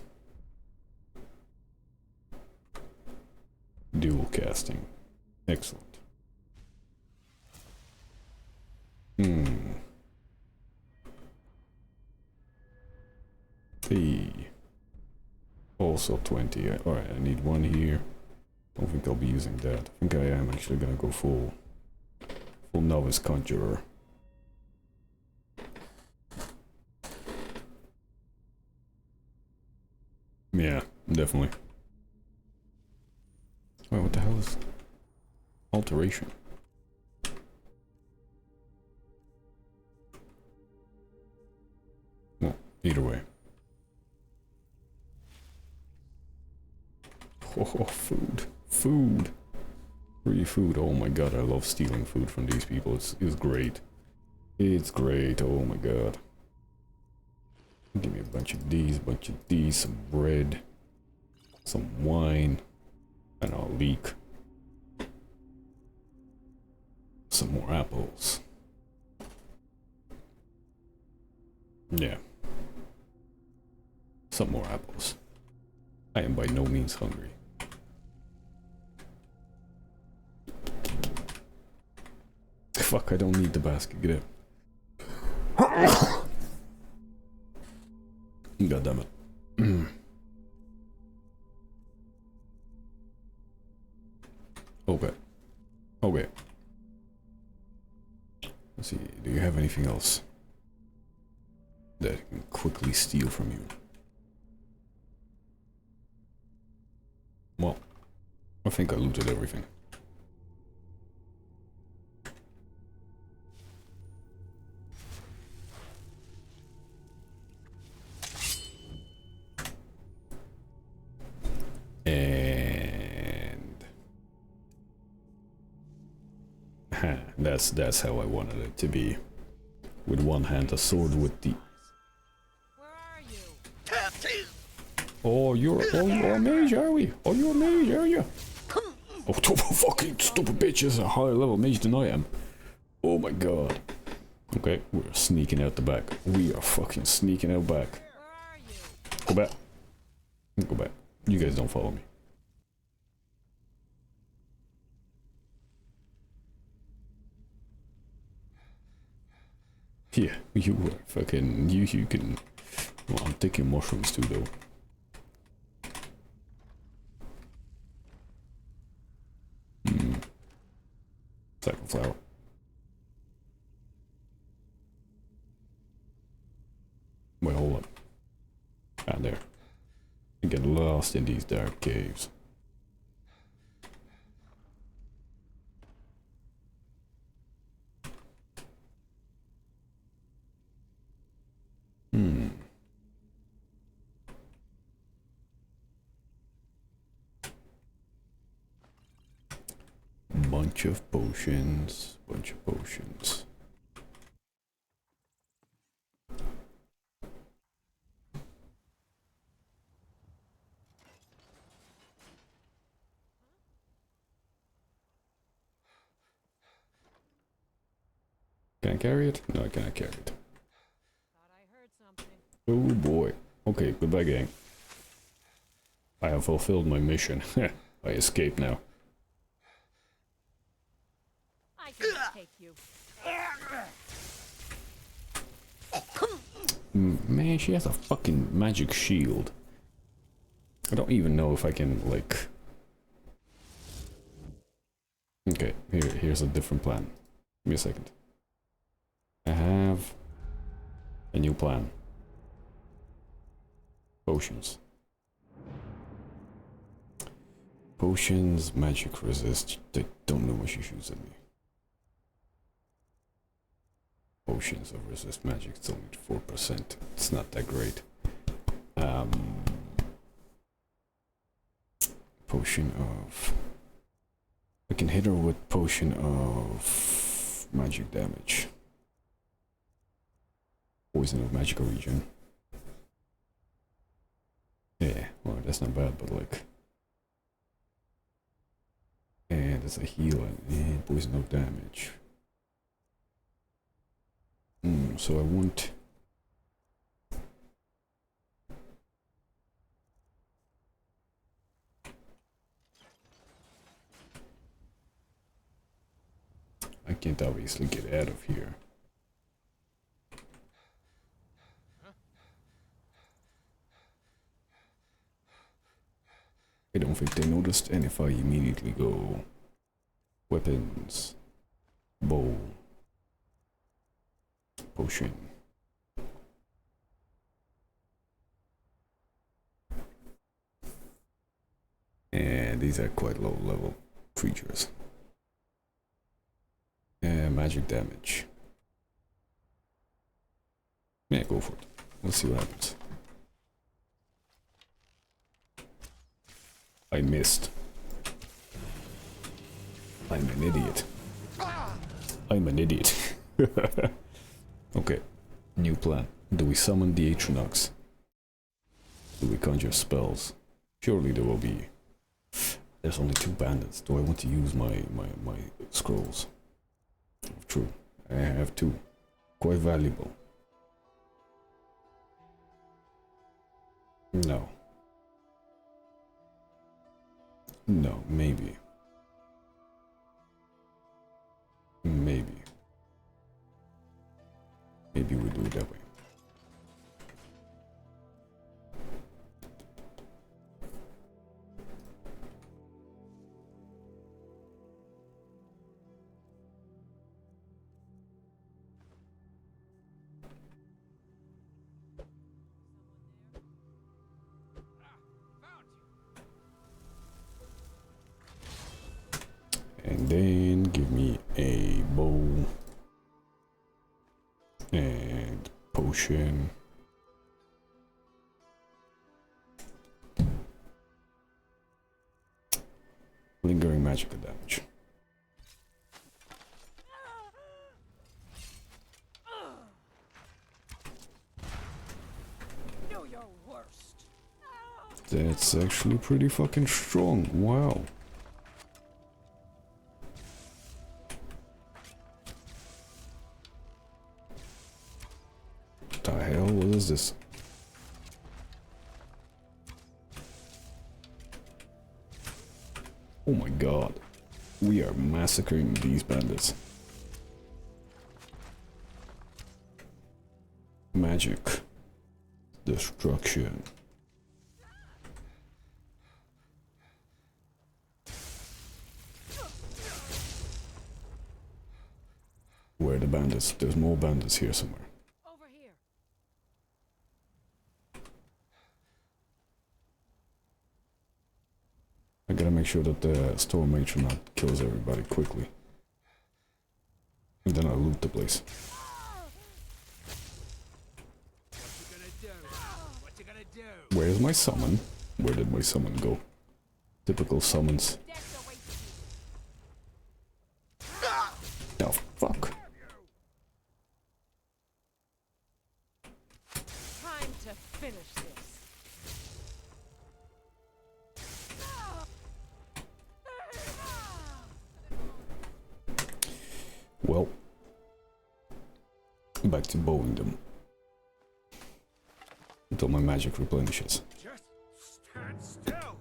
Dual casting. Excellent. Hey. Also 20. Alright, I need one here. Don't think I'll be using that. I think I am actually gonna go full novice conjurer. Yeah, definitely. Wait, what the hell is alteration? Well, either way. Oh, food. Food. Free food. Oh my god, I love stealing food from these people. It's great. It's great. Oh my god. Give me a bunch of these, some bread. Some wine. And I'll leak. Some more apples. Yeah. Some more apples. I am by no means hungry. Fuck, I don't need the basket. Get it. God damn it. Okay. Okay. Let's see, do you have anything else that I can quickly steal from you? Well, I think I looted everything. And that's how I wanted it to be. With one hand, a sword with the. Oh, you're a mage, are we? Oh, you're a mage, are you? Oh, fucking stupid bitch is a higher level mage than I am. Oh my god. Okay, we're sneaking out the back. We are fucking sneaking out back. Go back. Go back. You guys don't follow me. Yeah, you were fucking you can. Well, I'm taking mushrooms too though. Second flower. Wait, hold up. Ah, there. I get lost in these dark caves. Bunch of potions. Can I carry it? No, I cannot carry it. Oh boy. Okay, goodbye gang. I have fulfilled my mission. I escape now. I can take you. Man, she has a fucking magic shield. I don't even know if I can, like... Okay, here's a different plan. Give me a second. I have a new plan. Potions. Potions, magic resist. They don't know what she shoots at me. Potions of resist magic. It's only 4%. It's not that great. Potion of... I can hit her with potion of magic damage. Poison of magical region. Yeah, well, that's not bad, but like... And it's a heal and poison of damage. So I want... I can't obviously get out of here. I don't think they noticed, and if I immediately go weapons, bow, potion. And these are quite low level creatures. And magic damage. Yeah, go for it. Let's see what happens. I missed. I'm an idiot. I'm an idiot. Okay, new plan. Do we summon the Atronox? Do we conjure spells? Surely there will be. There's only 2 bandits. Do I want to use my scrolls? True. I have 2. Quite valuable. No. No, maybe. Maybe. Maybe we do it that way. And then give me a bow and potion. Lingering magical damage. Do your worst. That's actually pretty fucking strong. Wow. What the hell? What is this? Oh my god. We are massacring these bandits. Magic. Destruction. Where are the bandits? There's more bandits here somewhere. Over here. I gotta make sure that the store matron kills everybody quickly. And then I'll loot the place. Where's my summon? Where did my summon go? Typical summons. Oh, fuck. Time to finish this. Well, back to bowing them until my magic replenishes. Just stand still.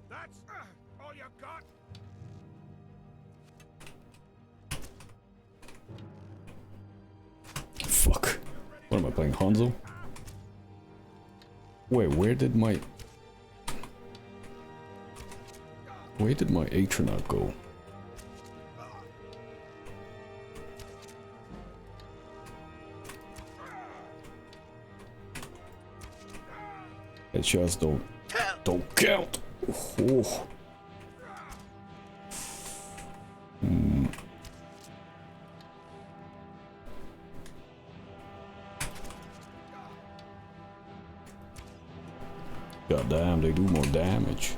That's all you got. Fuck. What am I playing, Hanzo? Wait, where did my Atronaut go? Headshots don't count. Oh. God damn, they do more damage.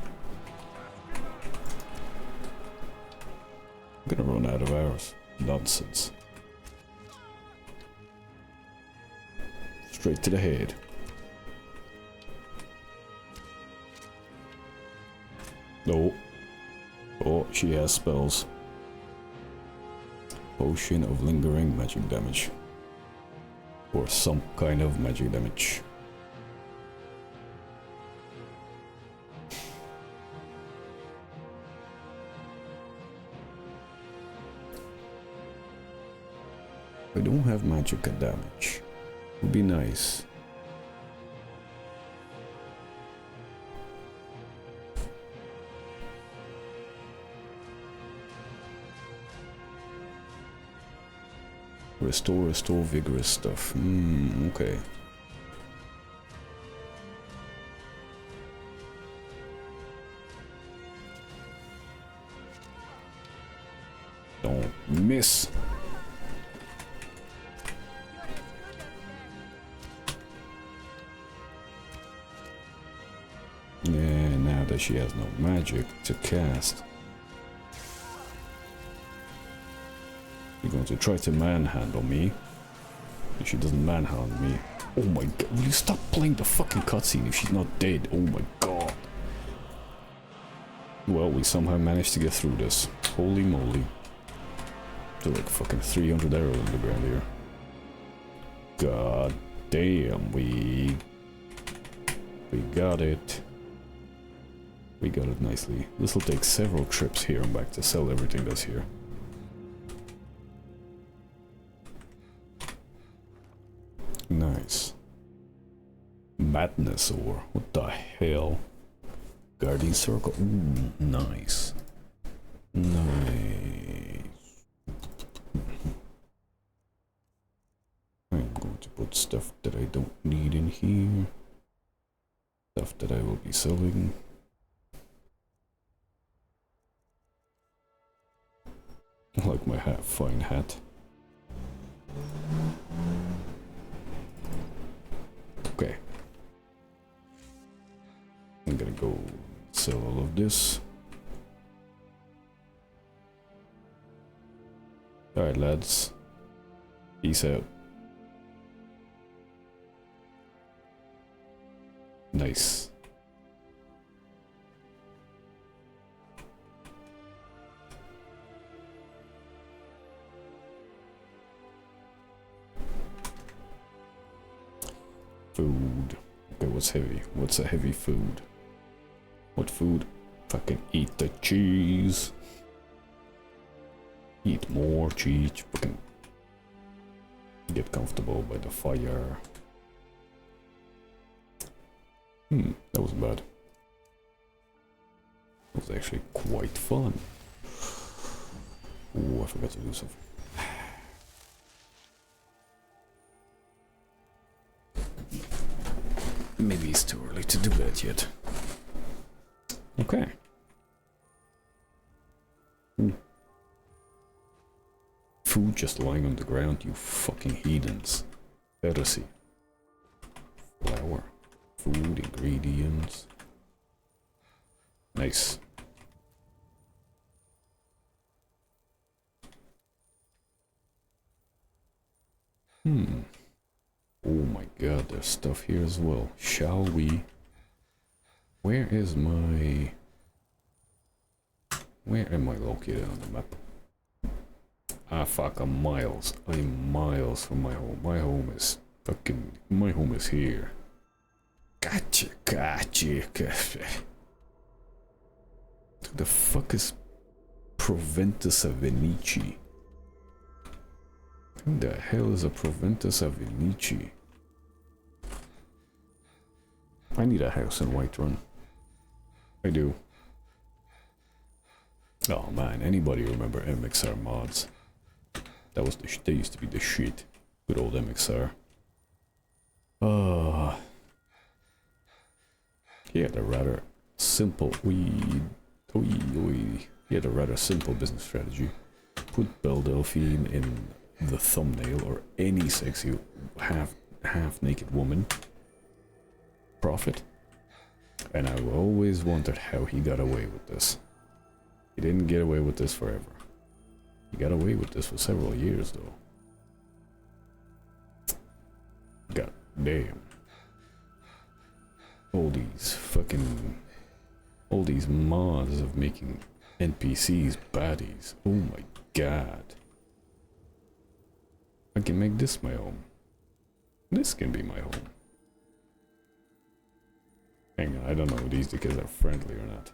I'm gonna run out of arrows. Nonsense. Straight to the head. No. Oh, she has spells. Potion of lingering magic damage. Or some kind of magic damage. I don't have magic damage. Would be nice. Restore vigorous stuff. Okay. Don't miss. Yeah, now that she has no magic to cast. You're going to try to manhandle me. If she doesn't manhandle me. Oh my god, will you stop playing the fucking cutscene if she's not dead? Oh my god. Well, we somehow managed to get through this. Holy moly. There's like fucking 300 arrows on the ground here. God damn, we got it. We got it nicely. This will take several trips here and back to sell everything that's here. Nice. Madness ore. What the hell? Guardian circle. Ooh, nice. Nice. I'm going to put stuff that I don't need in here. Stuff that I will be selling. I like my hat, fine hat. Okay. I'm gonna go sell all of this. Alright, lads. Peace out. Nice. Food. Okay, what's heavy? What's a heavy food? What food? Fucking eat the cheese. Eat more cheese. Fucking get comfortable by the fire. That wasn't bad. It was actually quite fun. Oh, I forgot to do something. Maybe it's too early to do that yet. Okay. Food just lying on the ground, you fucking heathens. Heresy. Flour. Food, ingredients. Nice. Oh my god, there's stuff here as well. Shall we? Where is my... Where am I located on the map? Ah fuck, I'm miles from my home. My home is fucking... My home is here. Gotcha. The fuck is Proventus Avenici? Who the hell is a Proventus Avenici? I need a house in Whiterun. I do. Oh man, anybody remember MXR mods? That was they used to be the shit. Good old MXR. He had a rather simple he had a rather simple business strategy. Put Belle Delphine in the thumbnail or any sexy half naked woman. Profit. And I always wondered how he got away with this. He didn't get away with this forever. He got away with this for several years though. God damn. All these mods of making NPCs baddies. Oh my god. I can make this my home. This can be my home. Hang on, I don't know if these dickheads are friendly or not.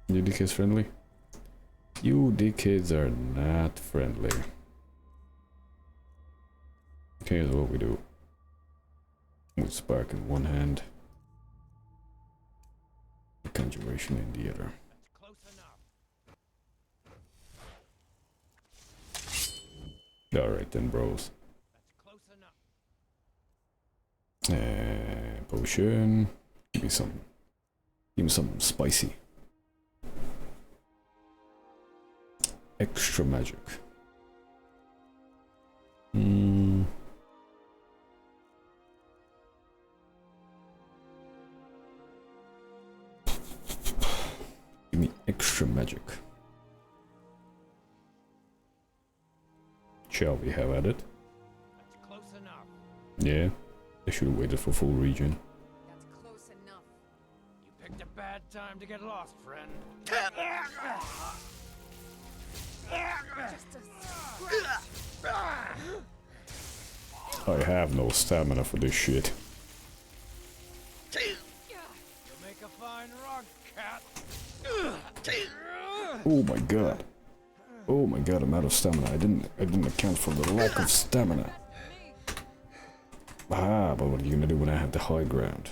You dickheads friendly? You dickheads are not friendly. Here's what we do. With spark in one hand. Conjuration in the other. Alright then, bros. Potion. Give me some spicy. Extra magic. Give me extra magic. Shall we have at it? That's close enough. Yeah, I should have waited for full regen. That's close enough. You picked a bad time. time to get lost, friend. I have no stamina for this shit. You'll make a fine rock cat. Oh my god. Oh my god, I'm out of stamina. I didn't account for the lack of stamina. Ah, but what are you gonna do when I have the high ground?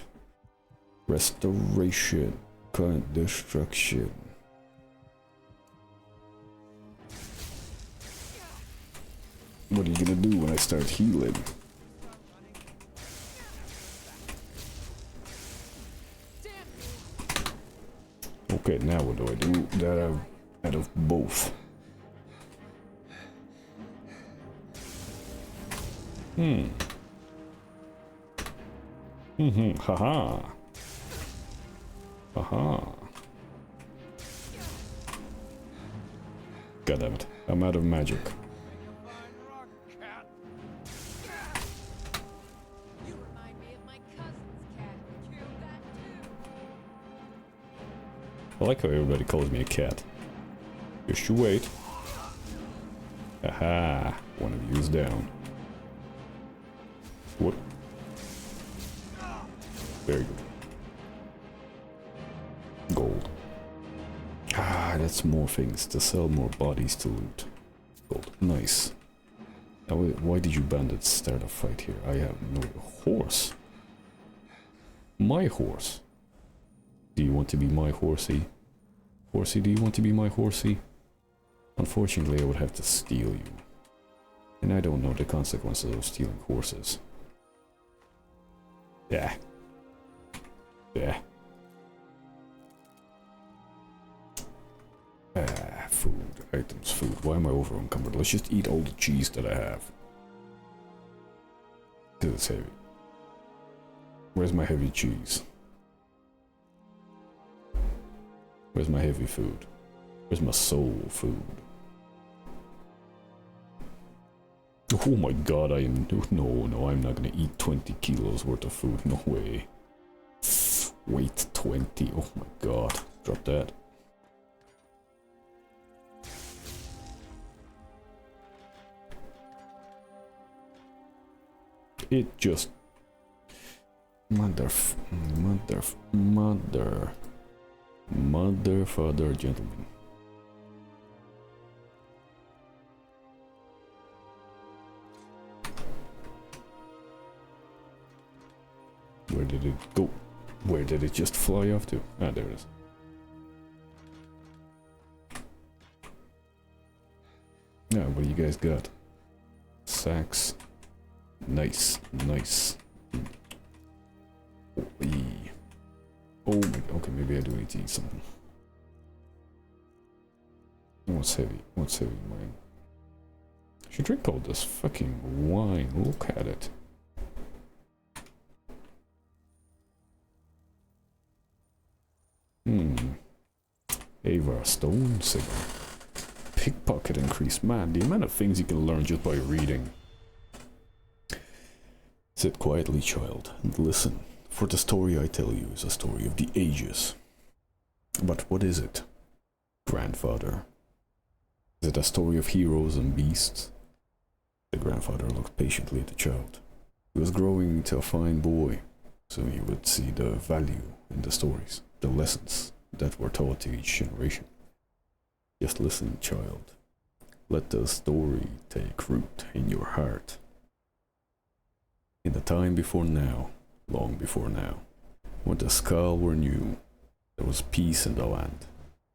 Restoration. Current destruction. What are you gonna do when I start healing? Okay, now what do I do? That out of both. Haha. Haha. God damn it. I'm out of magic. I like how everybody calls me a cat. Just you wait. Aha! One of you is down. What? Very good. Gold. Ah, that's more things to sell, more bodies to loot. Gold. Nice. Now, why did you bandits start a fight here? I have no horse. My horse. Do you want to be my horsey? Horsey, do you want to be my horsey? Unfortunately, I would have to steal you. And I don't know the consequences of stealing horses. Yeah. Yeah. Food. Items, food. Why am I over encumbered? Let's just eat all the cheese that I have. Because it's heavy. Where's my heavy cheese? Where's my heavy food? Where's my soul food? Oh my god, I am... No, I'm not gonna eat 20 kilos worth of food. No way. Weight 20. Oh my god. Drop that. It just... Mother, father, gentlemen. Where did it go? Where did it just fly off to? Ah, there it is. Now, what do you guys got? Sacks. Nice, nice. Oh my, okay, maybe I do need to eat something. What's heavy? What's heavy in mine? I should drink all this fucking wine. Look at it. Avar Stone Singer. Pickpocket increase. Man, the amount of things you can learn just by reading. Sit quietly, child, and listen. For the story I tell you is a story of the ages. But what is it, grandfather? Is it a story of heroes and beasts? The grandfather looked patiently at the child. He was growing into a fine boy, so he would see the value in the stories, the lessons that were taught to each generation. Just listen, child. Let the story take root in your heart. In the time before now, long before now, when the Skaal were new, there was peace in the land.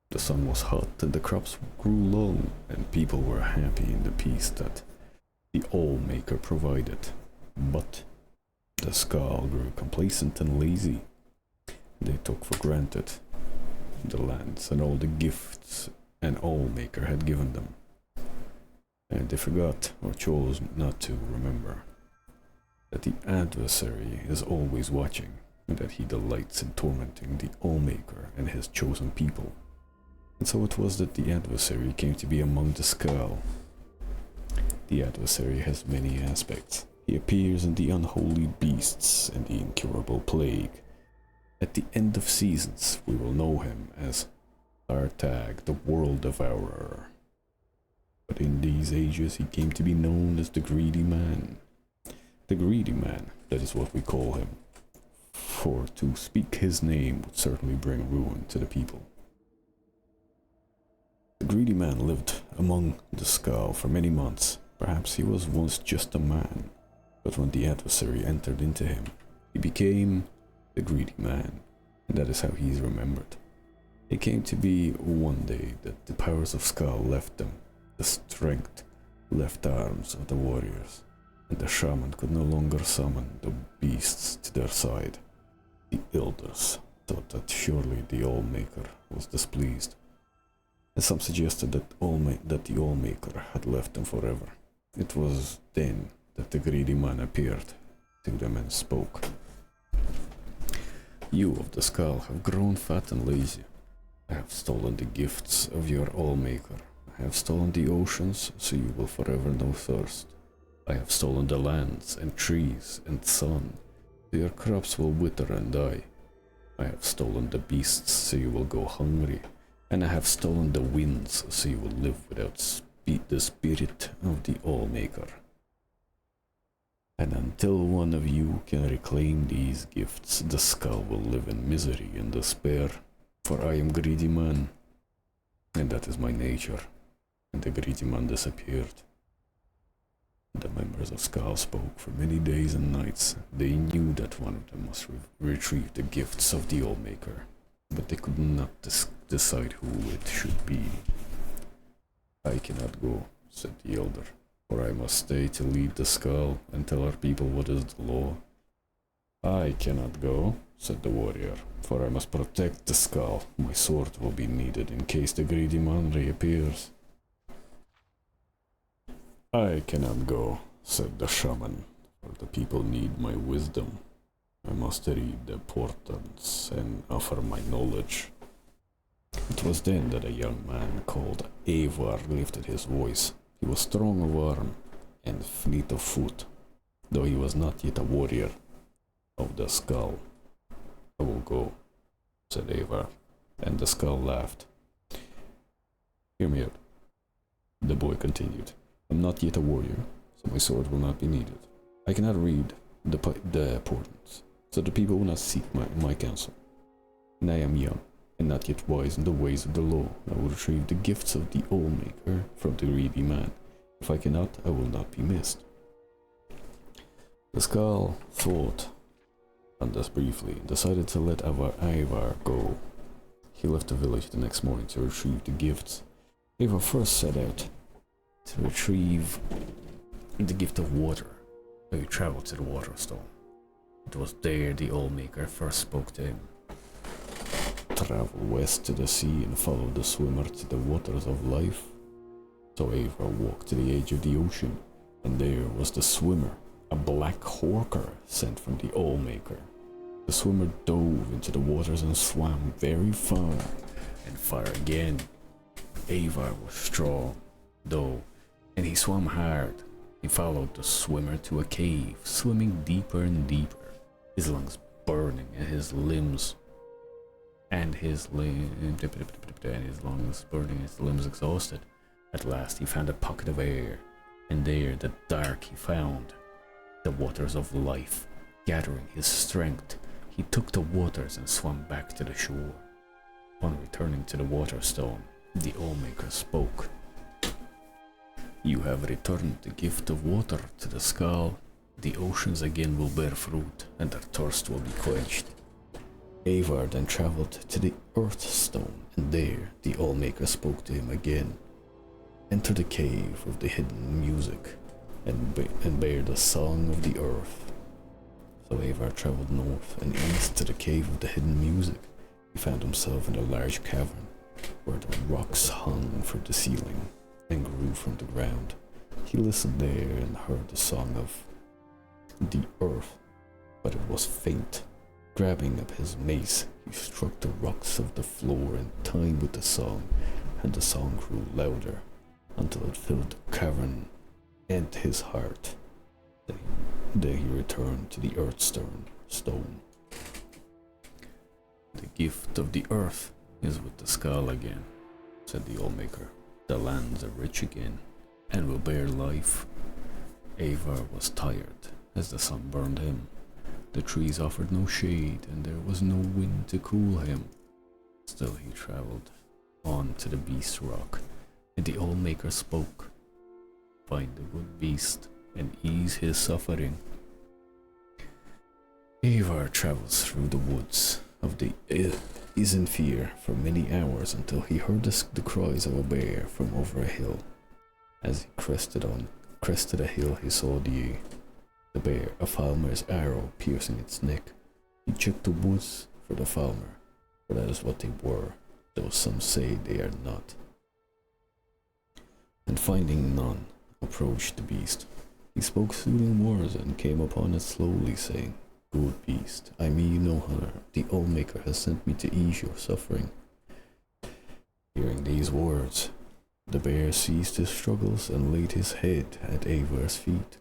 The sun was hot and the crops grew long, and people were happy in the peace that the All-Maker provided. But the Skaal grew complacent and lazy. They took for granted the lands and all the gifts an All-Maker had given them. And they forgot or chose not to remember that the adversary is always watching, and that he delights in tormenting the All-Maker and his chosen people. And so it was that the adversary came to be among the Skaal. The adversary has many aspects. He appears in the unholy beasts and the incurable plague, At the end of seasons, we will know him as Artag, the World Devourer. But in these ages, he came to be known as the Greedy Man. The Greedy Man, that is what we call him. For to speak his name would certainly bring ruin to the people. The Greedy Man lived among the Skull for many months. Perhaps he was once just a man, but when the adversary entered into him, he became the Greedy Man, and that is how he is remembered. It came to be one day that the powers of Skull left them, the strength left the arms of the warriors, and the shaman could no longer summon the beasts to their side. The elders thought that surely the Allmaker was displeased, and some suggested that the Allmaker had left them forever. It was then that the Greedy Man appeared to them and spoke. You of the Skull have grown fat and lazy. I have stolen the gifts of your Allmaker. I have stolen the oceans, so you will forever know thirst. I have stolen the lands and trees and sun, so your crops will wither and die. I have stolen the beasts, so you will go hungry, and I have stolen the winds, so you will live without the spirit of the Allmaker. And until one of you can reclaim these gifts, the Skull will live in misery and despair. For I am Greedy Man, and that is my nature. And the Greedy Man disappeared. The members of Skull spoke for many days and nights. They knew that one of them must retrieve the gifts of the Allmaker, but they could not decide who it should be. I cannot go, said the elder, for I must stay to lead the Skull and tell our people what is the law. I cannot go, said the warrior, for I must protect the Skull. My sword will be needed in case the Greedy Man reappears. I cannot go, said the shaman, for the people need my wisdom. I must read the portents and offer my knowledge. It was then that a young man called Eivor lifted his voice. He was strong of arm and fleet of foot, though he was not yet a warrior of the Skull. I will go, said Eivor, and the Skull laughed. Hear me out, the boy continued. I'm not yet a warrior, so my sword will not be needed. I cannot read the portents, so the people will not seek my counsel. And I am young, and not yet wise in the ways of the law. I will retrieve the gifts of the Allmaker from the Greedy Man. If I cannot, I will not be missed. The Skull thought on this briefly and decided to let Eivor go. He left the village the next morning to retrieve the gifts. Eivor first set out to retrieve the gift of water. So he traveled to the Waterstone. It was there the Allmaker first spoke to him. Travel west to the sea and follow the swimmer to the waters of life. So Eivor walked to the edge of the ocean, and there was the swimmer, a black horker sent from the Allmaker. The swimmer dove into the waters and swam very far, and far again. Eivor was strong, though, and he swam hard. He followed the swimmer to a cave, swimming deeper and deeper, his lungs burning and his limbs burning, his limbs exhausted. At last he found a pocket of air, and there in the dark he found the waters of life. Gathering his strength, he took the waters and swam back to the shore. Upon returning to the Waterstone, the Allmaker spoke. You have returned the gift of water to the Skull. The oceans again will bear fruit, and their thirst will be quenched. Eivor then traveled to the Earthstone, and there the Allmaker spoke to him again. Enter the cave of the hidden music, and bear the song of the earth. So Eivor traveled north and east to the cave of the hidden music. He found himself in a large cavern, where the rocks hung from the ceiling and grew from the ground. He listened there and heard the song of the earth, but it was faint. Grabbing up his mace, he struck the rocks of the floor in time with the song, and the song grew louder until it filled the cavern and his heart. Then he returned to the Earthstone. The gift of the earth is with the skull again, said the Old Maker. The lands are rich again, and will bear life. Eivor was tired as the sun burned him. The trees offered no shade, and there was no wind to cool him. Still he travelled on to the Beast Rock, and the Old Maker spoke. Find the good beast, and ease his suffering. Eivor travels through the woods of the Isenfir for many hours until he heard the cries of a bear from over a hill. As he crested a hill, he saw the bear, a Falmer's arrow piercing its neck. He checked the woods for the Falmer, for that is what they were, though some say they are not. And finding none, approached the beast. He spoke soothing words and came upon it slowly, saying, Good beast, I mean you no harm. The Old Maker has sent me to ease your suffering. Hearing these words, the bear ceased his struggles and laid his head at Eivor's feet.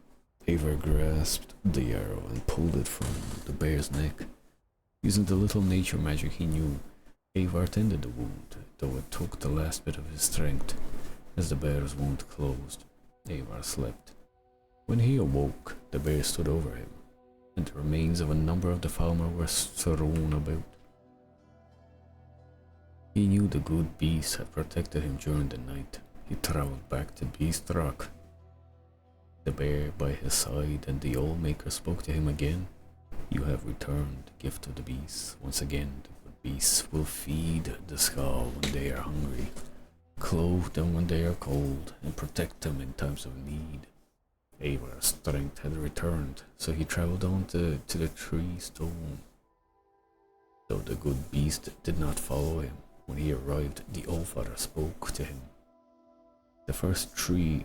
Eivor grasped the arrow and pulled it from the bear's neck. Using the little nature magic he knew, Eivor tended the wound, though it took the last bit of his strength. As the bear's wound closed, Eivor slept. When he awoke, the bear stood over him, and the remains of a number of the Falmer were strewn about. He knew the good beast had protected him during the night. He travelled back to Beast Rock, the bear by his side, and the Old Maker spoke to him again. You have returned, gift of the beasts. Once again, the good beasts will feed the skull when they are hungry, clothe them when they are cold, and protect them in times of need. Eivor's strength had returned, so he travelled on to the tree stone. Though the good beast did not follow him, when he arrived, the Allfather spoke to him. The first trees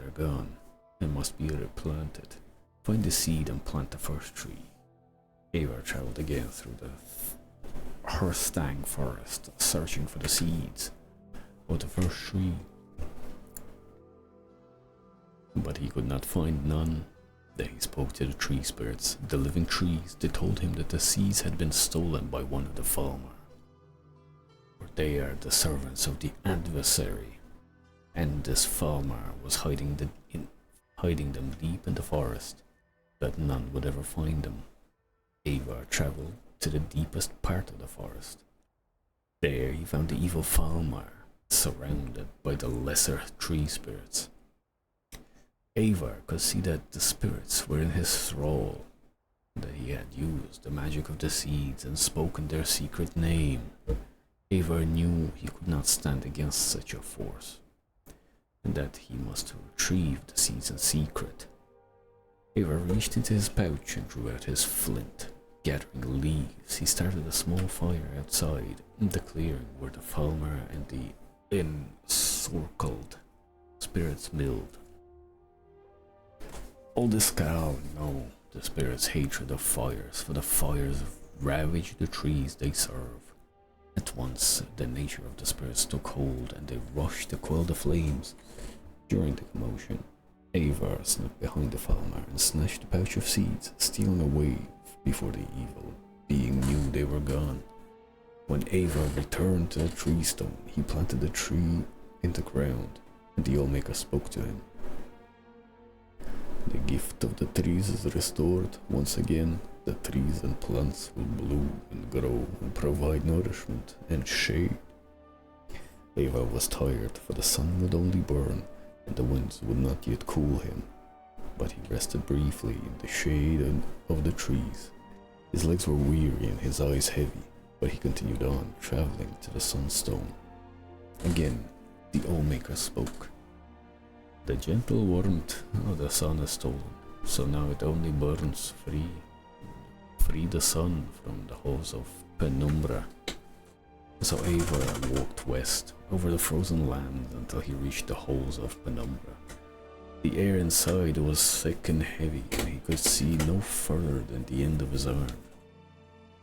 are gone and must be replanted. Find the seed and plant the first tree. Eivor travelled again through the Herstang forest, searching for the seeds of the first tree. But he could not find none. Then he spoke to the tree spirits, the living trees. They told him that the seeds had been stolen by one of the Falmer. For they are the servants of the adversary, and this Falmer was hiding them deep in the forest, that none would ever find them. Eivor travelled to the deepest part of the forest. There he found the evil Falmer, surrounded by the lesser tree spirits. Eivor could see that the spirits were in his thrall, that he had used the magic of the seeds and spoken their secret name. Eivor knew he could not stand against such a force, and that he must retrieve the seeds in secret. Eivor reached into his pouch and drew out his flint. Gathering leaves, he started a small fire outside in the clearing where the Falmer and the encircled spirits milled. All the Skal know the spirits' hatred of fires, for the fires ravage the trees they serve. At once, the nature of the spirits took hold, and they rushed to quell the flames. During the commotion, Eivor snuck behind the Falmer and snatched the pouch of seeds, stealing away before the evil being knew they were gone. When Eivor returned to the tree stone, he planted the tree in the ground, and the Old Maker spoke to him. The gift of the trees is restored. Once again, the trees and plants will bloom and grow and provide nourishment and shade. Eivor was tired, for the sun would only burn, and the winds would not yet cool him. But he rested briefly in the shade of the trees. His legs were weary and his eyes heavy, but he continued on, traveling to the Sunstone. Again, the Old Maker spoke. The gentle warmth of the sun is stolen, so now it only burns free. Free the sun from the halls of Penumbra. So Eivor walked west, over the frozen land, until he reached the halls of Penumbra. The air inside was thick and heavy, and he could see no further than the end of his arm.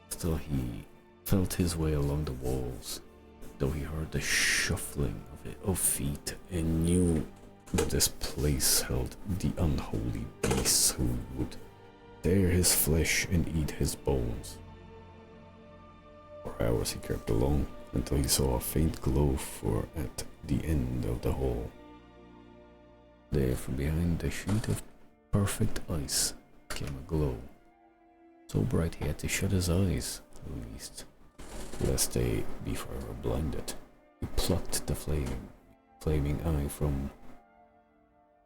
Still he felt his way along the walls, though he heard the shuffling of feet, and knew that this place held the unholy beasts who would tear his flesh and eat his bones. For hours he crept along until he saw a faint glow at the end of the hall. There, from behind a sheet of perfect ice, came a glow. So bright he had to shut his eyes, at least, lest they be forever blinded. He plucked the flaming eye from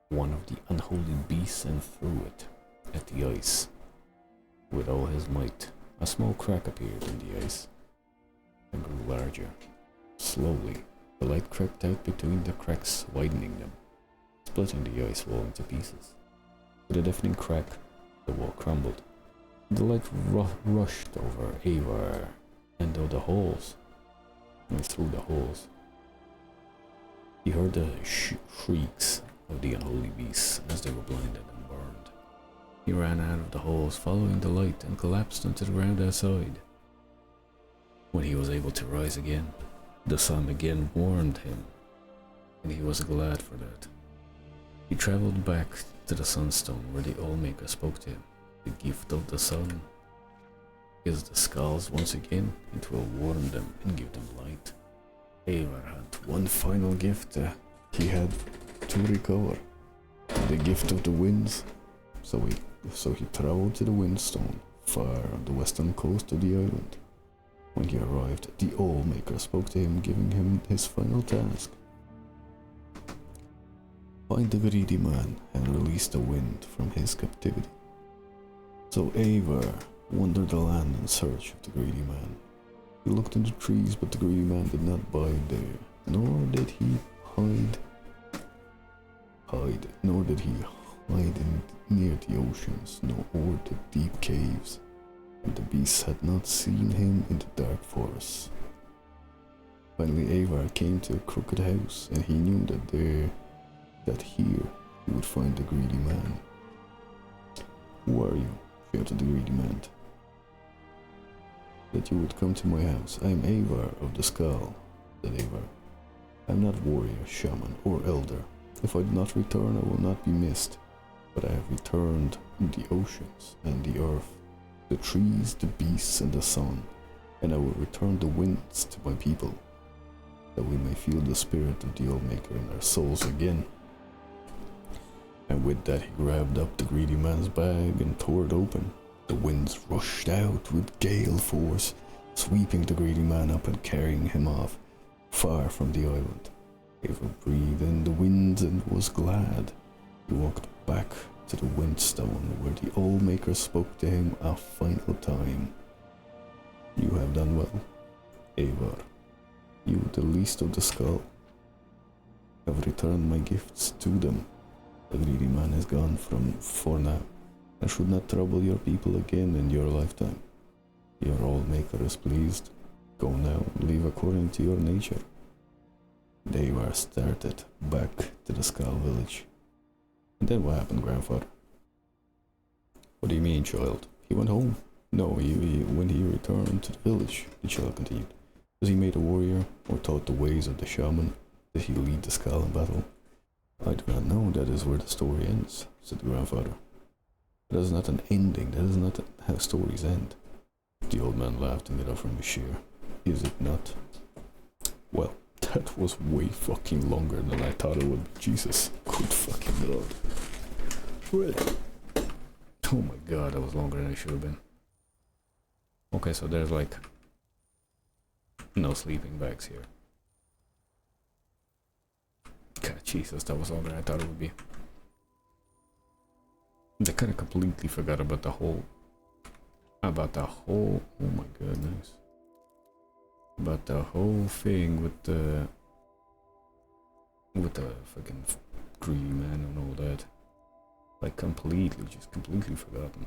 one of the unholy beasts and threw it at the ice. With all his might, a small crack appeared in the ice and grew larger. Slowly, the light crept out between the cracks, widening them, splitting the ice wall into pieces. With a deafening crack, the wall crumbled. The light rushed over Eivor and through the holes. He heard the shrieks of the unholy beasts as they were blinded and burned. He ran out of the holes, following the light, and collapsed onto the ground outside. When he was able to rise again, the sun again warmed him, and he was glad for that. He traveled back to the Sunstone where the Allmaker spoke to him. The gift of the sun is the skulls once again. It will warm them and give them light. Eivor had one final gift he had to recover, the gift of the winds. So he traveled to the Windstone, far on the western coast of the island. When he arrived, the Allmaker spoke to him, giving him his final task. Find the greedy man and release the wind from his captivity. So Eivor wandered the land in search of the greedy man. He looked in the trees, but the greedy man did not bide there, nor did he hide near the oceans, nor the deep caves, and the beasts had not seen him in the dark forests. Finally Eivor came to a crooked house, and he knew that here he would find the greedy man. Who are you? Shouted the greedy man. That you would come to my house. I am Eivor of the Skull, said Eivor. I am not warrior, shaman, or elder. If I do not return, I will not be missed. But I have returned the oceans and the earth, the trees, the beasts, and the sun, and I will return the winds to my people, that we may feel the spirit of the Allmaker in our souls again. And with that he grabbed up the greedy man's bag and tore it open. The winds rushed out with gale force, sweeping the greedy man up and carrying him off, far from the island. Eivor breathed in the winds and was glad. He walked back to the Windstone, where the Allmaker spoke to him a final time. You have done well, Eivor. You, the least of the Skull, have returned my gifts to them. The greedy man is gone for now, and should not trouble your people again in your lifetime. Your Allmaker is pleased. Go now, live according to your nature. They were started back to the Skull Village. And then what happened, grandfather? What do you mean, child? He went home. No, when he returned to the village, the child continued. Was he made a warrior, or taught the ways of the shaman? Did he lead the Skull in battle? I do not know. That is where the story ends, said the grandfather. That is not an ending. That is not how stories end. The old man laughed and got up from his chair. Is it not? Well, that was way fucking longer than I thought it would be. Jesus. Good fucking god. Well. Oh my god, that was longer than it should have been. Okay, so there's like no sleeping bags here. God, Jesus, that was longer than I thought it would be. They kind of completely forgot about the whole... oh my goodness. About the whole thing with the fucking greedy man and all that. Like just completely forgotten.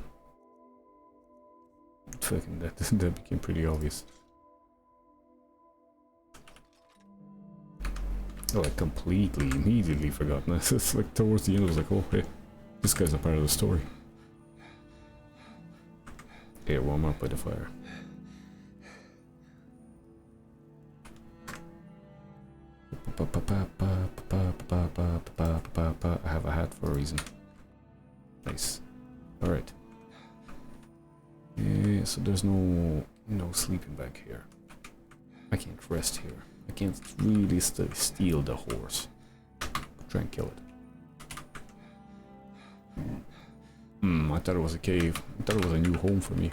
Fucking that became pretty obvious. Like completely, immediately forgotten. It's like towards the end I was like, oh hey, this guy's a part of the story. Okay, warm up by the fire. I have a hat for a reason. Nice. Alright. Yeah, so there's no sleeping bag here. I can't rest here. I can't really steal the horse. Try and kill it. I thought it was a cave. I thought it was a new home for me.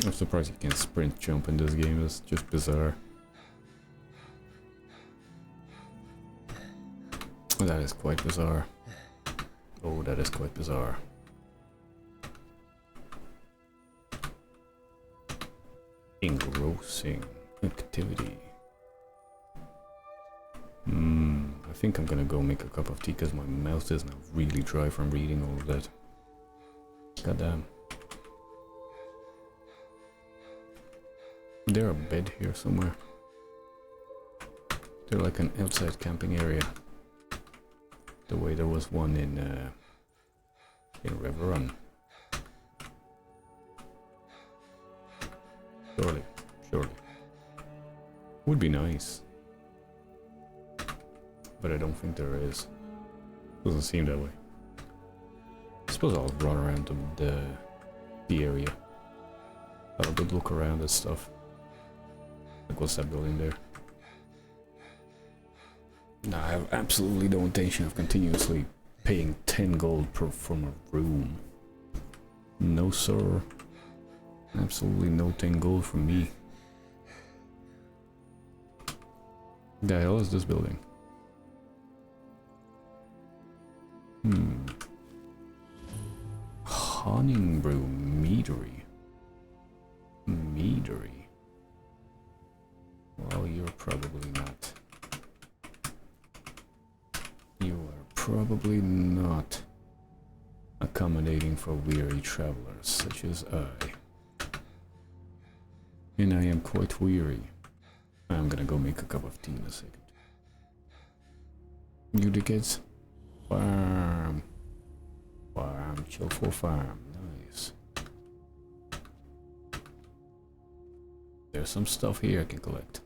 I'm surprised you can sprint jump in this game. It's just bizarre. That is quite bizarre. Oh, that is quite bizarre. Engrossing activity. I think I'm gonna go make a cup of tea because my mouth is now really dry from reading all of that. Goddamn. Is there a bed here somewhere? They're like an outside camping area. The way there was one in River Run. Surely. Would be nice. But I don't think there is. Doesn't seem that way. I suppose I'll run around the area. Have a good look around and stuff. Like, what's that building there? No, I have absolutely no intention of continuously paying 10 gold from a room. No, sir. Absolutely no 10 gold from me. The hell is this building? Honningbrew Meadery. Meadery. Well, you're probably not. You are probably not accommodating for weary travelers such as I. And I am quite weary. I'm gonna go make a cup of tea in a second. You the kids? Farm. Farm. Chill for farm. Nice. There's some stuff here I can collect.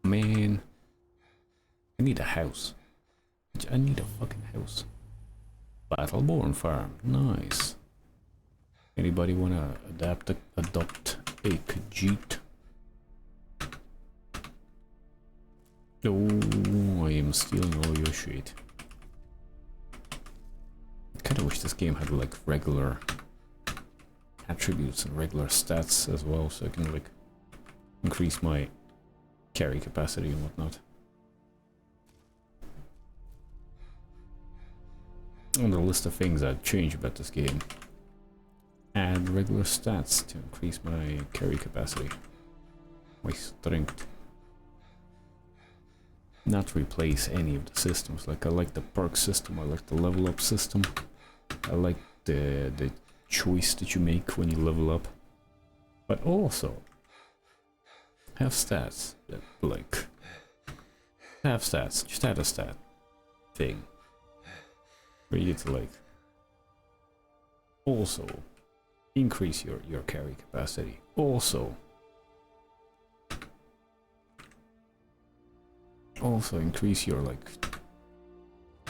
Man. I need a house. I need a fucking house. Battleborn Farm. Nice. Anybody wanna adopt a Khajiit? Oh, I am stealing all your shit. I kinda wish this game had like regular attributes and regular stats as well, so I can like increase my carry capacity and whatnot. On the list of things I'd change about this game. Add regular stats to increase my carry capacity. My strength. Not replace any of the systems. Like, I like the perk system, I like the level up system. I like the choice that you make when you level up. But also have stats that like have stats. Just add a stat thing. Where you get to like also increase your carry capacity. Also increase your like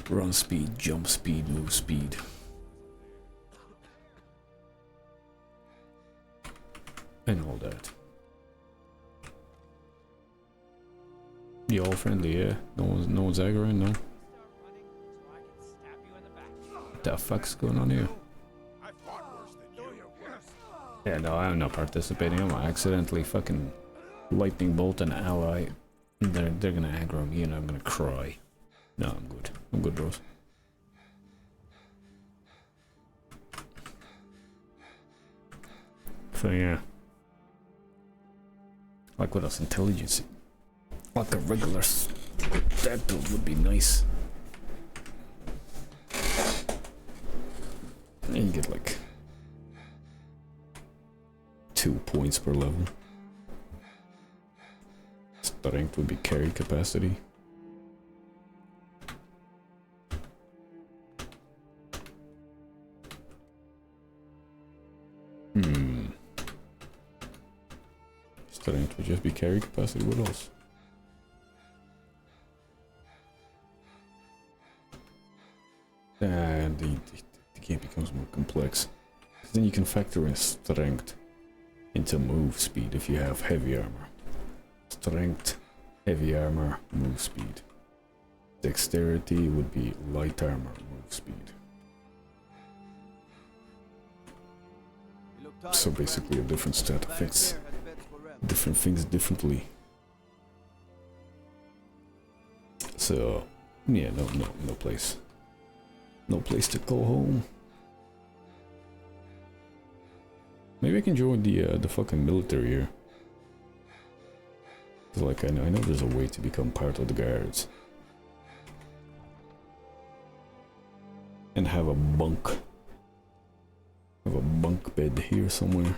run speed, jump speed, move speed. And all that. You all friendly, yeah? No one's aggroing, no? What the fuck's going on here? Yeah, no, I'm not participating. I'm accidentally fucking lightning bolt an ally. They're gonna aggro me and I'm gonna cry. No, I'm good. I'm good, bros. So yeah. Like with us intelligence. Like a regular stat build would be nice. And you get like 2 points per level. Strength would be carry capacity. Strength would just be carry capacity. What else? The game becomes more complex. Then you can factor in strength into move speed if you have heavy armor. Strength, heavy armor, move speed. Dexterity would be light armor, move speed. So basically a different stat affects different things differently. So yeah, no place. No place to go home. Maybe I can join the fucking military here. Cause like I know there's a way to become part of the guards. And have a bunk. Have a bunk bed here somewhere.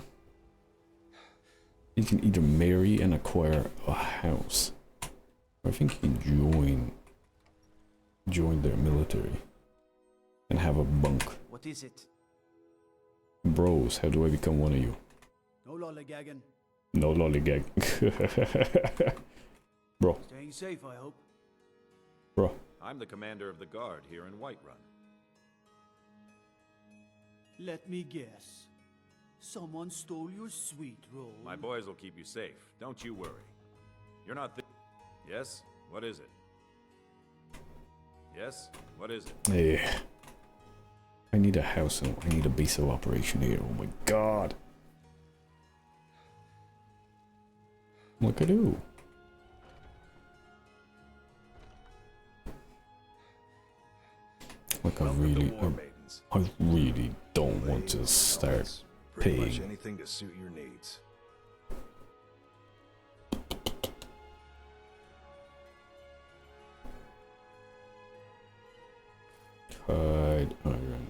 You can either marry and acquire a house. Or I think you can join their military. And have a bunk. What is it? Bros, how do I become one of you? No lollygagging. No lollygag. Bro. Staying safe, I hope. Bro. I'm the commander of the guard here in Whiterun. Let me guess. Someone stole your sweet roll. My boys will keep you safe. Don't you worry. You're not Yes? What is it? Yes? What is it? Yeah. I need a house. I need a base of operation here. Oh my god. Look, I do. Like I really don't want to start Pretty much paying. anything to suit your needs. Hide, iron.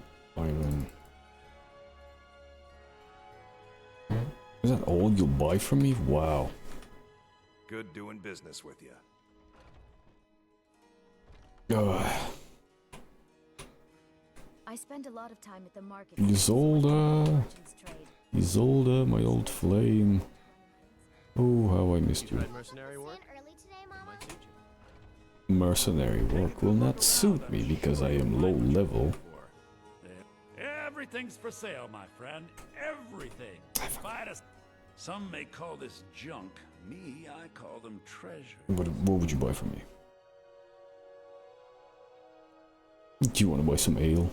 Is that all you'll buy from me? Wow. Good doing business with you. I spend a lot of time at the market. Isolda, my old flame. Oh, how I missed you. Mercenary work? Mercenary work will not suit me because I am low level. Everything's for sale, my friend. Everything. Some may call this junk. Me, I call them treasure. What would you buy from me? Do you want to buy some ale?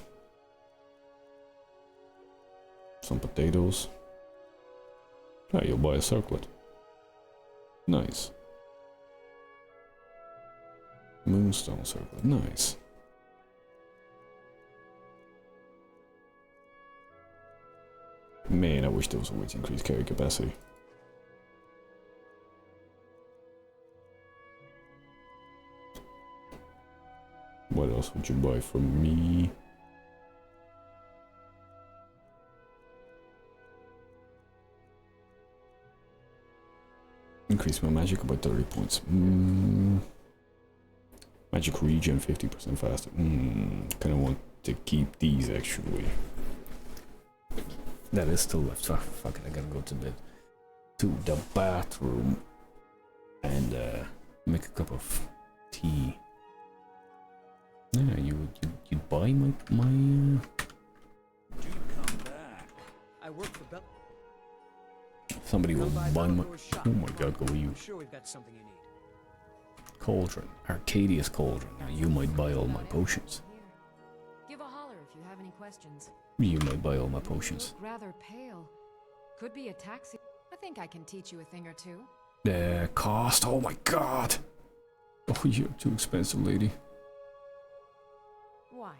Some potatoes? Ah, you'll buy a circlet. Nice. Moonstone circlet. Nice. Man, I wish there was a way to increase carry capacity. What else would you buy from me? Increase my magic by 30 points. Magic regen 50% faster. Kinda want to keep these actually. That is still left. Oh, fuck it, I gotta go to the bathroom and make a cup of tea. Yeah, you'd buy my You come back. I work for Bell. Somebody will buy my. Oh my god, go you. I'm sure we've got something you need. Cauldron, Arcadius Cauldron. Now you might buy all my potions. Give a holler if you have any questions. You might buy all my potions. You look rather pale. Could be a taxi. I think I can teach you a thing or two. The cost. Oh my god. Oh, you're too expensive, lady. Why?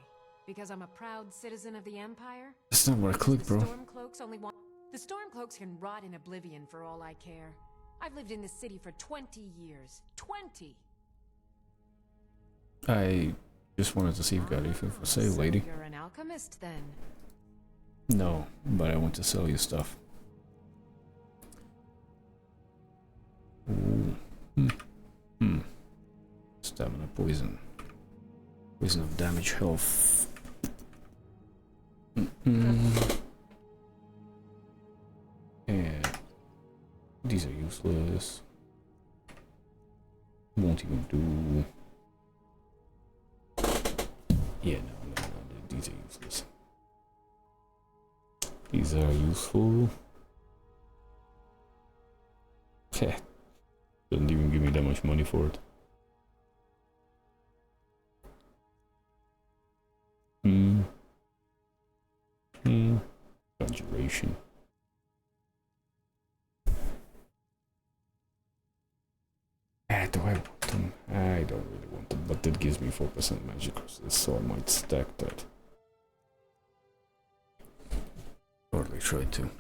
Because I'm a proud citizen of the Empire? That's not what I clicked, bro. Stormcloaks only want. The Stormcloaks can rot in oblivion for all I care. I've lived in this city for 20 years. 20! I just wanted to see if you got anything for sale, lady. You're an alchemist, then? No, but I want to sell you stuff. Ooh. Stamina, poison. Poison of damage, health. And these are useless. Won't even do. Yeah, no, these are useless. These are useful. Doesn't even give me that much money for it. Conjuration. Do I want them? I don't really want them, but it gives me 4% magic resist, so I might stack that. Or at least try to.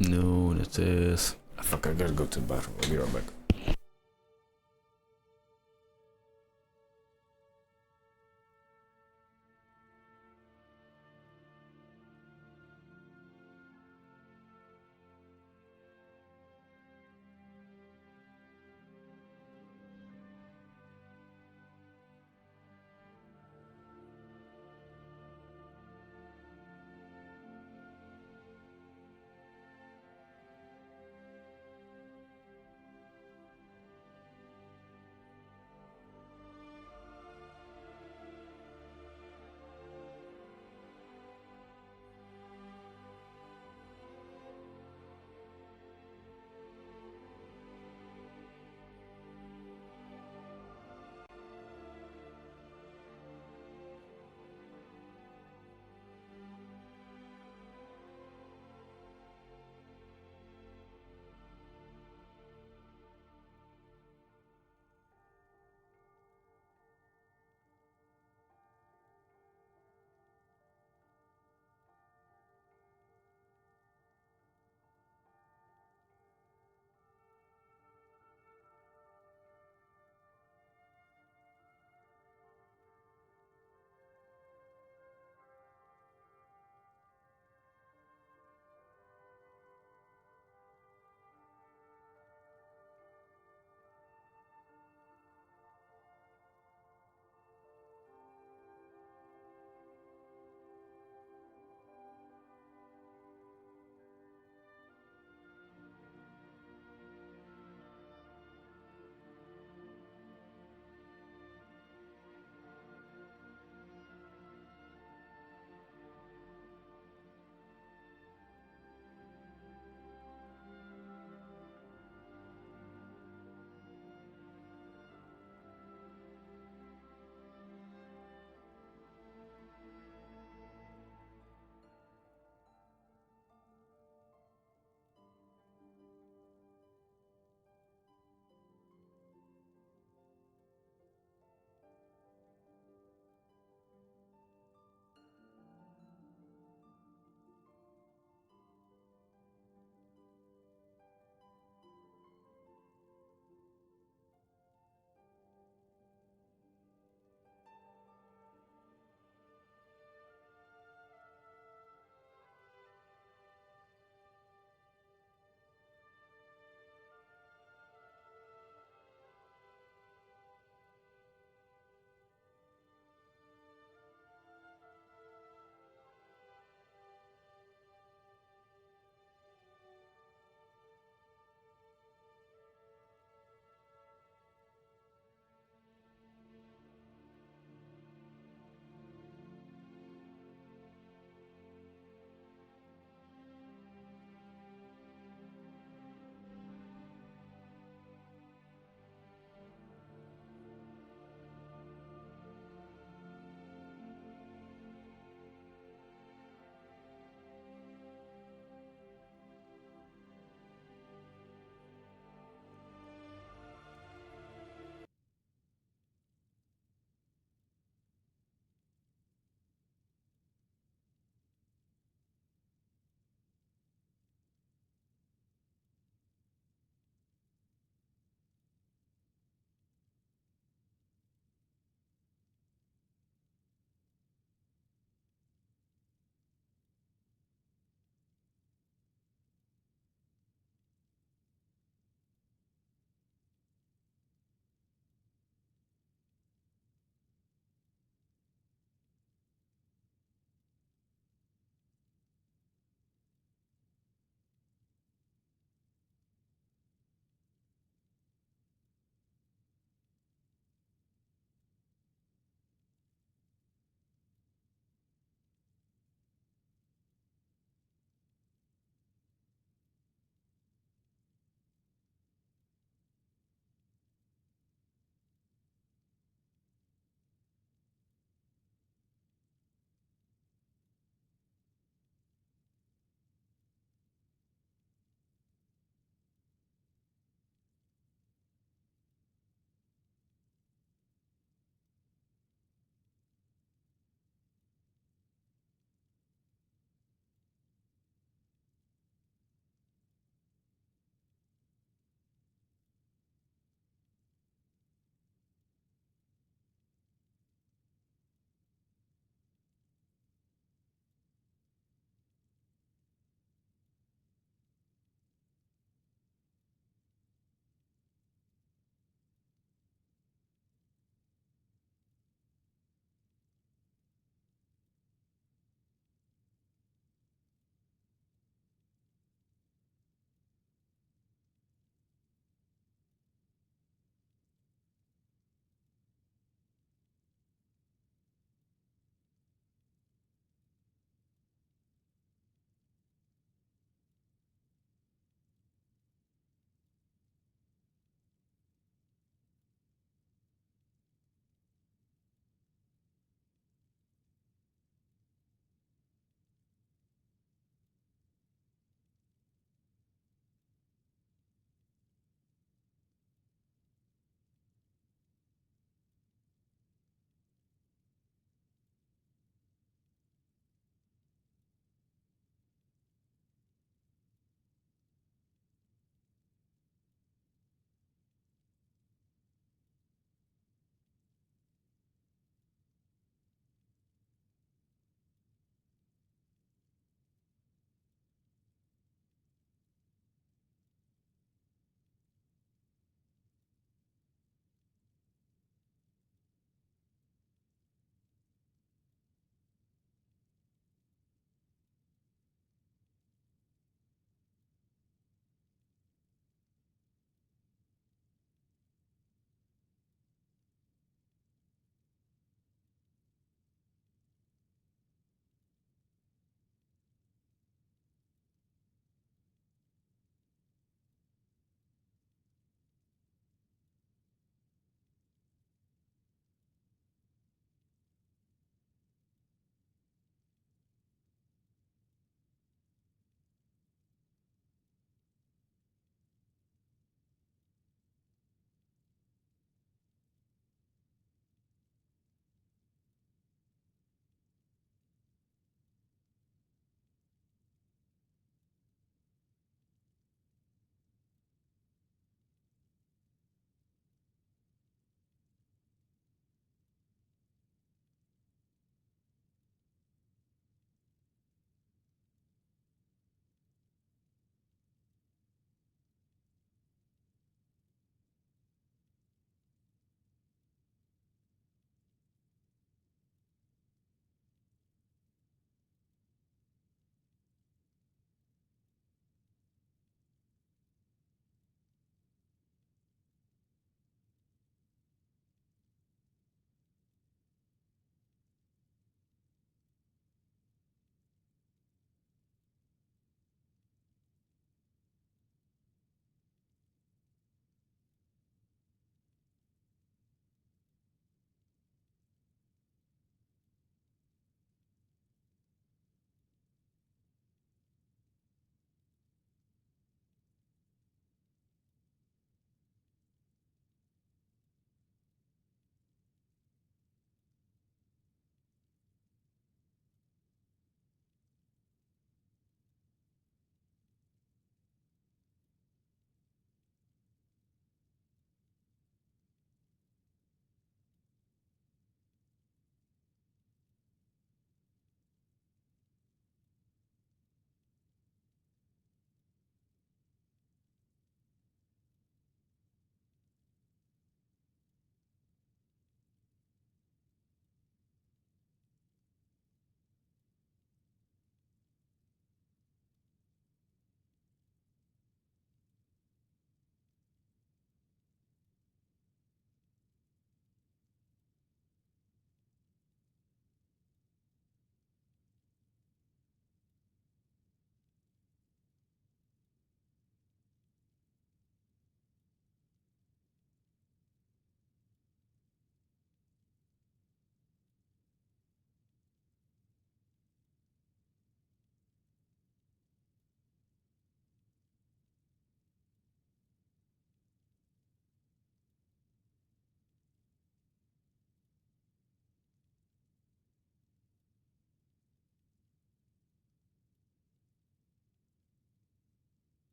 No, that is... Fuck, I gotta go to the bathroom. I'll be right back.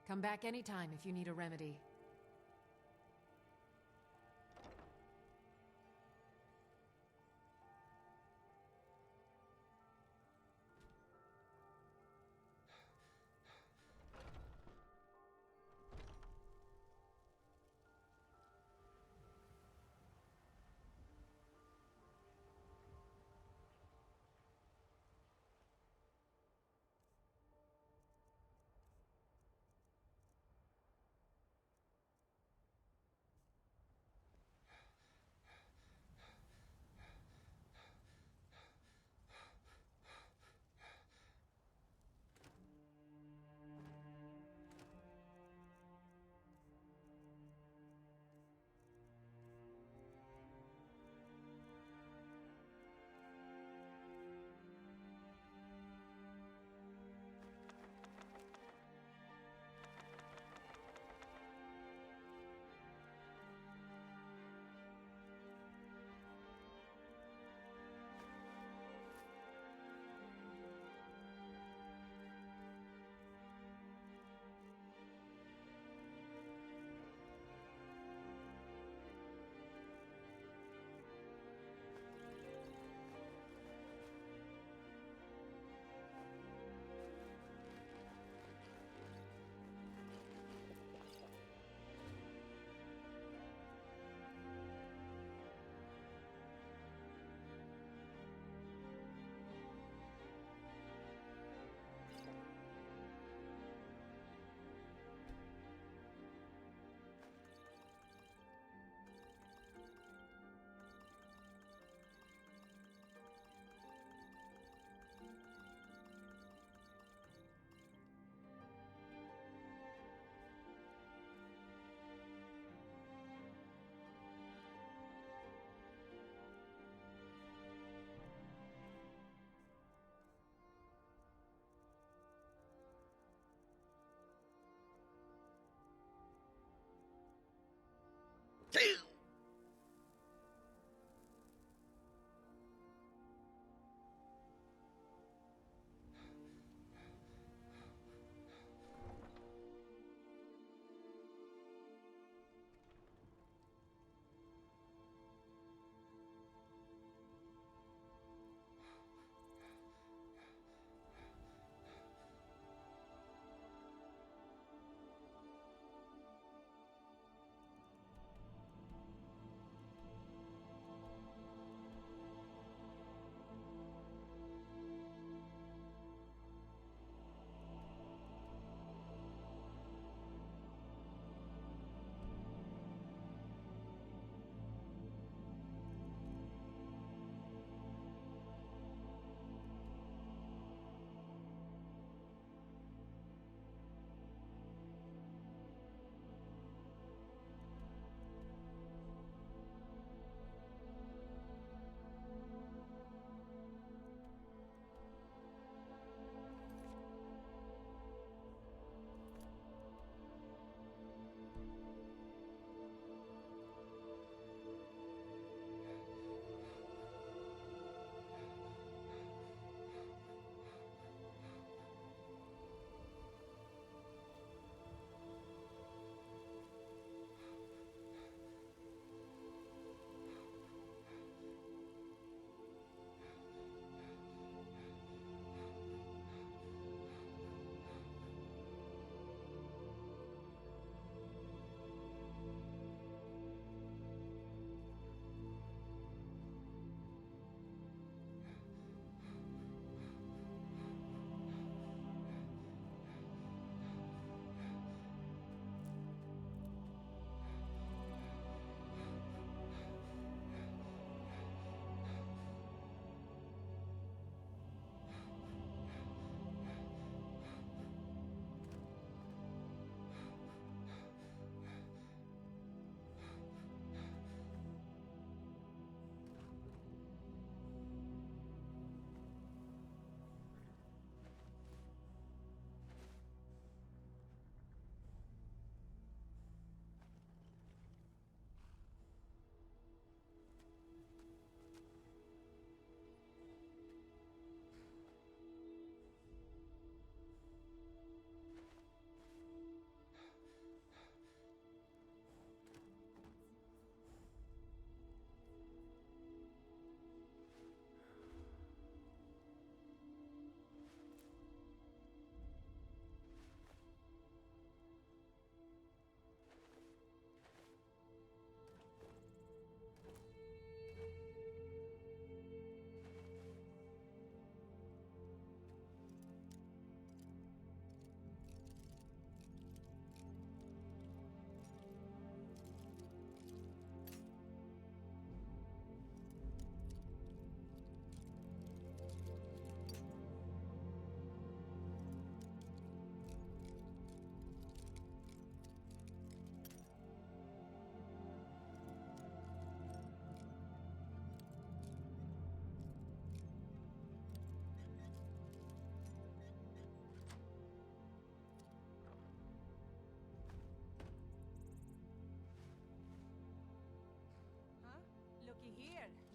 Come back anytime if you need a remedy.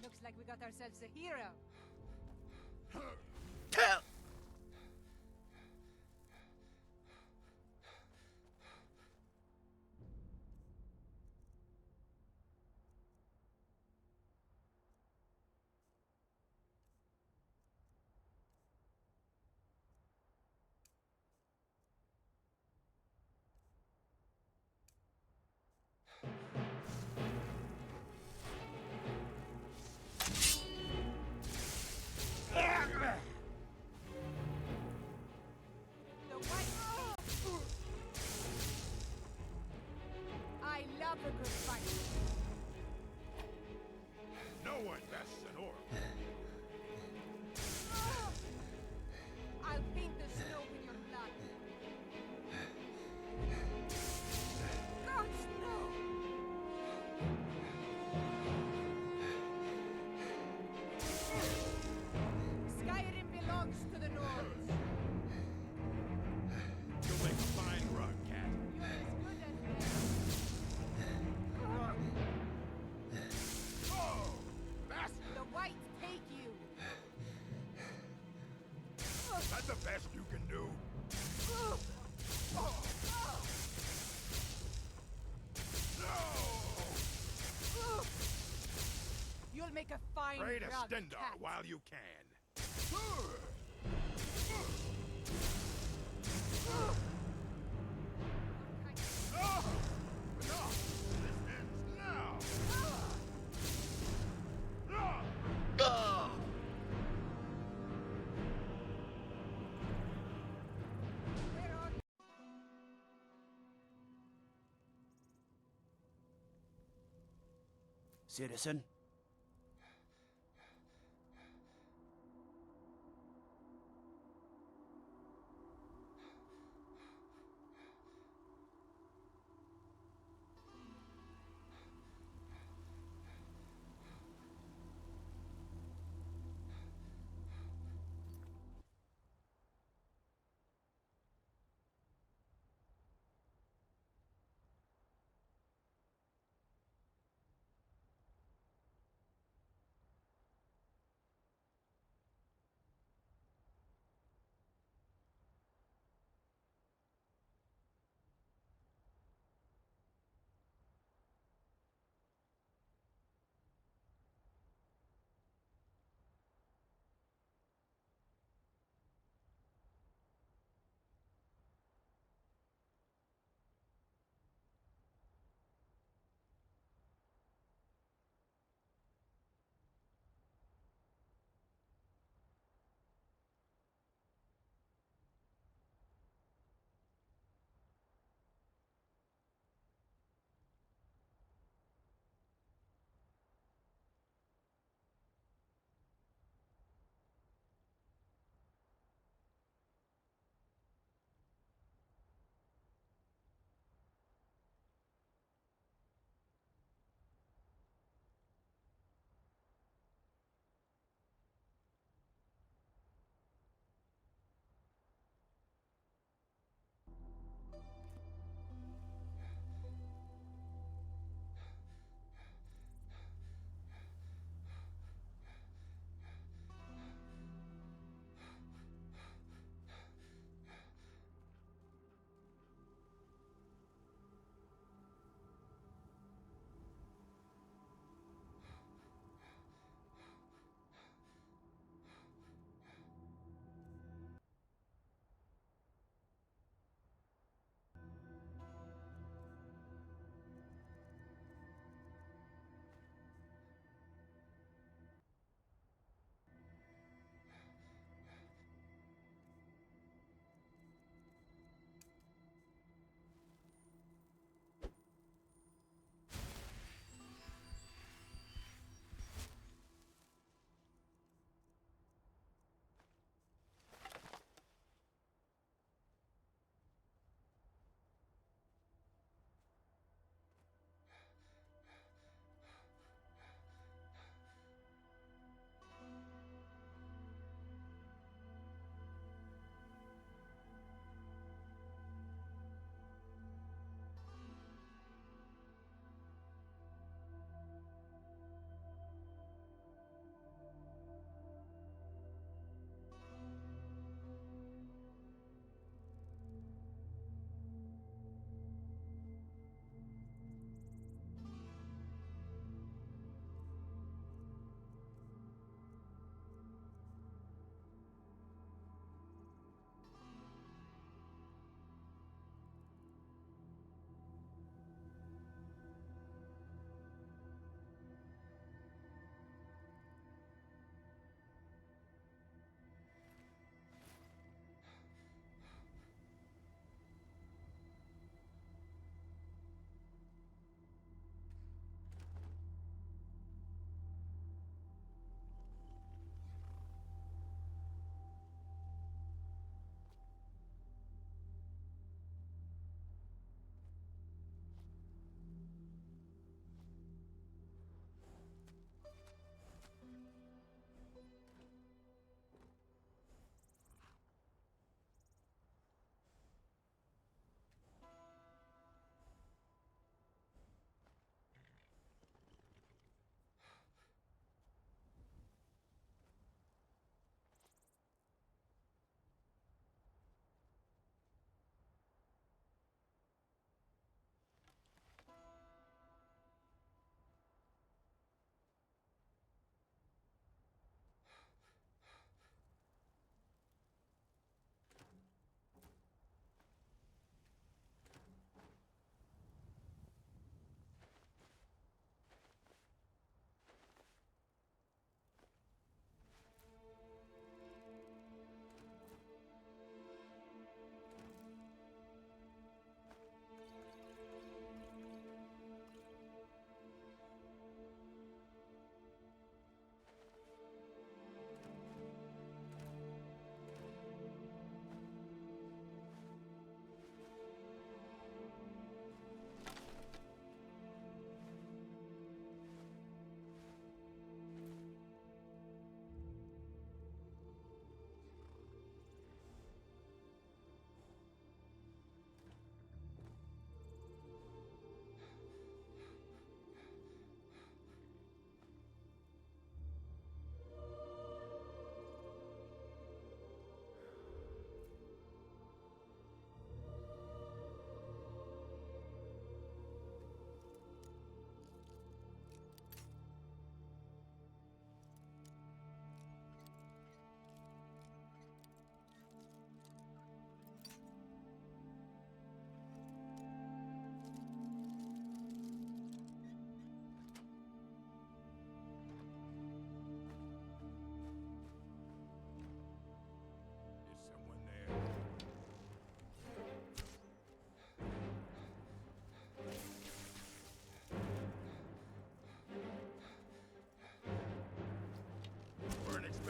Looks like we got ourselves a hero. I love a good fight. No one bests an orc. I'll paint the snow with your blood. God's no! Skyrim belongs to the Nords. You'll make a fine rug, cat. You're as good as them. Oh! Bastard! The Whites take you. That's the best you can do. You'll make a fine Pray to rug, Stendarr cat. while you can. No! This ends now! Citizen?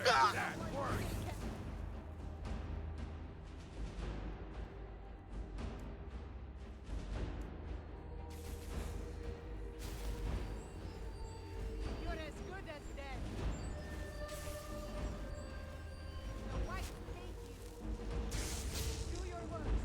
That worked. You're as good as dead. The white hate you. Do your worst.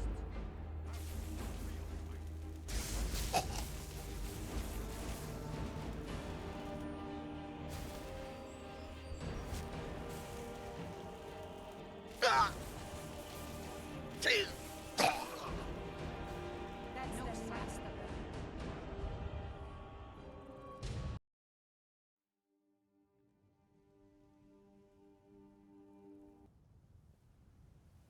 Jeez.